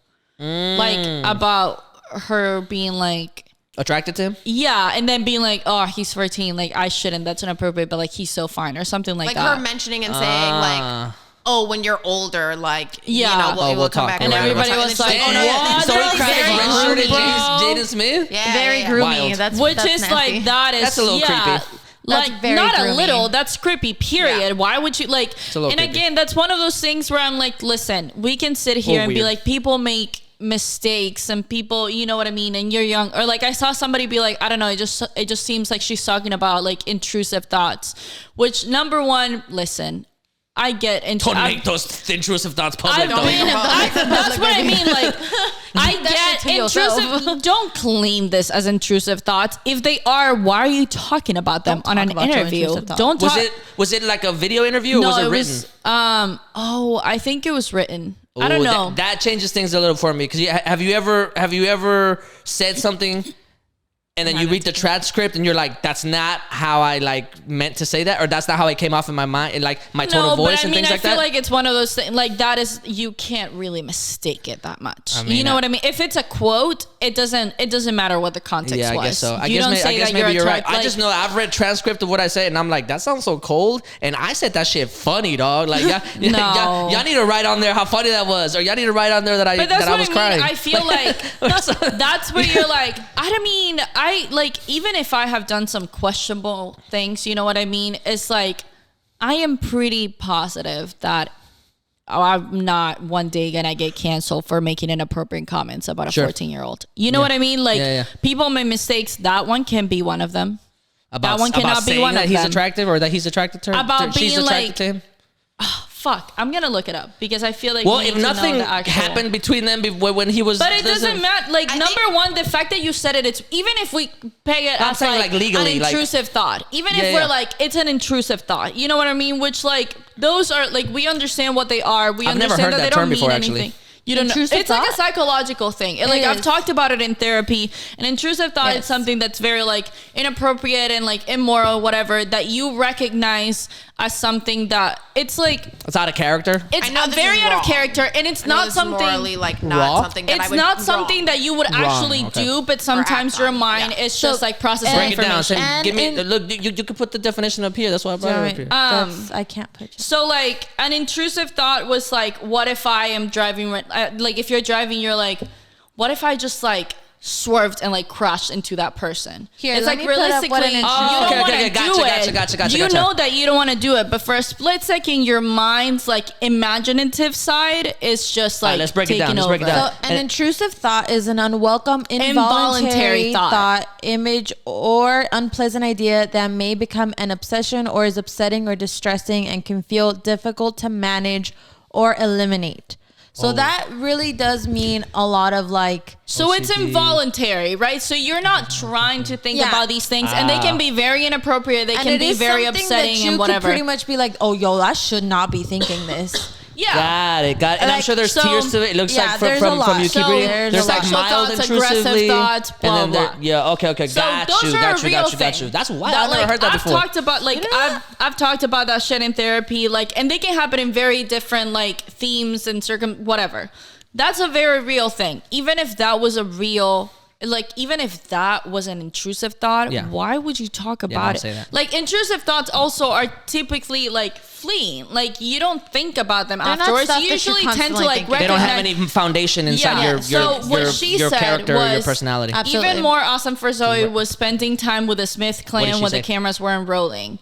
Like about her being like
attracted to him?
Yeah, and then being like, oh, he's 14, like I shouldn't, that's inappropriate, but like he's so fine or something like that.
Like her mentioning and saying like, oh, when you're older, like, you know, we'll come back.
And everybody was like, oh no,
so he cried redshirted Jaden Smith?
Yeah,
very groomy.
Which is
nasty.
like, that's
a little creepy.
Like not groomy. A little, that's creepy, period. Why would you like, and creepy. Again, that's one of those things where I'm like, listen, we can sit here and be like, people make mistakes and people, you know what I mean, and you're young, or like I saw somebody be like, I don't know, it just seems like she's talking about like intrusive thoughts, which number one, listen, I get into.
Don't make those intrusive thoughts public.
That's what I mean. Like, I get intrusive. Don't claim this as intrusive thoughts. If they are, why are you talking about them on an interview? Don't talk.
Was it like a video interview or was it written?
I think it was written. I don't know.
That changes things a little for me because have you ever said something? And then you read the transcript and you're like, that's not how I like meant to say that, or that's not how it came off in my mind, and like my tone of voice and things like that. I feel like
it's one of those things, like that is, you can't really mistake it that much. I mean, you know what I mean? If it's a quote, it doesn't matter what the context was.
Yeah, I guess so. I guess maybe you're right. I just know I've read transcript of what I say and I'm like, that sounds so cold. And I said that shit funny, dog. Like, y'all need to write on there how funny that was, or y'all need to write on there that I was crying.
I feel like that's where you're like, I like, even if I have done some questionable things, you know what I mean? It's like, I am pretty positive that I'm not one day gonna get canceled for making inappropriate comments about a 14-year-old. You know what I mean? Like, people make mistakes. That one can be one of them. That one cannot be one of them.
He's attractive, or that he's attracted to her.
About
she's
being
attracted
like,
to him.
Fuck, I'm gonna look it up because I feel like.
Well, if nothing happened between them when he was,
but it doesn't matter. Like, number one, the fact that you said it, it's, even if we pay it as like legally, an intrusive thought, even if we're like, it's an intrusive thought, you know what I mean? Which, like, those are like, we understand what they are. We understand that they don't mean anything. You don't know.
Intrusive
It's like a
thought?
psychological thing. Like I've talked about it in therapy. An intrusive thought is something that's very like inappropriate and like immoral, whatever, that you recognize as something that it's like
It's out of character.
it's
I know this
very
is
out of
wrong.
character, and it's not something
morally like not
Raw?
something that I
it's
would
not something that you would actually
okay.
do, but sometimes
act
your
on.
mind
Yeah.
is just like processing
Break it down.
information.
Say,
And
give me.
in-
Look, you can put the definition up here. That's why I brought it up here.
I can't put you.
So like an intrusive thought was like, what if I am driving, like if you're driving, you're like, what if I just like swerved and like crashed into that person?
Here,
it's
let
like
me put up what
realistically,
an
you
intrusive-
don't
Okay,
want to
okay,
do
gotcha,
it.
gotcha,
You
gotcha.
know that you don't want to do it, but for a split second, your mind's like imaginative side is just like
let's break it down,
taking
let's break it
over.
down.
So an intrusive thought is an unwelcome,
Involuntary
involuntary
thought.
image, or unpleasant idea that may become an obsession or is upsetting or distressing and can feel difficult to manage or eliminate. So that really does mean a lot of like.
So it's
OCD.
involuntary, right? So you're not trying to think
Yeah.
about these things, and they can be very inappropriate. They
And
can
it
be
is
very
something
upsetting
that you
and whatever.
could pretty much be like, oh, yo, I should not be thinking this.
Yeah.
Got it. And I'm
Like,
sure there's
so-
tiers to it. It looks
yeah,
like
there's a
from
lot.
you keep
So
reading.
there's
There's
a
like
lot.
mild
Sexual thoughts,
intrusively,
aggressive thoughts, blah,
and then
blah.
yeah, okay,
So
got
those
you,
are
got
a
you,
real
got you, got
thing.
you. That's wild.
That,
I've never heard that
I've
before.
talked about like I've talked about that shit in therapy, like, and they can happen in very different like themes and whatever. That's a very real thing. Even if that was a real. Like, even if that was an intrusive thought,
Yeah.
why would you talk
don't
about it?
say that.
Like, intrusive thoughts also are typically like fleeing. Like, you don't think about them
not
afterwards.
stuff
You
that you're
usually tend to
constantly
like
thinking.
They don't have
recognize-
any foundation inside
Yeah.
your
So what
your,
she
your
said
character or your
was-
personality.
Absolutely.
Even more awesome for Zoe was spending time with the Smith
did
clan
she
when the
say?
cameras weren't rolling.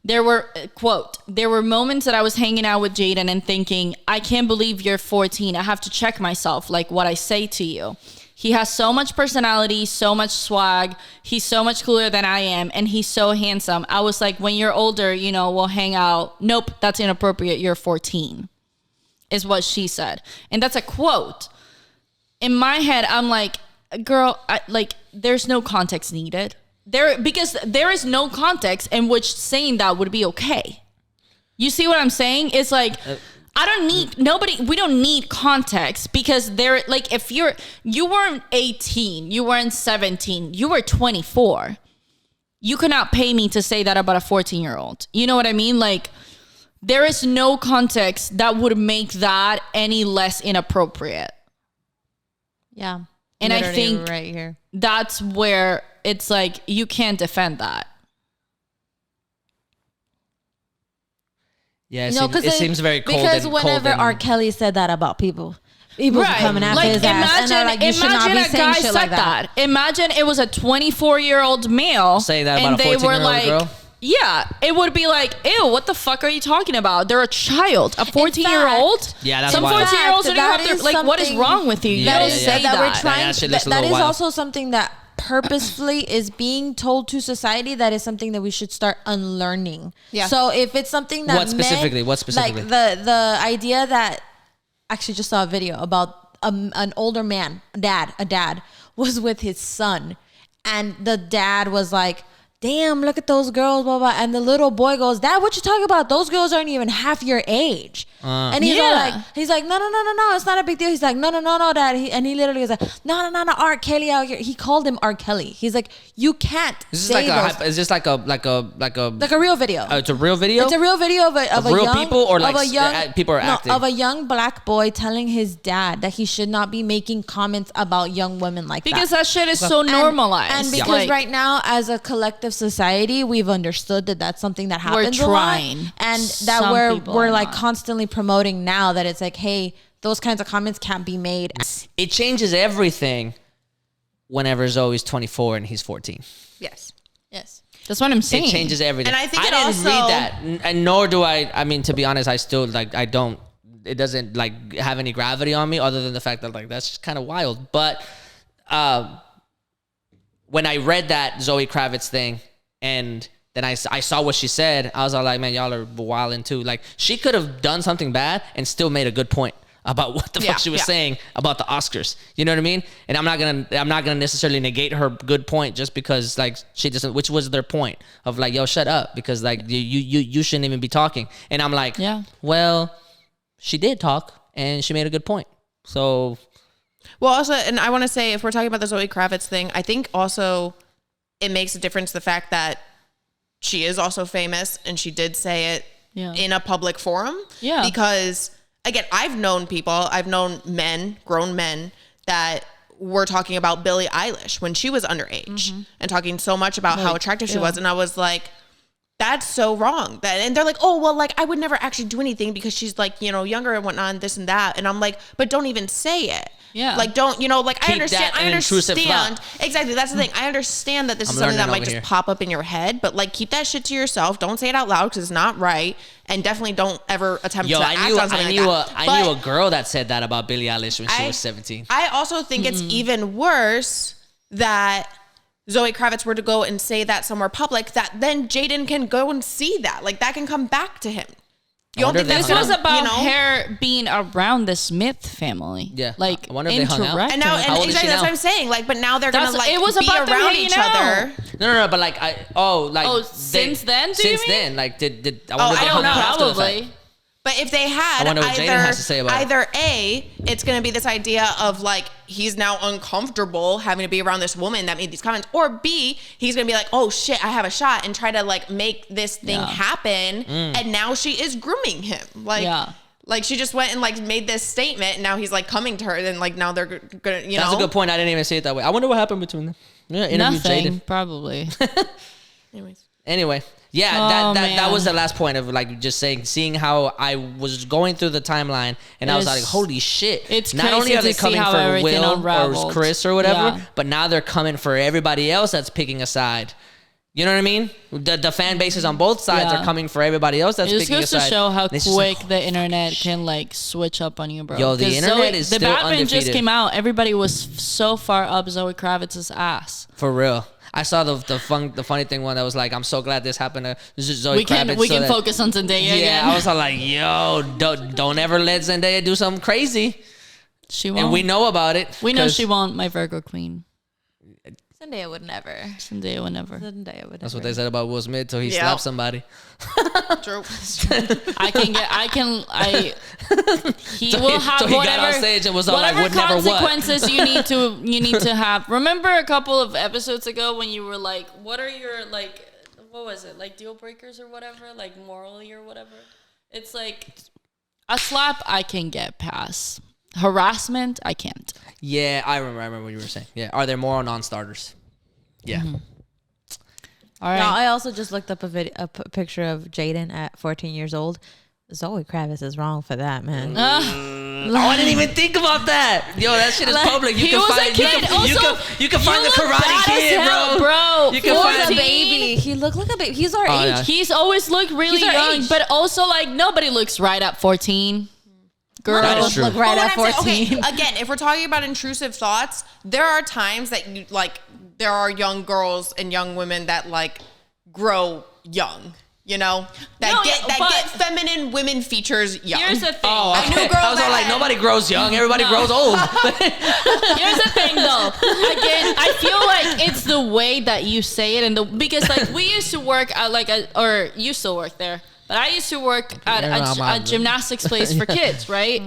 There were, quote, there were moments that I was hanging out with Jaden and thinking, I can't believe you're 14. I have to check myself, like what I say to you. He has so much personality, so much swag. He's so much cooler than I am, and he's so handsome. I was like, when you're older, you know, we'll hang out. Nope, that's inappropriate. You're 14, is what she said. And that's a quote. In my head, I'm like, girl, there's no context needed. Because there is no context in which saying that would be okay. You see what I'm saying? It's like, we don't need context, because they're like, if you weren't 18, you weren't 17, you were 24. You could not pay me to say that about a 14-year-old. You know what I mean? Like, there is no context that would make that any less inappropriate.
Yeah.
And I
Literally
think
right here.
that's where it's like, you can't defend that.
Yeah,
No,
it seems very cold.
Because
and,
whenever
cold
R.
and,
Kelly said that about people were coming after
Like,
his ass, and they're like, you should not
imagine
be
a
saying
guy
shit
said
like that.
Imagine it was a 24-year-old male
Saying that
and
about a
they were
14-year-old
like,
girl?
yeah, it would be like, ew, what the fuck are you talking about? They're a child, a 14-year-old.
Yeah, that's
some
wild.
14-year-olds don't even
That
have their,
is
like, what is
something
wrong with you? You
Yeah,
don't
yeah,
say
yeah.
that we're
that.
trying.
that shit looks a
That
little
is
wild.
also something that purposefully is being told to society. That is something that we should start unlearning.
Yeah.
So if it's something that
What specifically?
like the idea that, actually just saw a video about an older man, a dad was with his son, and the dad was like, damn, look at those girls, blah, blah. And the little boy goes, Dad, what you talking about? Those girls aren't even half your age. And he's all
Yeah.
he's like, no, it's not a big deal. He's like, no, Dad. And he literally was like, no, R. Kelly out here. He called him R. Kelly. He's like, you can't
Is
say
this
those.
is this like a
Like a real video.
it's a real video?
It's a real video of a
real
young,
people, or like
of a young,
people are acting?
of a young black boy telling his dad that he should not be making comments about young women like
Because
that.
that shit is so normalized.
And because
Like,
right now, as a collective society, we've understood that that's something that happens
trying.
a lot, and that
Some
we're
people
we're
are
like
not.
constantly promoting now that it's like, hey, those kinds of comments can't be made.
It changes everything whenever Zoe's 24 and he's 14.
Yes.
Yes.
that's what I'm saying.
It changes everything.
And I think
I
it
didn't
also-
read that, and nor do I mean, to be honest, I still I don't. It doesn't like have any gravity on me, other than the fact that like that's just kind of wild. But when I read that Zoe Kravitz thing, and then I saw what she said, I was all like, man, y'all are wilding too. Like, she could have done something bad and still made a good point about what the fuck she was saying about the Oscars. You know what I mean? And I'm not gonna necessarily negate her good point just because like she doesn't. Which was their point of like, yo, shut up, because like you shouldn't even be talking. And I'm like,
Yeah.
well, she did talk and she made a good point. So,
well, also, and I want to say, if we're talking about the Zoe Kravitz thing, I think also it makes a difference the fact that she is also famous and she did say it in a public forum.
Yeah.
Because again, I've known men, grown men, that were talking about Billie Eilish when she was underage and talking so much about how attractive she was. And I was like, that's so wrong. And they're like, oh, well, like, I would never actually do anything because she's like, you know, younger and whatnot and this and that. And I'm like, but don't even say it.
Yeah.
Like, don't, you know, like,
Keep
I understand.
thought.
Exactly. That's the thing. I understand that this is something that might just pop up in your head, but like, keep that shit to yourself. Don't say it out loud because it's not right. And definitely don't ever attempt to act on something like that.
I knew a girl that said that about Billie Eilish when she was 17.
I also think it's even worse that Zoe Kravitz were to go and say that somewhere public, that then Jaden can go and see that. Like, that can come back to him. You don't think
this was about her being around the Smith family?
Yeah,
like
I wonder if they hung out.
And now, and exactly that's what I'm saying. Like, but now they're gonna like
it was
be
about
around each other.
No, but like
since then,
like did
I don't know,
probably.
But if they had,
I wonder what Jaden has to say about
either A, it's going to be this idea of like, he's now uncomfortable having to be around this woman that made these comments, or B, he's going to be like, oh shit, I have a shot, and try to like make this thing happen. And now she is grooming him. Like she just went and like made this statement, and now he's like coming to her, and like now they're gonna, you know.
That's a good point. I didn't even say it that way. I wonder what happened between them. Yeah,
nothing, probably.
Anyway. Yeah, that was the last point of like just seeing how I was going through the timeline, and I was like, holy shit.
It's
not only are they coming for Will or Chris or whatever,
yeah.
but now they're coming for everybody else that's picking a side. You know what I mean? The fan bases on both sides are coming for everybody else that's picking a side.
It goes to show how quick the internet can like switch up on you, bro.
Yo, the internet is still undefeated.
The Batman just came out. Everybody was so far up Zoe Kravitz's ass.
For real. I saw the funny thing one that was like, I'm so glad this happened to Zoe Kravitz.
We can focus on Zendaya again.
I was like, yo, don't ever let Zendaya do something crazy.
She won't.
And we know about it.
We know she won't, my Virgo queen.
Zendaya would never.
That's what they said about Will Smith till he slapped somebody.
True.
He will have
so he got on stage and was all like, would never what?
Consequences you need to have. Remember a couple of episodes ago when you were like, what are your like, what was it? Like deal breakers or whatever? Like morally or whatever? It's like a slap I can get past. Harassment, I can't.
Yeah, I remember what you were saying. Yeah, are there more non-starters? Yeah.
Mm-hmm. All right.
No, I also just looked up a picture of Jaden at 14 years old. Zoe Kravitz is wrong for that, man.
I didn't even think about that. Yo, that shit is public. You can find the Karate Kid, bro. You can find
a baby. He looked like a baby. He's our age.
Yeah. He's always looked really young, but also like nobody looks right at 14. Girls
look
right at 14.
Okay, again, if we're talking about intrusive thoughts, there are times that you like. There are young girls and young women that like grow young. You know, that get feminine women features young.
Here's the thing.
Oh, okay. I was all like, nobody grows young. Everybody grows old.
Here's the thing, though. Again, I feel like it's the way that you say it, because like we used to work at or you still work there. But I used to work at a gymnastics place for kids, right?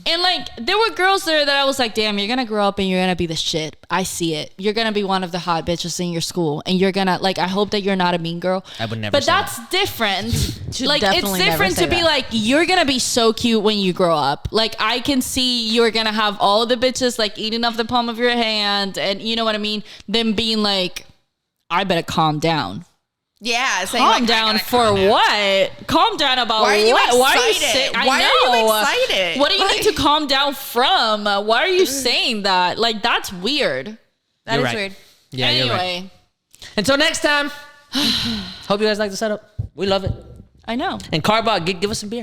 And like there were girls there that I was like, damn, you're gonna grow up and you're gonna be the shit. I see it. You're gonna be one of the hot bitches in your school, and you're gonna like. I hope that you're not a mean girl.
I would never.
But
say
that's
that.
Different. Like it's different to be like, you're gonna be so cute when you grow up. Like I can see you're gonna have all the bitches like eating off the palm of your hand, and you know what I mean. Them being like, I better calm down.
Yeah,
calm down for what? Calm down about what?
Why are you excited? Why are you excited?
What do you need to calm down from? Why are you saying that? Like that's weird.
That is weird.
Yeah,
anyway.
You're right. Until next time. Hope you guys like the setup. We love it.
I know.
And Carbot, give us some beer.